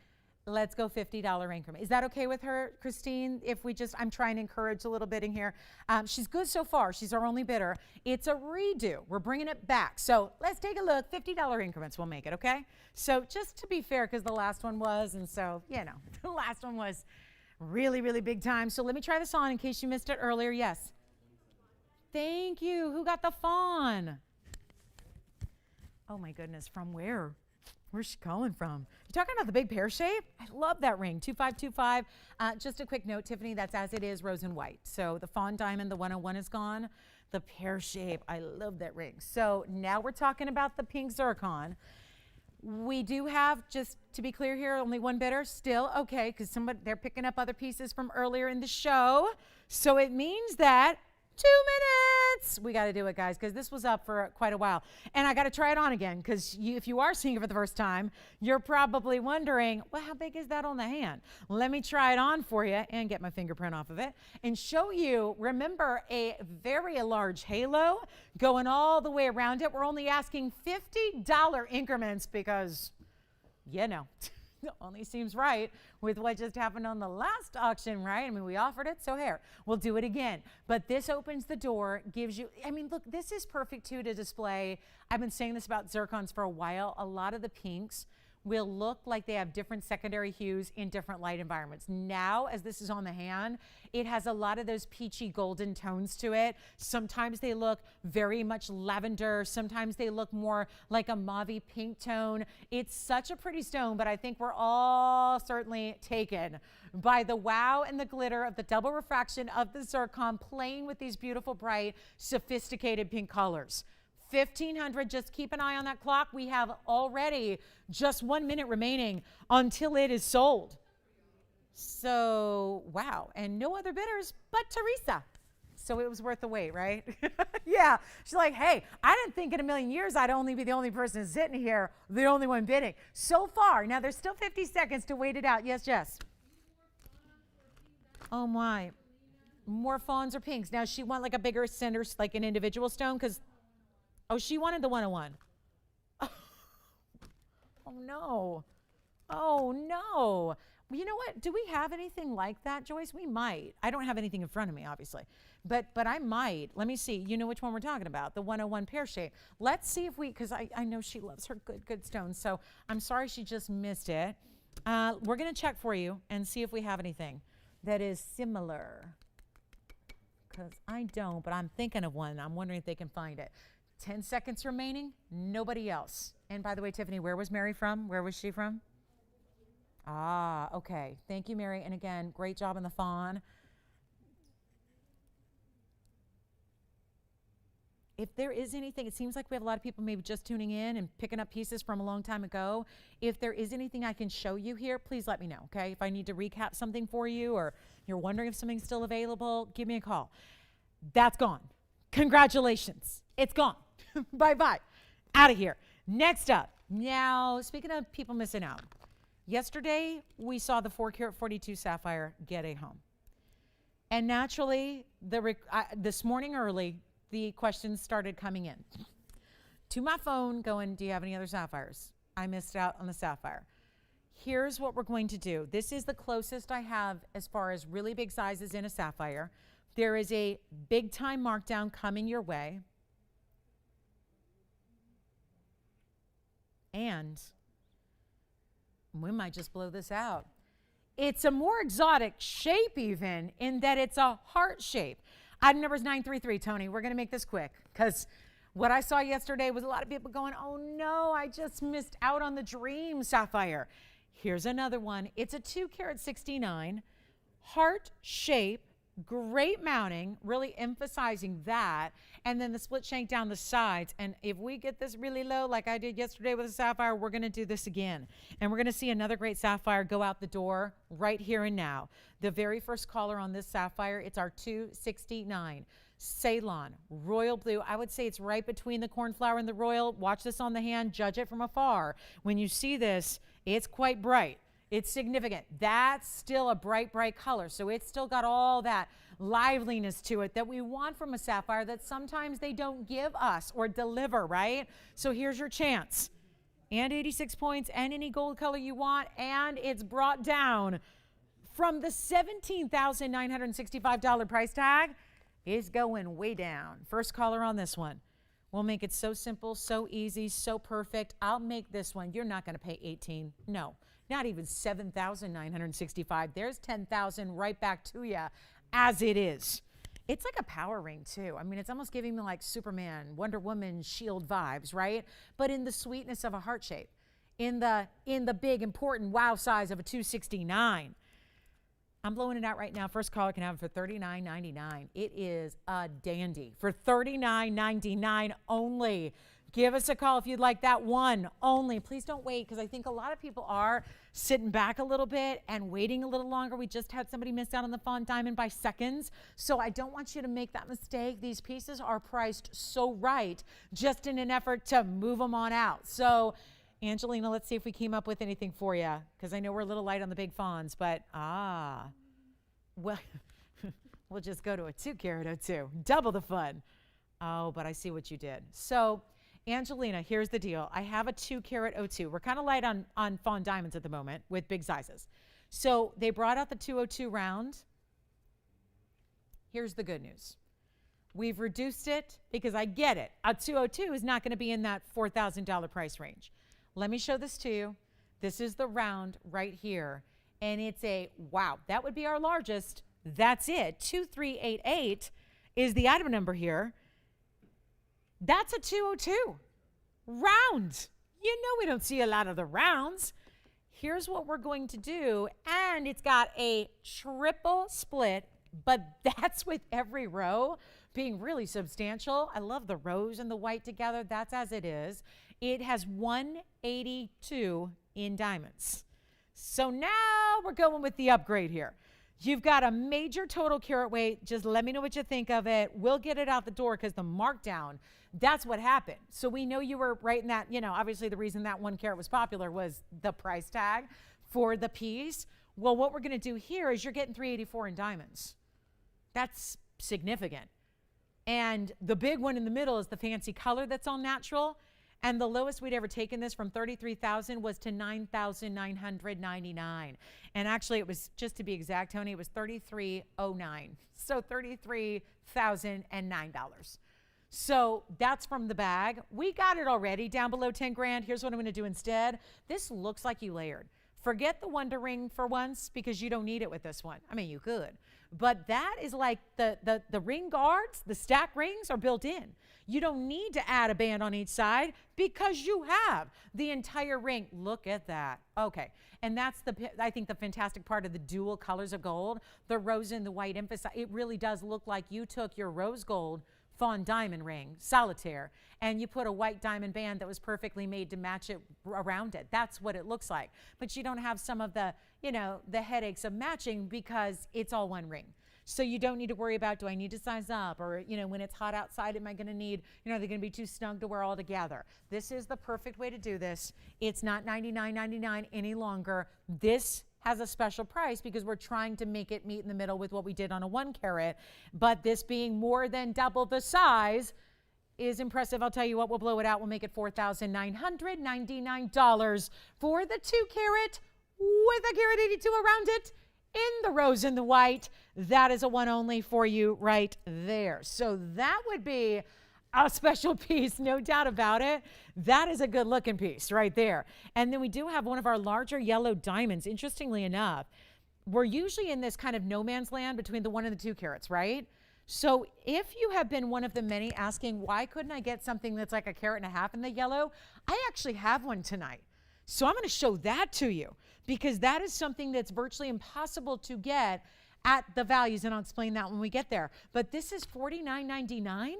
Let's go $50 increment. Is that okay with her, Christine? If we just, I'm trying to encourage a little bidding here. She's good so far. She's our only bidder. It's a redo. We're bringing it back. So let's take a look. $50 increments will make it, okay? So just to be fair, because the last one was, and so, the last one was really, really big time. So let me try this on in case you missed it earlier. Yes. Thank you. Who got the fawn? Oh my goodness, from where? Where's she calling from? You talking about the big pear shape? I love that ring, 2525. Just a quick note, Tiffany, that's as it is, rose and white. So the fawn diamond, the 101 is gone. The pear shape, I love that ring. So now we're talking about the pink zircon. We do have, just to be clear here, only one bidder still, okay, because they're picking up other pieces from earlier in the show. So it means that 2 minutes. We got to do it, guys, because this was up for quite a while. And I got to try it on again because if you are seeing it for the first time, you're probably wondering, well, how big is that on the hand? Let me try it on for you and get my fingerprint off of it and show you, remember, a very large halo going all the way around it. We're only asking $50 increments because, it only seems right with what just happened on the last auction, right? I mean, we offered it, so here, we'll do it again. But this opens the door, gives you, look, this is perfect too to display. I've been saying this about zircons for a while. A lot of the pinks will look like they have different secondary hues in different light environments. Now, as this is on the hand, it has a lot of those peachy golden tones to it. Sometimes they look very much lavender. Sometimes they look more like a mauve pink tone. It's such a pretty stone, but I think we're all certainly taken by the wow and the glitter of the double refraction of the zircon playing with these beautiful, bright, sophisticated pink colors. 1,500, just keep an eye on that clock. We have already just 1 minute remaining until it is sold. So, wow, and no other bidders but Teresa. So it was worth the wait, right? Yeah, she's like, hey, I didn't think in a million years I'd only be the only person sitting here, the only one bidding. So far, now there's still 50 seconds to wait it out. Yes, Jess. Oh my, more fawns or pinks. Now she want like a bigger center, like an individual stone, because oh, she wanted the 101. Oh, no. Oh, no. Well, you know what? Do we have anything like that, Joyce? We might. I don't have anything in front of me, obviously. But I might. Let me see. You know which one we're talking about, the 101 pear shape. Let's see if we, because I know she loves her good stones. So I'm sorry she just missed it. We're going to check for you and see if we have anything that is similar. Because I don't, but I'm thinking of one. I'm wondering if they can find it. 10 seconds remaining, nobody else. And by the way, Tiffany, where was Mary from? Where was she from? Ah, okay. Thank you, Mary. And again, great job on the fawn. If there is anything, it seems like we have a lot of people maybe just tuning in and picking up pieces from a long time ago. If there is anything I can show you here, please let me know, okay? If I need to recap something for you or you're wondering if something's still available, give me a call. That's gone. Congratulations. It's gone. Bye-bye. Out of here. Next up, Now, speaking of people missing out, yesterday we saw the 4 karat 42 sapphire get a home. And naturally, this morning early, the questions started coming in to my phone going, do you have any other sapphires? I missed out on the sapphire. Here's what we're going to do. This is the closest I have as far as really big sizes in a sapphire. There is a big time markdown coming your way. And we might just blow this out. It's a more exotic shape even in that it's a heart shape. Item number is 933, Tony. We're going to make this quick because what I saw yesterday was a lot of people going, oh no, I just missed out on the dream sapphire. Here's another one. It's a 2 karat 69, heart shape, great mounting, really emphasizing that. And then the split shank down the sides. And if we get this really low, like I did yesterday with a sapphire, we're going to do this again. And we're going to see another great sapphire go out the door right here and now. The very first caller on this sapphire, it's our 269. Ceylon, royal blue. I would say it's right between the cornflower and the royal. Watch this on the hand, judge it from afar. When you see this, it's quite bright. It's significant. That's still a bright, bright color. So it's still got all that liveliness to it that we want from a sapphire that sometimes they don't give us or deliver, right? So here's your chance. And 86 points and any gold color you want. And it's brought down from the $17,965 price tag. Is going way down. First caller on this one. We'll make it so simple, so easy, so perfect. I'll make this one. You're not going to pay 18. No, not even 7,965. There's 10,000 right back to you as it is. It's like a power ring too. I mean, it's almost giving me like Superman, Wonder Woman, Shield vibes, right? But in the sweetness of a heart shape, in the big important wow size of a 269. I'm blowing it out right now. First caller can have it for $39.99. It is a dandy for $39.99 only. Give us a call if you'd like that one only. Please don't wait because I think a lot of people are sitting back a little bit and waiting a little longer. We just had somebody miss out on the Fawn Diamond by seconds. So I don't want you to make that mistake. These pieces are priced so right just in an effort to move them on out. So Angelina, let's see if we came up with anything for you, because I know we're a little light on the big fawns, but well, we'll just go to a 2 karat 02, double the fun. Oh, but I see what you did. So Angelina, here's the deal. I have a 2 karat 02. We're kind of light on fawn diamonds at the moment with big sizes. So they brought out the 202 round. Here's the good news. We've reduced it because I get it. A 202 is not going to be in that $4,000 price range. Let me show this to you. This is the round right here. And it's a, wow, that would be our largest. That's it. 2388 is the item number here. That's a 202 round. You know we don't see a lot of the rounds. Here's what we're going to do. And it's got a triple split, but that's with every row being really substantial. I love the rose and the white together. That's as it is. It has 182 in diamonds. So now we're going with the upgrade here. You've got a major total carat weight. Just let me know what you think of it. We'll get it out the door because the markdown, that's what happened. So we know you were right in that, you know, obviously the reason that 1 carat was popular was the price tag for the piece. Well, what we're going to do here is you're getting 384 in diamonds. That's significant. And the big one in the middle is the fancy color that's all natural. And the lowest we'd ever taken this from 33,000 was to 9,999. And actually it was, just to be exact, Tony, it was 3309. So $33,009. So that's from the bag. We got it already down below 10 grand. Here's what I'm going to do instead. This looks like you layered. Forget the Wonder Ring for once because you don't need it with this one. I mean, you could. But that is like the ring guards, the stack rings are built in. You don't need to add a band on each side because you have the entire ring. Look at that. Okay. And that's I think the fantastic part of the dual colors of gold, the rose and the white emphasize. It really does look like you took your rose gold fawn diamond ring, solitaire, and you put a white diamond band that was perfectly made to match it around it. That's what it looks like. But you don't have some of the, you know, the headaches of matching because it's all one ring. So you don't need to worry about, do I need to size up? Or, when it's hot outside, am I going to need, are they going to be too snug to wear all together? This is the perfect way to do this. It's not $99.99 any longer. This has a special price because we're trying to make it meet in the middle with what we did on a 1 carat. But this being more than double the size is impressive. I'll tell you what, we'll blow it out. We'll make it $4,999 for the 2 carat with a carat 82 around it in the rose and the white. That is a one only for you right there. So that would be a special piece, no doubt about it. That is a good looking piece right there. And then we do have one of our larger yellow diamonds. Interestingly enough, we're usually in this kind of no man's land between the 1 and the 2 carats, right? So if you have been one of the many asking, why couldn't I get something that's like a carat and a half in the yellow? I actually have one tonight. So I'm going to show that to you because that is something that's virtually impossible to get at the values. And I'll explain that when we get there. But this is $49.99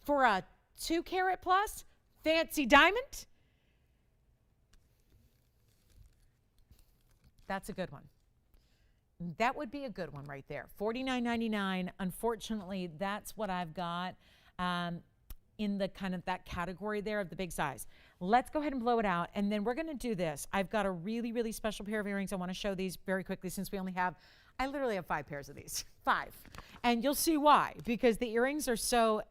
for a 2 carat plus fancy diamond. That's a good one. That would be a good one right there. $49.99. Unfortunately, that's what I've got in the kind of that category there of the big size. Let's go ahead and blow it out. And then we're going to do this. I've got a really, really special pair of earrings. I want to show these very quickly since we only have, I literally have 5 pairs of these. 5. And you'll see why. Because the earrings are so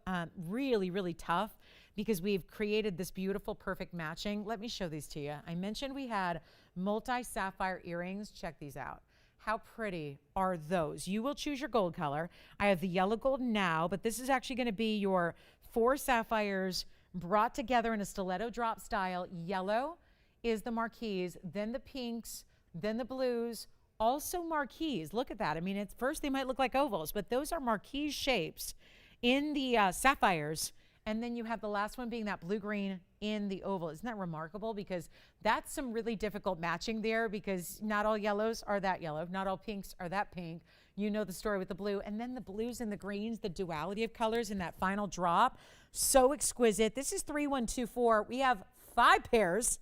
really, really tough because we've created this beautiful, perfect matching. Let me show these to you. I mentioned we had multi-sapphire earrings. Check these out. How pretty are those? You will choose your gold color. I have the yellow gold now, but this is actually going to be your 4 sapphires brought together in a stiletto drop style. Yellow is the marquise, then the pinks, then the blues, also marquise. Look at that. I mean, at first they might look like ovals, but those are marquise shapes in the sapphires. And then you have the last one being that blue-green in the oval. Isn't that remarkable? Because that's some really difficult matching there because not all yellows are that yellow. Not all pinks are that pink. You know the story with the blue. And then the blues and the greens, the duality of colors in that final drop. So exquisite. This is 3124. We have 5 pairs.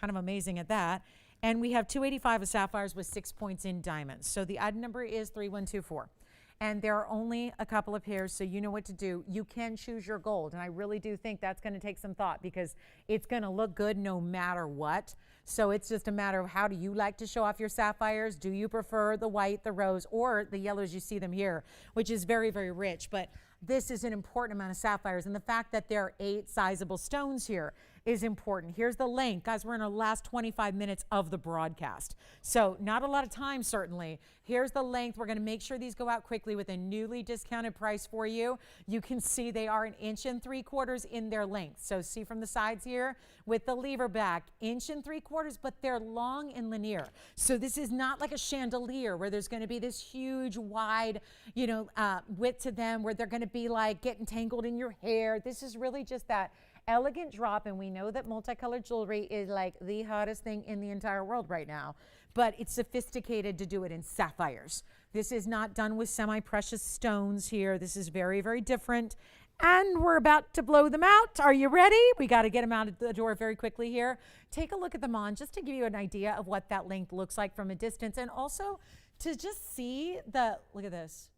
Kind of amazing at that. And we have 285 of sapphires with 6 points in diamonds. So the item number is 3124. And there are only a couple of pairs, so you know what to do. You can choose your gold, and I really do think that's going to take some thought because it's going to look good no matter what. So it's just a matter of how do you like to show off your sapphires? Do you prefer the white, the rose, or the yellows you see them here, which is very, very rich. But this is an important amount of sapphires, and the fact that there are 8 sizable stones here is important. Here's the length. Guys, we're in our last 25 minutes of the broadcast. So not a lot of time, certainly. Here's the length. We're going to make sure these go out quickly with a newly discounted price for you. You can see they are 1 3/4 inches in their length. So see from the sides here with the lever back, 1 3/4 inches, but they're long and linear. So this is not like a chandelier where there's going to be this huge, wide, width to them where they're going to be like getting tangled in your hair. This is really just that elegant drop, and we know that multicolored jewelry is like the hottest thing in the entire world right now, but it's sophisticated to do it in sapphires. This is not done with semi-precious stones here. This is very, very different, and we're about to blow them out. Are you ready? We got to get them out of the door very quickly here. Take a look at them on just to give you an idea of what that length looks like from a distance, and also to just see look at this.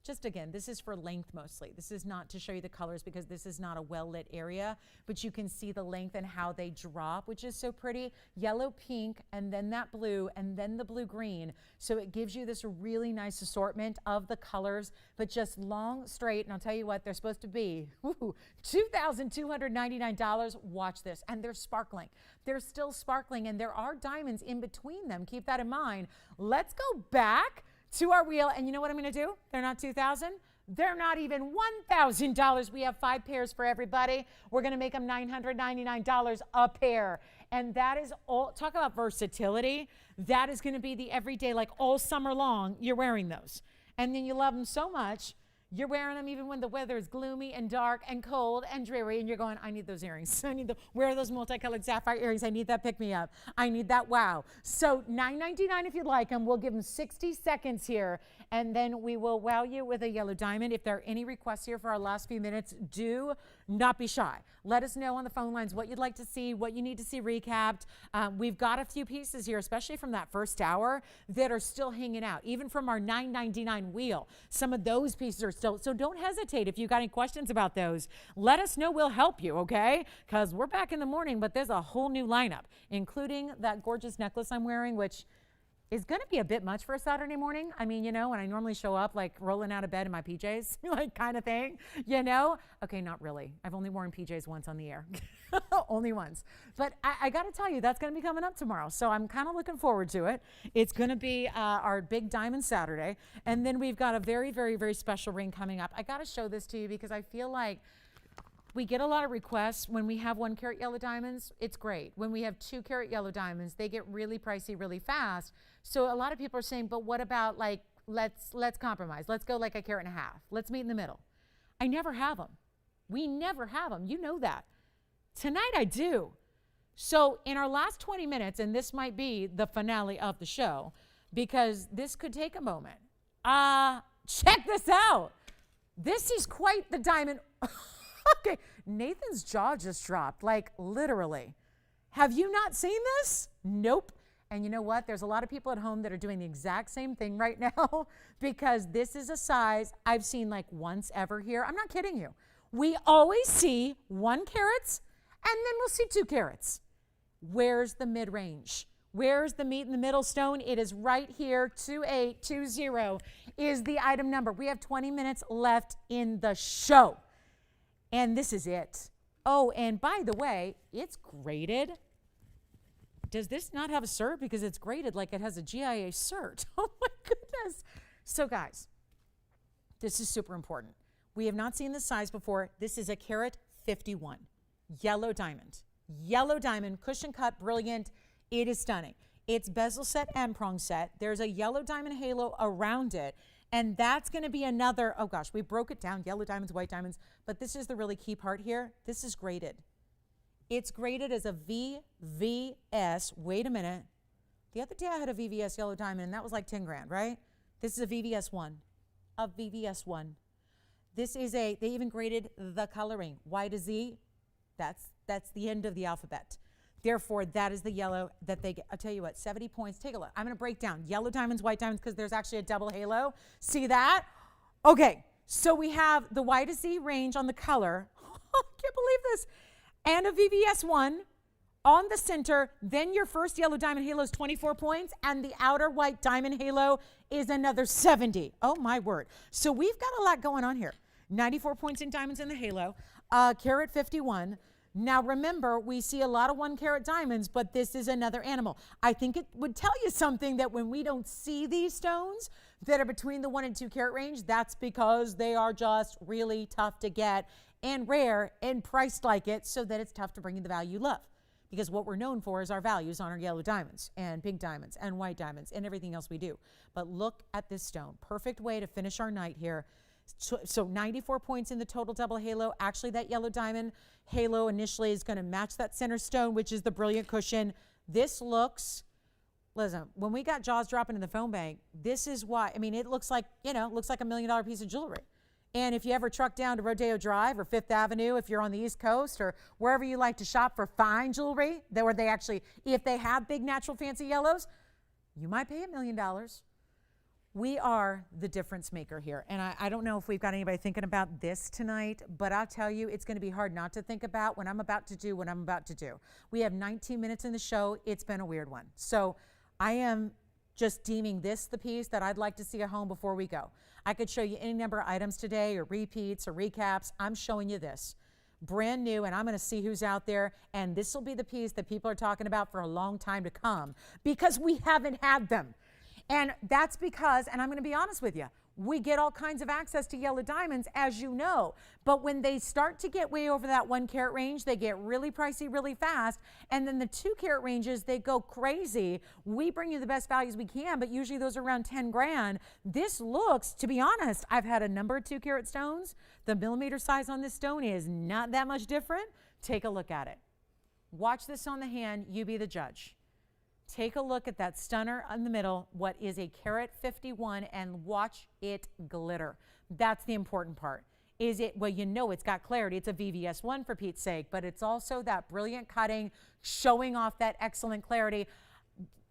Just again, this is for length mostly. This is not to show you the colors because this is not a well-lit area, but you can see the length and how they drop, which is so pretty. Yellow, pink, and then that blue, and then the blue-green. So it gives you this really nice assortment of the colors, but just long, straight, and I'll tell you what, they're supposed to be $2,299. Watch this, and they're sparkling. They're still sparkling, and there are diamonds in between them. Keep that in mind. Let's go back to our wheel, and you know what I'm going to do? They're not $2,000. They're not even $1,000. We have 5 pairs for everybody. We're going to make them $999 a pair, and that is all. Talk about versatility. That is going to be the everyday, like all summer long, you're wearing those, and then you love them so much, You're wearing them even when the weather is gloomy and dark and cold and dreary, and you're going, I need those earrings. Where are those multicolored sapphire earrings? I need that pick-me-up. I need that wow. So $9.99 if you'd like them. We'll give them 60 seconds here, and then we will wow you with a yellow diamond. If there are any requests here for our last few minutes, do not be shy. Let us know on the phone lines what you'd like to see, what you need to see recapped. We've got a few pieces here, especially from that first hour, that are still hanging out. Even from our $9.99 wheel, some of those pieces are still. So don't hesitate if you got any questions about those. Let us know. We'll help you, okay? Because we're back in the morning, but there's a whole new lineup, including that gorgeous necklace I'm wearing, which is going to be a bit much for a Saturday morning. I mean, you know, when I normally show up like rolling out of bed in my PJs, like kind of thing, you know? Okay, not really. I've only worn PJs once on the air. Only once. But I got to tell you, that's going to be coming up tomorrow. So I'm kind of looking forward to it. It's going to be our big Diamond Saturday. And then we've got a very, very, very special ring coming up. I got to show this to you because I feel like we get a lot of requests when we have 1 carat yellow diamonds. It's great. When we have 2 carat yellow diamonds, they get really pricey really fast. So a lot of people are saying, but what about like, let's compromise. Let's go like 1.5 carats. Let's meet in the middle. I never have them. We never have them. You know that. Tonight I do. So in our last 20 minutes, and this might be the finale of the show, because this could take a moment. Check this out. This is quite the diamond. Okay, Nathan's jaw just dropped, like literally. Have you not seen this? Nope. And you know what? There's a lot of people at home that are doing the exact same thing right now because this is a size I've seen like once ever here. I'm not kidding you. We always see 1 carats and then we'll see 2 carats. Where's the mid-range? Where's the meet in the middle stone? It is right here. 2820 is the item number. We have 20 minutes left in the show. And this is it. Oh, and by the way, it's graded. Does this not have a cert? Because it's graded like it has a GIA cert. Oh my goodness. So guys, this is super important. We have not seen this size before. This is 1 carat 51. Yellow diamond. Yellow diamond, cushion cut, brilliant. It is stunning. It's bezel set and prong set. There's a yellow diamond halo around it. And that's going to be another, oh gosh, we broke it down, yellow diamonds, white diamonds, but this is the really key part here. This is graded. It's graded as a VVS. Wait a minute. The other day I had a VVS yellow diamond, and that was like 10 grand, right? This is a VVS 1. A VVS 1. This is they even graded the coloring. Y to Z, that's the end of the alphabet. Therefore, that is the yellow that they get. I'll tell you what, 70 points. Take a look. I'm going to break down yellow diamonds, white diamonds, because there's actually a double halo. See that? Okay, so we have the Y to Z range on the color. I can't believe this. And a VVS 1 on the center. Then your first yellow diamond halo is 24 points, and the outer white diamond halo is another 70. Oh, my word. So we've got a lot going on here. 94 points in diamonds in the halo, carat 51. Now, remember, we see a lot of 1 carat diamonds, but this is another animal. I think it would tell you something that when we don't see these stones that are between the 1 and 2 carat range, that's because they are just really tough to get and rare and priced like it, so that it's tough to bring you the value you love. Because what we're known for is our values on our yellow diamonds and pink diamonds and white diamonds and everything else we do. But look at this stone. Perfect way to finish our night here. So 94 points in the total double halo. Actually, that yellow diamond halo initially is going to match that center stone, which is the brilliant cushion. This looks, listen, when we got jaws dropping in the phone bank, this is why, I mean, it looks like, you know, looks like $1 million piece of jewelry. And if you ever truck down to Rodeo Drive or Fifth Avenue, if you're on the East Coast or wherever you like to shop for fine jewelry, where they actually, if they have big natural fancy yellows, you might pay $1 million. We are the difference maker here. And I don't know if we've got anybody thinking about this tonight, but I'll tell you, it's going to be hard not to think about when I'm about to do what I'm about to do. We have 19 minutes in the show. It's been a weird one. So I am just deeming this the piece that I'd like to see at home before we go. I could show you any number of items today or repeats or recaps. I'm showing you this. Brand new, and I'm going to see who's out there. And this will be the piece that people are talking about for a long time to come because we haven't had them. And that's because, and I'm going to be honest with you, we get all kinds of access to yellow diamonds, as you know. But when they start to get way over that 1 carat range, they get really pricey really fast. And then the 2 carat ranges, they go crazy. We bring you the best values we can, but usually those are around 10 grand. This looks, to be honest, I've had a number of 2 carat stones. The millimeter size on this stone is not that much different. Take a look at it. Watch this on the hand, you be the judge. Take a look at that stunner in the middle, what is a carat 51, and watch it glitter. That's the important part. Is it, well, you know it's got clarity. It's a VVS1 for Pete's sake, but it's also that brilliant cutting, showing off that excellent clarity.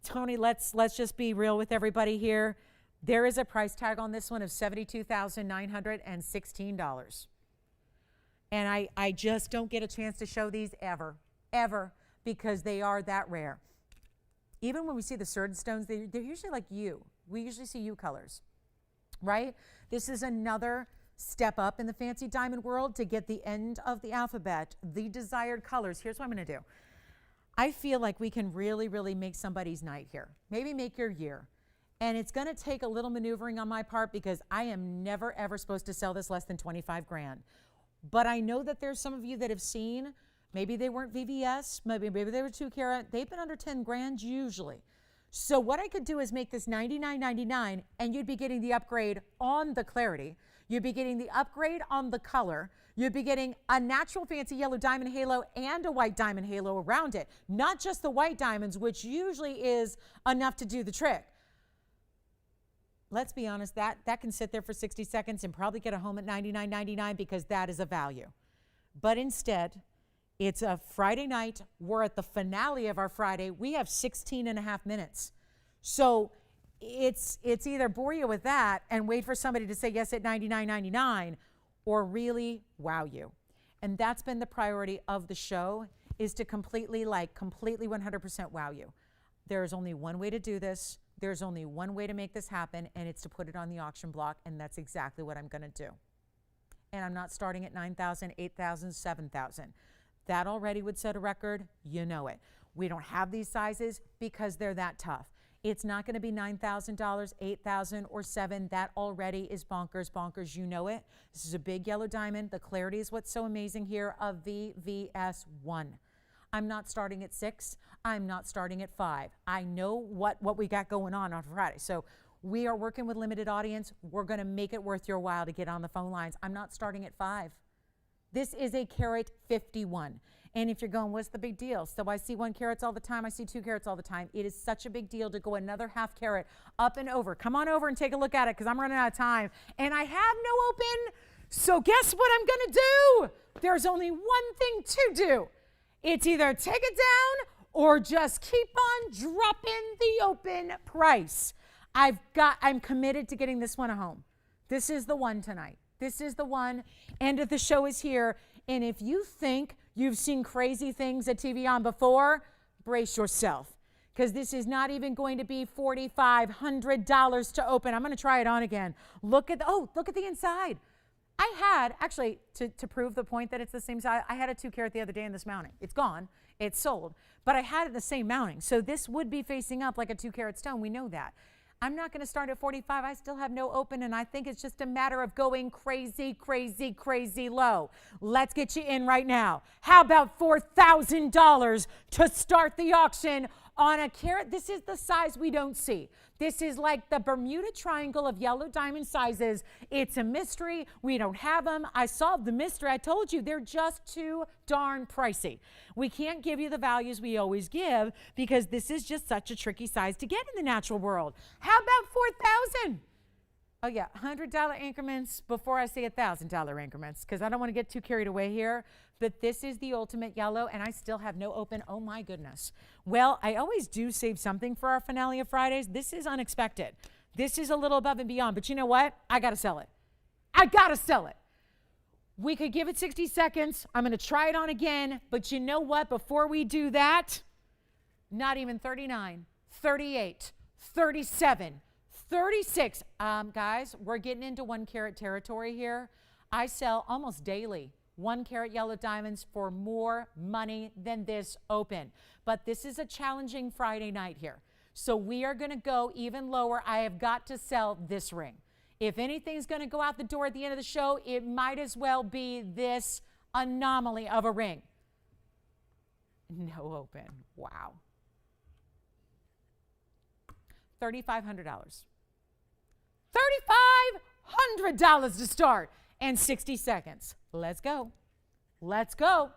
Tony, let's just be real with everybody here. There is a price tag on this one of $72,916. And I just don't get a chance to show these ever, because they are that rare. Even when we see the certain stones, they're usually like you. We usually see you colors, right? This is another step up in the fancy diamond world to get the end of the alphabet, the desired colors. Here's what I'm going to do. I feel like we can really, really make somebody's night here. Maybe make your year. And it's going to take a little maneuvering on my part because I am never, ever supposed to sell this less than 25 grand. But I know that there's some of you that have seen. Maybe they weren't VVS, maybe they were 2 carat. They've been under 10 grand usually. So what I could do is make this $99.99 and you'd be getting the upgrade on the clarity. You'd be getting the upgrade on the color. You'd be getting a natural fancy yellow diamond halo and a white diamond halo around it. Not just the white diamonds, which usually is enough to do the trick. Let's be honest, that can sit there for 60 seconds and probably get a home at $99.99 because that is a value. But instead, it's a Friday night. We're at the finale of our Friday. We have 16 and a half minutes. So it's either bore you with that and wait for somebody to say yes at $99.99 or really wow you. And that's been the priority of the show, is to completely 100% wow you. There's only one way to do this. There's only one way to make this happen, and it's to put it on the auction block, and that's exactly what I'm going to do. And I'm not starting at $9,000, $8,000, $7,000. That already would set a record. You know it. We don't have these sizes because they're that tough. It's not going to be $9,000, $8,000, or $7,000. That already is bonkers. You know it. This is a big yellow diamond. The clarity is what's so amazing here, a VVS1. I'm not starting at 6. I'm not starting at 5. I know what we got going on Friday. So we are working with limited audience. We're going to make it worth your while to get on the phone lines. I'm not starting at 5. This is a carat 51. And if you're going, what's the big deal? So I see 1 carats all the time. I see 2 carats all the time. It is such a big deal to go another half carat up and over. Come on over and take a look at it because I'm running out of time. And I have no open. So guess what I'm going to do? There's only one thing to do. It's either take it down or just keep on dropping the open price. I'm committed to getting this one a home. This is the one tonight. This is the one. End of the show is here. And if you think you've seen crazy things at TVON before, brace yourself. Because this is not even going to be $4,500 to open. I'm going to try it on again. Look at the inside. I had, actually, to prove the point that it's the same size, I had a 2 carat the other day in this mounting. It's gone. It's sold. But I had it the same mounting. So this would be facing up like a 2 carat stone. We know that. I'm not going to start at 45. I still have no open, and I think it's just a matter of going crazy low. Let's get you in right now. How about $4,000 to start the auction on a carat? This is the size we don't see. This is like the Bermuda Triangle of yellow diamond sizes. It's a mystery. We don't have them. I solved the mystery. I told you they're just too darn pricey. We can't give you the values we always give because this is just such a tricky size to get in the natural world. How about 4,000? Oh yeah, $100 increments before I say $1,000 increments because I don't want to get too carried away here. But this is the ultimate yellow, and I still have no open. Oh my goodness. Well, I always do save something for our finale of Fridays. This is unexpected. This is a little above and beyond, but you know what? I got to sell it. I got to sell it. We could give it 60 seconds. I'm going to try it on again, but you know what? Before we do that, not even 39, 38, 37, 36. Guys, we're getting into 1 carat territory here. I sell almost daily 1 carat yellow diamonds for more money than this open. But this is a challenging Friday night here. So we are going to go even lower. I have got to sell this ring. If anything's going to go out the door at the end of the show, it might as well be this anomaly of a ring. No open. Wow. $3,500. $3,500 to start and 60 seconds. Let's go. Let's go.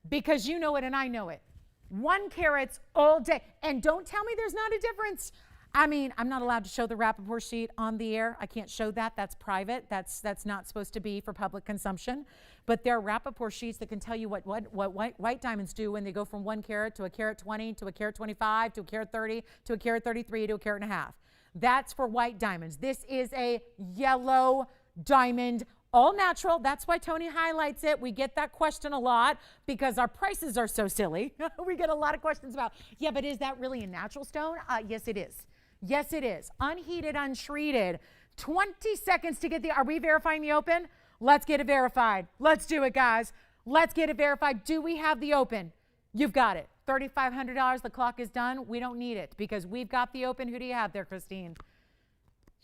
Because you know it and I know it. 1 carats all day. And don't tell me there's not a difference. I mean, I'm not allowed to show the Rappaport sheet on the air. I can't show that. That's private. That's not supposed to be for public consumption. But there are Rappaport sheets that can tell you what white diamonds do when they go from 1 carat to a carat 20 to a carat 25 to a carat 30 to a carat 33 to a carat and a half. That's for white diamonds. This is a yellow diamond, all natural. That's why Tony highlights it. We get that question a lot because our prices are so silly. We get a lot of questions about, yeah, but is that really a natural stone? Yes, it is. Yes, it is. Unheated, untreated. 20 seconds to get are we verifying the open? Let's get it verified. Let's do it, guys. Let's get it verified. Do we have the open? You've got it. $3,500. The clock is done. We don't need it because we've got the open. Who do you have there, Christine?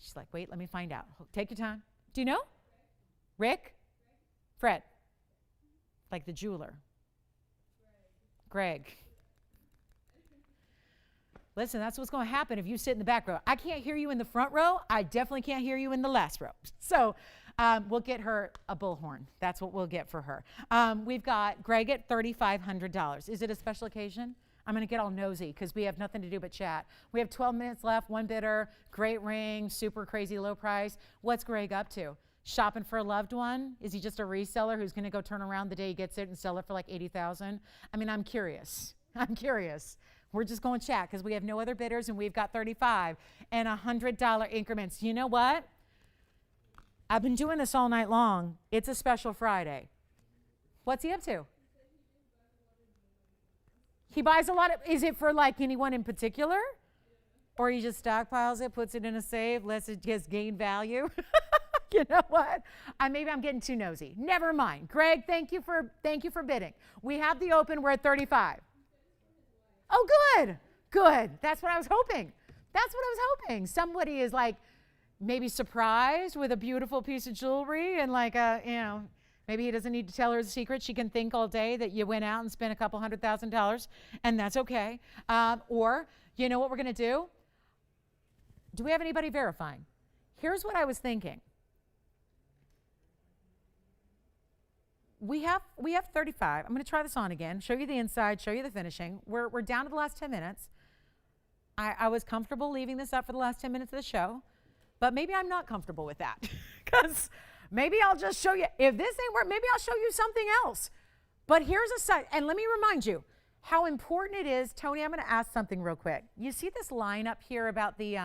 She's like, wait, let me find out. Take your time. Do you know? Rick? Fred. Like the jeweler. Greg. Listen, that's what's going to happen if you sit in the back row. I can't hear you in the front row. I definitely can't hear you in the last row. So we'll get her a bullhorn. That's what we'll get for her. We've got Greg at $3,500. Is it a special occasion? I'm going to get all nosy because we have nothing to do but chat. We have 12 minutes left, 1 bidder, great ring, super crazy low price. What's Greg up to? Shopping for a loved one? Is he just a reseller who's going to go turn around the day he gets it and sell it for like $80,000? I mean, I'm curious. I'm curious. We're just going to chat because we have no other bidders and we've got 35 and $100 increments. You know what? I've been doing this all night long. It's a special Friday. What's he up to? He buys a lot of, is it for like anyone in particular? Or he just stockpiles it, puts it in a safe, lets it just gain value? You know what? Maybe I'm getting too nosy. Never mind. Greg, thank you for bidding. We have the open. We're at 35. Oh, good. Good. That's what I was hoping. That's what I was hoping. Somebody is like maybe surprised with a beautiful piece of jewelry and like maybe he doesn't need to tell her the secret. She can think all day that you went out and spent a couple $100,000 and that's okay. Or you know what we're going to do? Do we have anybody verifying? Here's what I was thinking. We have 35. I'm going to try this on again, show you the inside, show you the finishing. We're down to the last 10 minutes. I was comfortable leaving this up for the last 10 minutes of the show, but maybe I'm not comfortable with that because maybe I'll just show you. If this ain't work, maybe I'll show you something else. But here's a side, and let me remind you how important it is. Tony, I'm going to ask something real quick. You see this line up here about the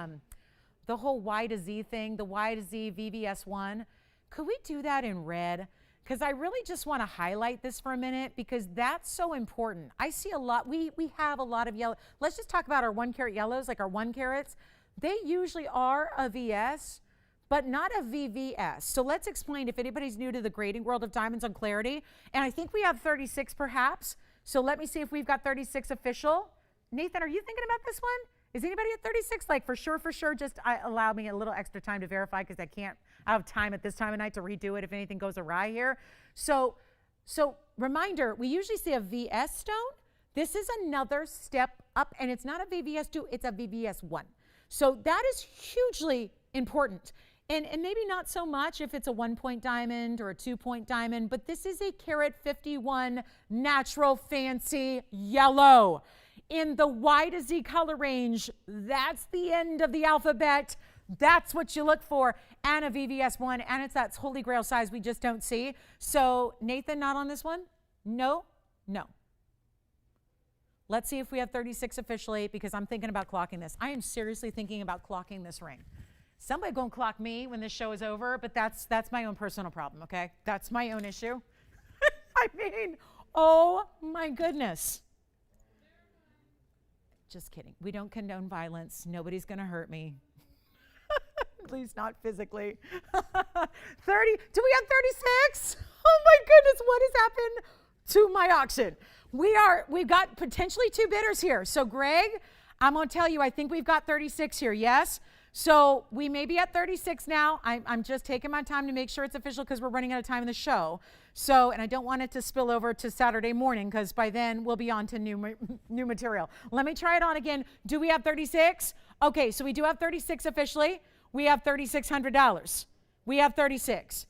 whole Y to Z thing, the Y to Z VVS1? Could we do that in red? Because I really just want to highlight this for a minute because that's so important. I see a lot, we have a lot of yellow. Let's just talk about our 1 carat yellows, like our 1 carats. They usually are a VS, but not a VVS. So let's explain if anybody's new to the grading world of diamonds on clarity. And I think we have 36 perhaps. So let me see if we've got 36 official. Nathan, are you thinking about this one? Is anybody at 36? Like for sure, just allow me a little extra time to verify because I have time at this time of night to redo it if anything goes awry here. So reminder, we usually see a VS stone. This is another step up and it's not a VVS2, it's a VVS1. So that is hugely important. And maybe not so much if it's a 1-point diamond or a 2-point diamond, but this is a carat 51 natural fancy yellow. In the Y to Z color range, that's the end of the alphabet. That's what you look for. And a VVS1, and it's that holy grail size we just don't see. So Nathan, not on this one? No? No. Let's see if we have 36 officially because I'm thinking about clocking this. I am seriously thinking about clocking this ring. Somebody gonna clock me when this show is over, but that's my own personal problem, okay? That's my own issue. I mean, oh my goodness. Just kidding. We don't condone violence. Nobody's going to hurt me. At least not physically. 30. Do we have 36? Oh my goodness, what has happened to my auction? We've got potentially 2 bidders here. So Greg, I'm going to tell you, I think we've got 36 here, yes? So we may be at 36 now. I'm just taking my time to make sure it's official because we're running out of time in the show. So, and I don't want it to spill over to Saturday morning because by then we'll be on to new material. Let me try it on again. Do we have 36? Okay, so we do have 36 officially. We have $3,600. We have 36.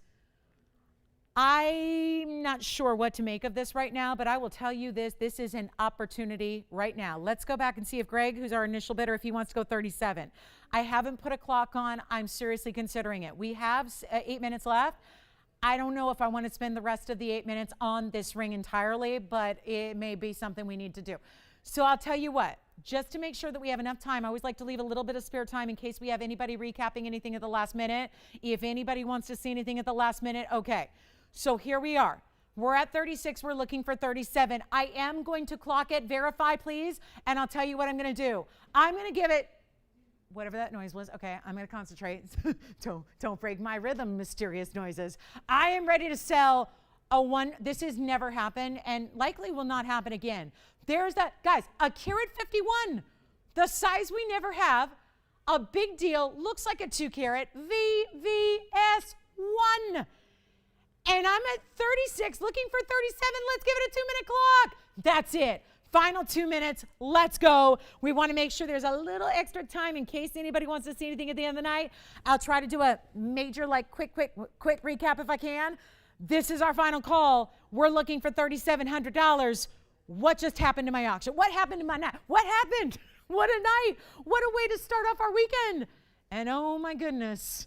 I'm not sure what to make of this right now, but I will tell you this. This is an opportunity right now. Let's go back and see if Greg, who's our initial bidder, if he wants to go 37. I haven't put a clock on. I'm seriously considering it. We have 8 minutes left. I don't know if I want to spend the rest of the 8 minutes on this ring entirely, but it may be something we need to do. So I'll tell you what, just to make sure that we have enough time, I always like to leave a little bit of spare time in case we have anybody recapping anything at the last minute. If anybody wants to see anything at the last minute, okay. So here we are. We're at 36. We're looking for 37. I am going to clock it. Verify, please. And I'll tell you what I'm going to do. I'm going to give it whatever that noise was. Okay, I'm going to concentrate. Don't break my rhythm, mysterious noises. I am ready to sell a one. This has never happened and likely will not happen again. There's that, guys, a carat 51. The size we never have. A big deal. Looks like a 2 carat. VVS1. And I'm at 36, looking for 37. Let's give it a 2-minute clock. That's it. Final 2 minutes. Let's go. We want to make sure there's a little extra time in case anybody wants to see anything at the end of the night. I'll try to do a major, like, quick recap if I can. This is our final call. We're looking for $3,700. What just happened to my auction? What happened to my night? What happened? What a night. What a way to start off our weekend. And oh my goodness.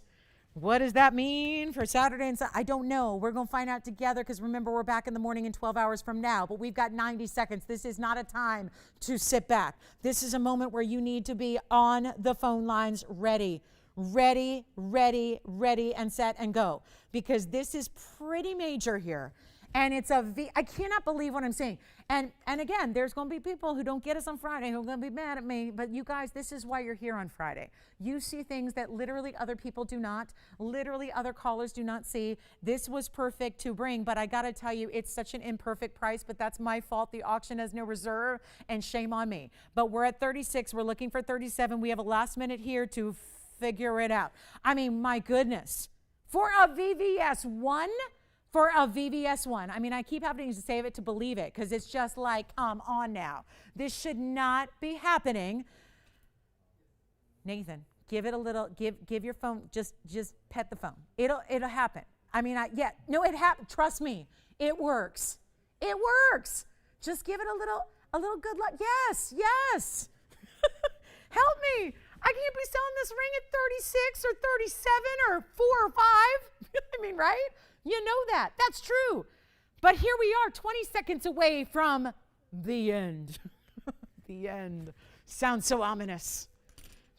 What does that mean for Saturday and Sunday? I don't know. We're going to find out together because remember, we're back in the morning in 12 hours from now, but we've got 90 seconds. This is not a time to sit back. This is a moment where you need to be on the phone lines ready, and set and go because this is pretty major here. And it's I cannot believe what I'm saying. And again, there's going to be people who don't get us on Friday who are going to be mad at me. But you guys, this is why you're here on Friday. You see things that literally other people do not, literally other callers do not see. This was perfect to bring, but I got to tell you, it's such an imperfect price, but that's my fault. The auction has no reserve and shame on me. But we're at 36. We're looking for 37. We have a last minute here to figure it out. I mean, my goodness. For a VVS1, I mean, I keep having to save it to believe it because it's just like, come on now. This should not be happening. Nathan, give it a little, give your phone, just pet the phone. It'll happen. I mean, it happened. Trust me, it works. It works. Just give it a little good luck. Yes. Help me. I can't be selling this ring at 36 or 37 or 4 or 5. I mean, right? You know that. That's true. But here we are, 20 seconds away from the end. The end. Sounds so ominous.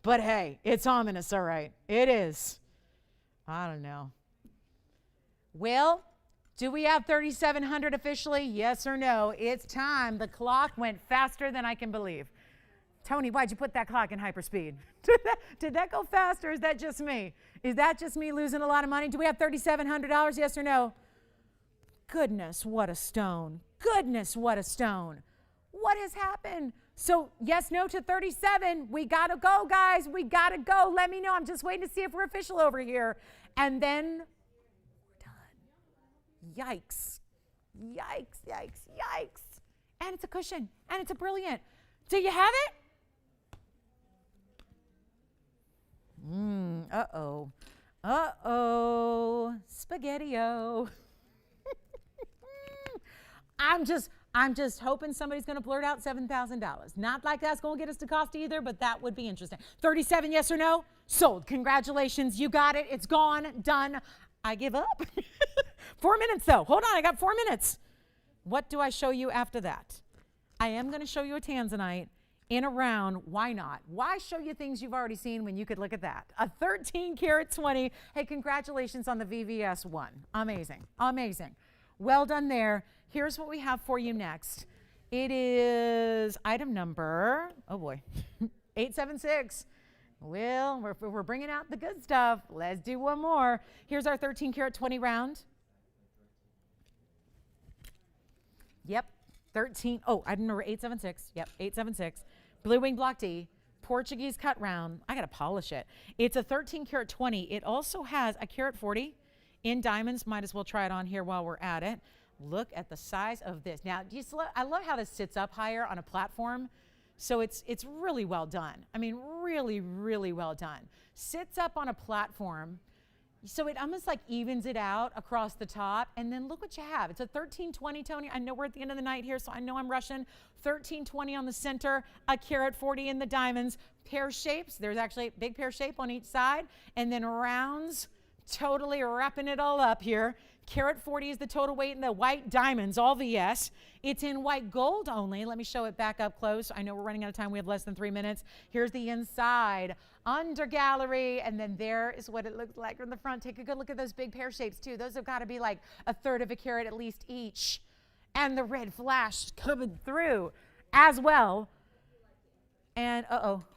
But hey, it's ominous, all right. It is. I don't know. Well, do we have 3,700 officially? Yes or no? It's time. The clock went faster than I can believe. Tony, why'd you put that clock in hyperspeed? Did that go fast or is that just me? Is that just me losing a lot of money? Do we have $3,700? Yes or no? Goodness, what a stone. Goodness, what a stone. What has happened? So yes, no to 37. We got to go, guys. We got to go. Let me know. I'm just waiting to see if we're official over here. And then we're done. Yikes. And it's a cushion. And it's a brilliant. Do you have it? Spaghetti-o. I'm just hoping somebody's going to blurt out $7,000. Not like that's going to get us to cost either, but that would be interesting. 37, yes or no? Sold. Congratulations. You got it. It's gone. Done. I give up. 4 minutes, though. Hold on. I got 4 minutes. What do I show you after that? I am going to show you a tanzanite in a round. Why not? Why show you things you've already seen when you could look at that? A 13 karat 20. Hey, congratulations on the VVS1. Amazing. Well done there. Here's what we have for you next. It is item number, oh boy, 876. Well, we're bringing out the good stuff. Let's do one more. Here's our 13 karat 20 round. Yep. 13, item number 876. Yep, 876. Blue Wing Block D. Portuguese cut round. I got to polish it. It's a 13 karat 20. It also has a karat 40 in diamonds. Might as well try it on here while we're at it. Look at the size of this. Now, I love how this sits up higher on a platform. So it's really well done. I mean, really, really well done. Sits up on a platform. So it almost like evens it out across the top. And then look what you have. It's a 1320, Tony. I know we're at the end of the night here, so I know I'm rushing. 1320 on the center, a karat 40 in the diamonds. Pear shapes. There's actually a big pear shape on each side. And then rounds, totally wrapping it all up here. Karat 40 is the total weight in the white diamonds, all VS. It's in white gold only. Let me show it back up close. I know we're running out of time. We have less than 3 minutes. Here's the inside, under gallery, and then there is what it looks like from the front. Take a good look at those big pear shapes too. Those have got to be like a third of a carat at least each. And the red flash coming through as well. And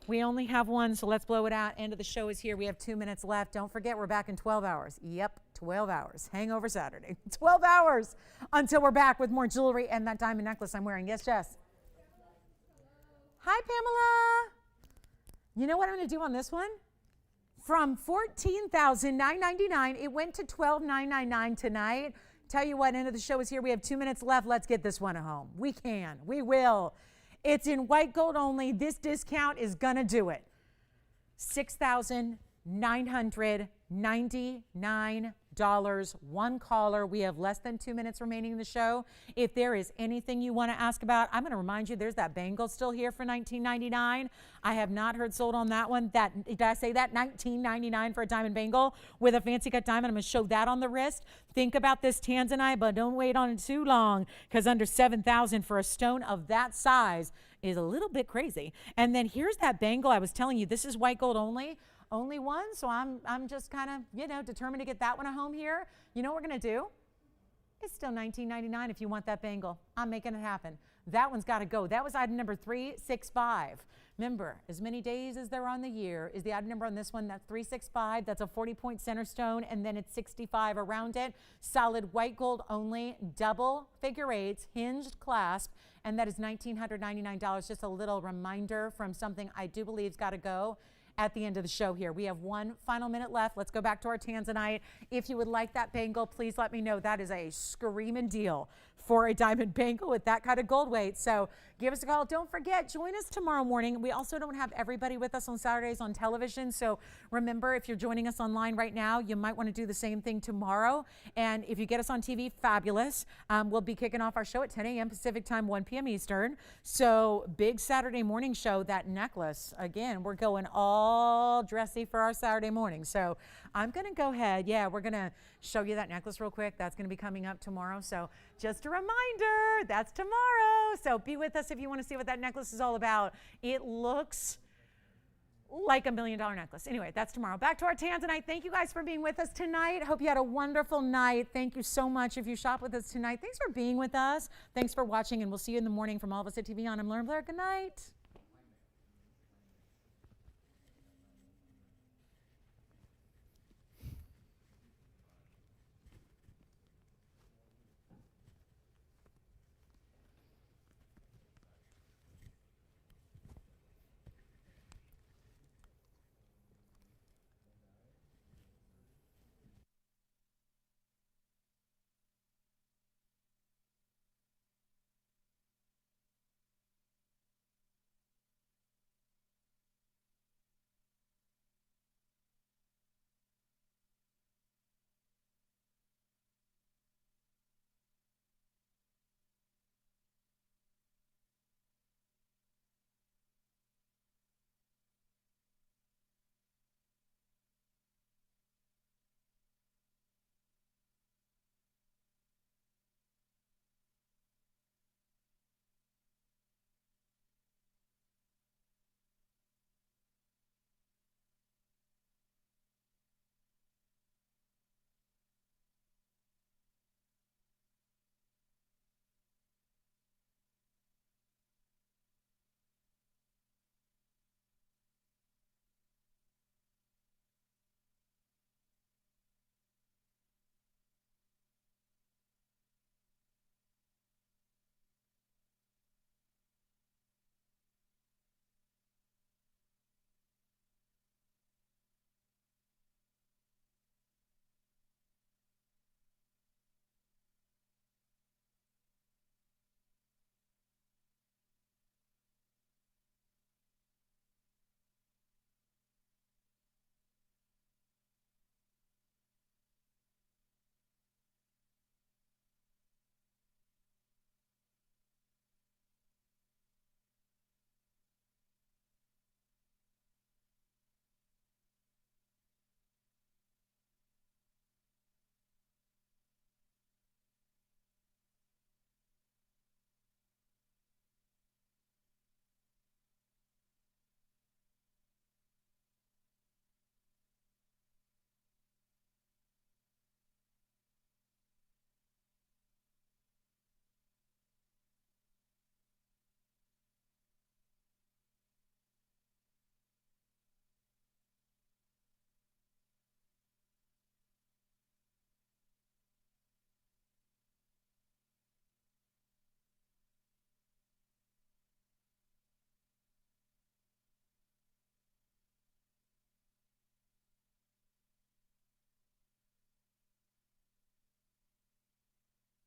we only have one, so let's blow it out. End of the show is here. We have 2 minutes left. Don't forget, we're back in 12 hours. Yep, 12 hours. Hangover Saturday. 12 hours until we're back with more jewelry and that diamond necklace I'm wearing. Yes, Jess? Hi, Pamela. You know what I'm going to do on this one? From $14,999, it went to $12,999 tonight. Tell you what, end of the show is here. We have 2 minutes left. Let's get this one home. We can. We will. It's in white gold only. This discount is going to do it. $6,999. One caller. We have less than 2 minutes remaining in the show. If there is anything you want to ask about, I'm going to remind you there's that bangle still here for $19.99. I have not heard sold on that one. Did I say that? $19.99 for a diamond bangle with a fancy cut diamond. I'm going to show that on the wrist. Think about this tanzanite, but don't wait on it too long because under $7,000 for a stone of that size is a little bit crazy. And then here's that bangle I was telling you. This is white gold only. Only one, so I'm just kind of, determined to get that one at home here. You know what we're going to do? It's still $19.99 if you want that bangle. I'm making it happen. That one's got to go. That was item number 365. Remember, as many days as there are on the year is the item number on this one. That's 365. That's a 40-point center stone, and then it's 65 around it. Solid white gold only, double figure eights, hinged clasp, and that is $1,999. Just a little reminder from something I do believe's got to go at the end of the show here. We have 1 final minute left. Let's go back to our tanzanite. If you would like that bangle, please let me know. That is a screaming deal for a diamond bangle with that kind of gold weight. So give us a call. Don't forget, join us tomorrow morning. We also don't have everybody with us on Saturdays on television. So remember, if you're joining us online right now, you might want to do the same thing tomorrow. And if you get us on TV, fabulous. We'll be kicking off our show at 10 a.m. Pacific time, 1 p.m. Eastern. So big Saturday morning show, that necklace. Again, we're going all dressy for our Saturday morning. So I'm going to go ahead. Yeah, we're going to show you that necklace real quick. That's going to be coming up tomorrow. So just a reminder, that's tomorrow. So be with us if you want to see what that necklace is all about. It looks like $1 million necklace. Anyway, that's tomorrow. Back to our tanzanite. Thank you guys for being with us tonight. Hope you had a wonderful night. Thank you so much if you shop with us tonight. Thanks for being with us. Thanks for watching, and we'll see you in the morning from all of us at TVON. I'm Lauren Blair. Good night.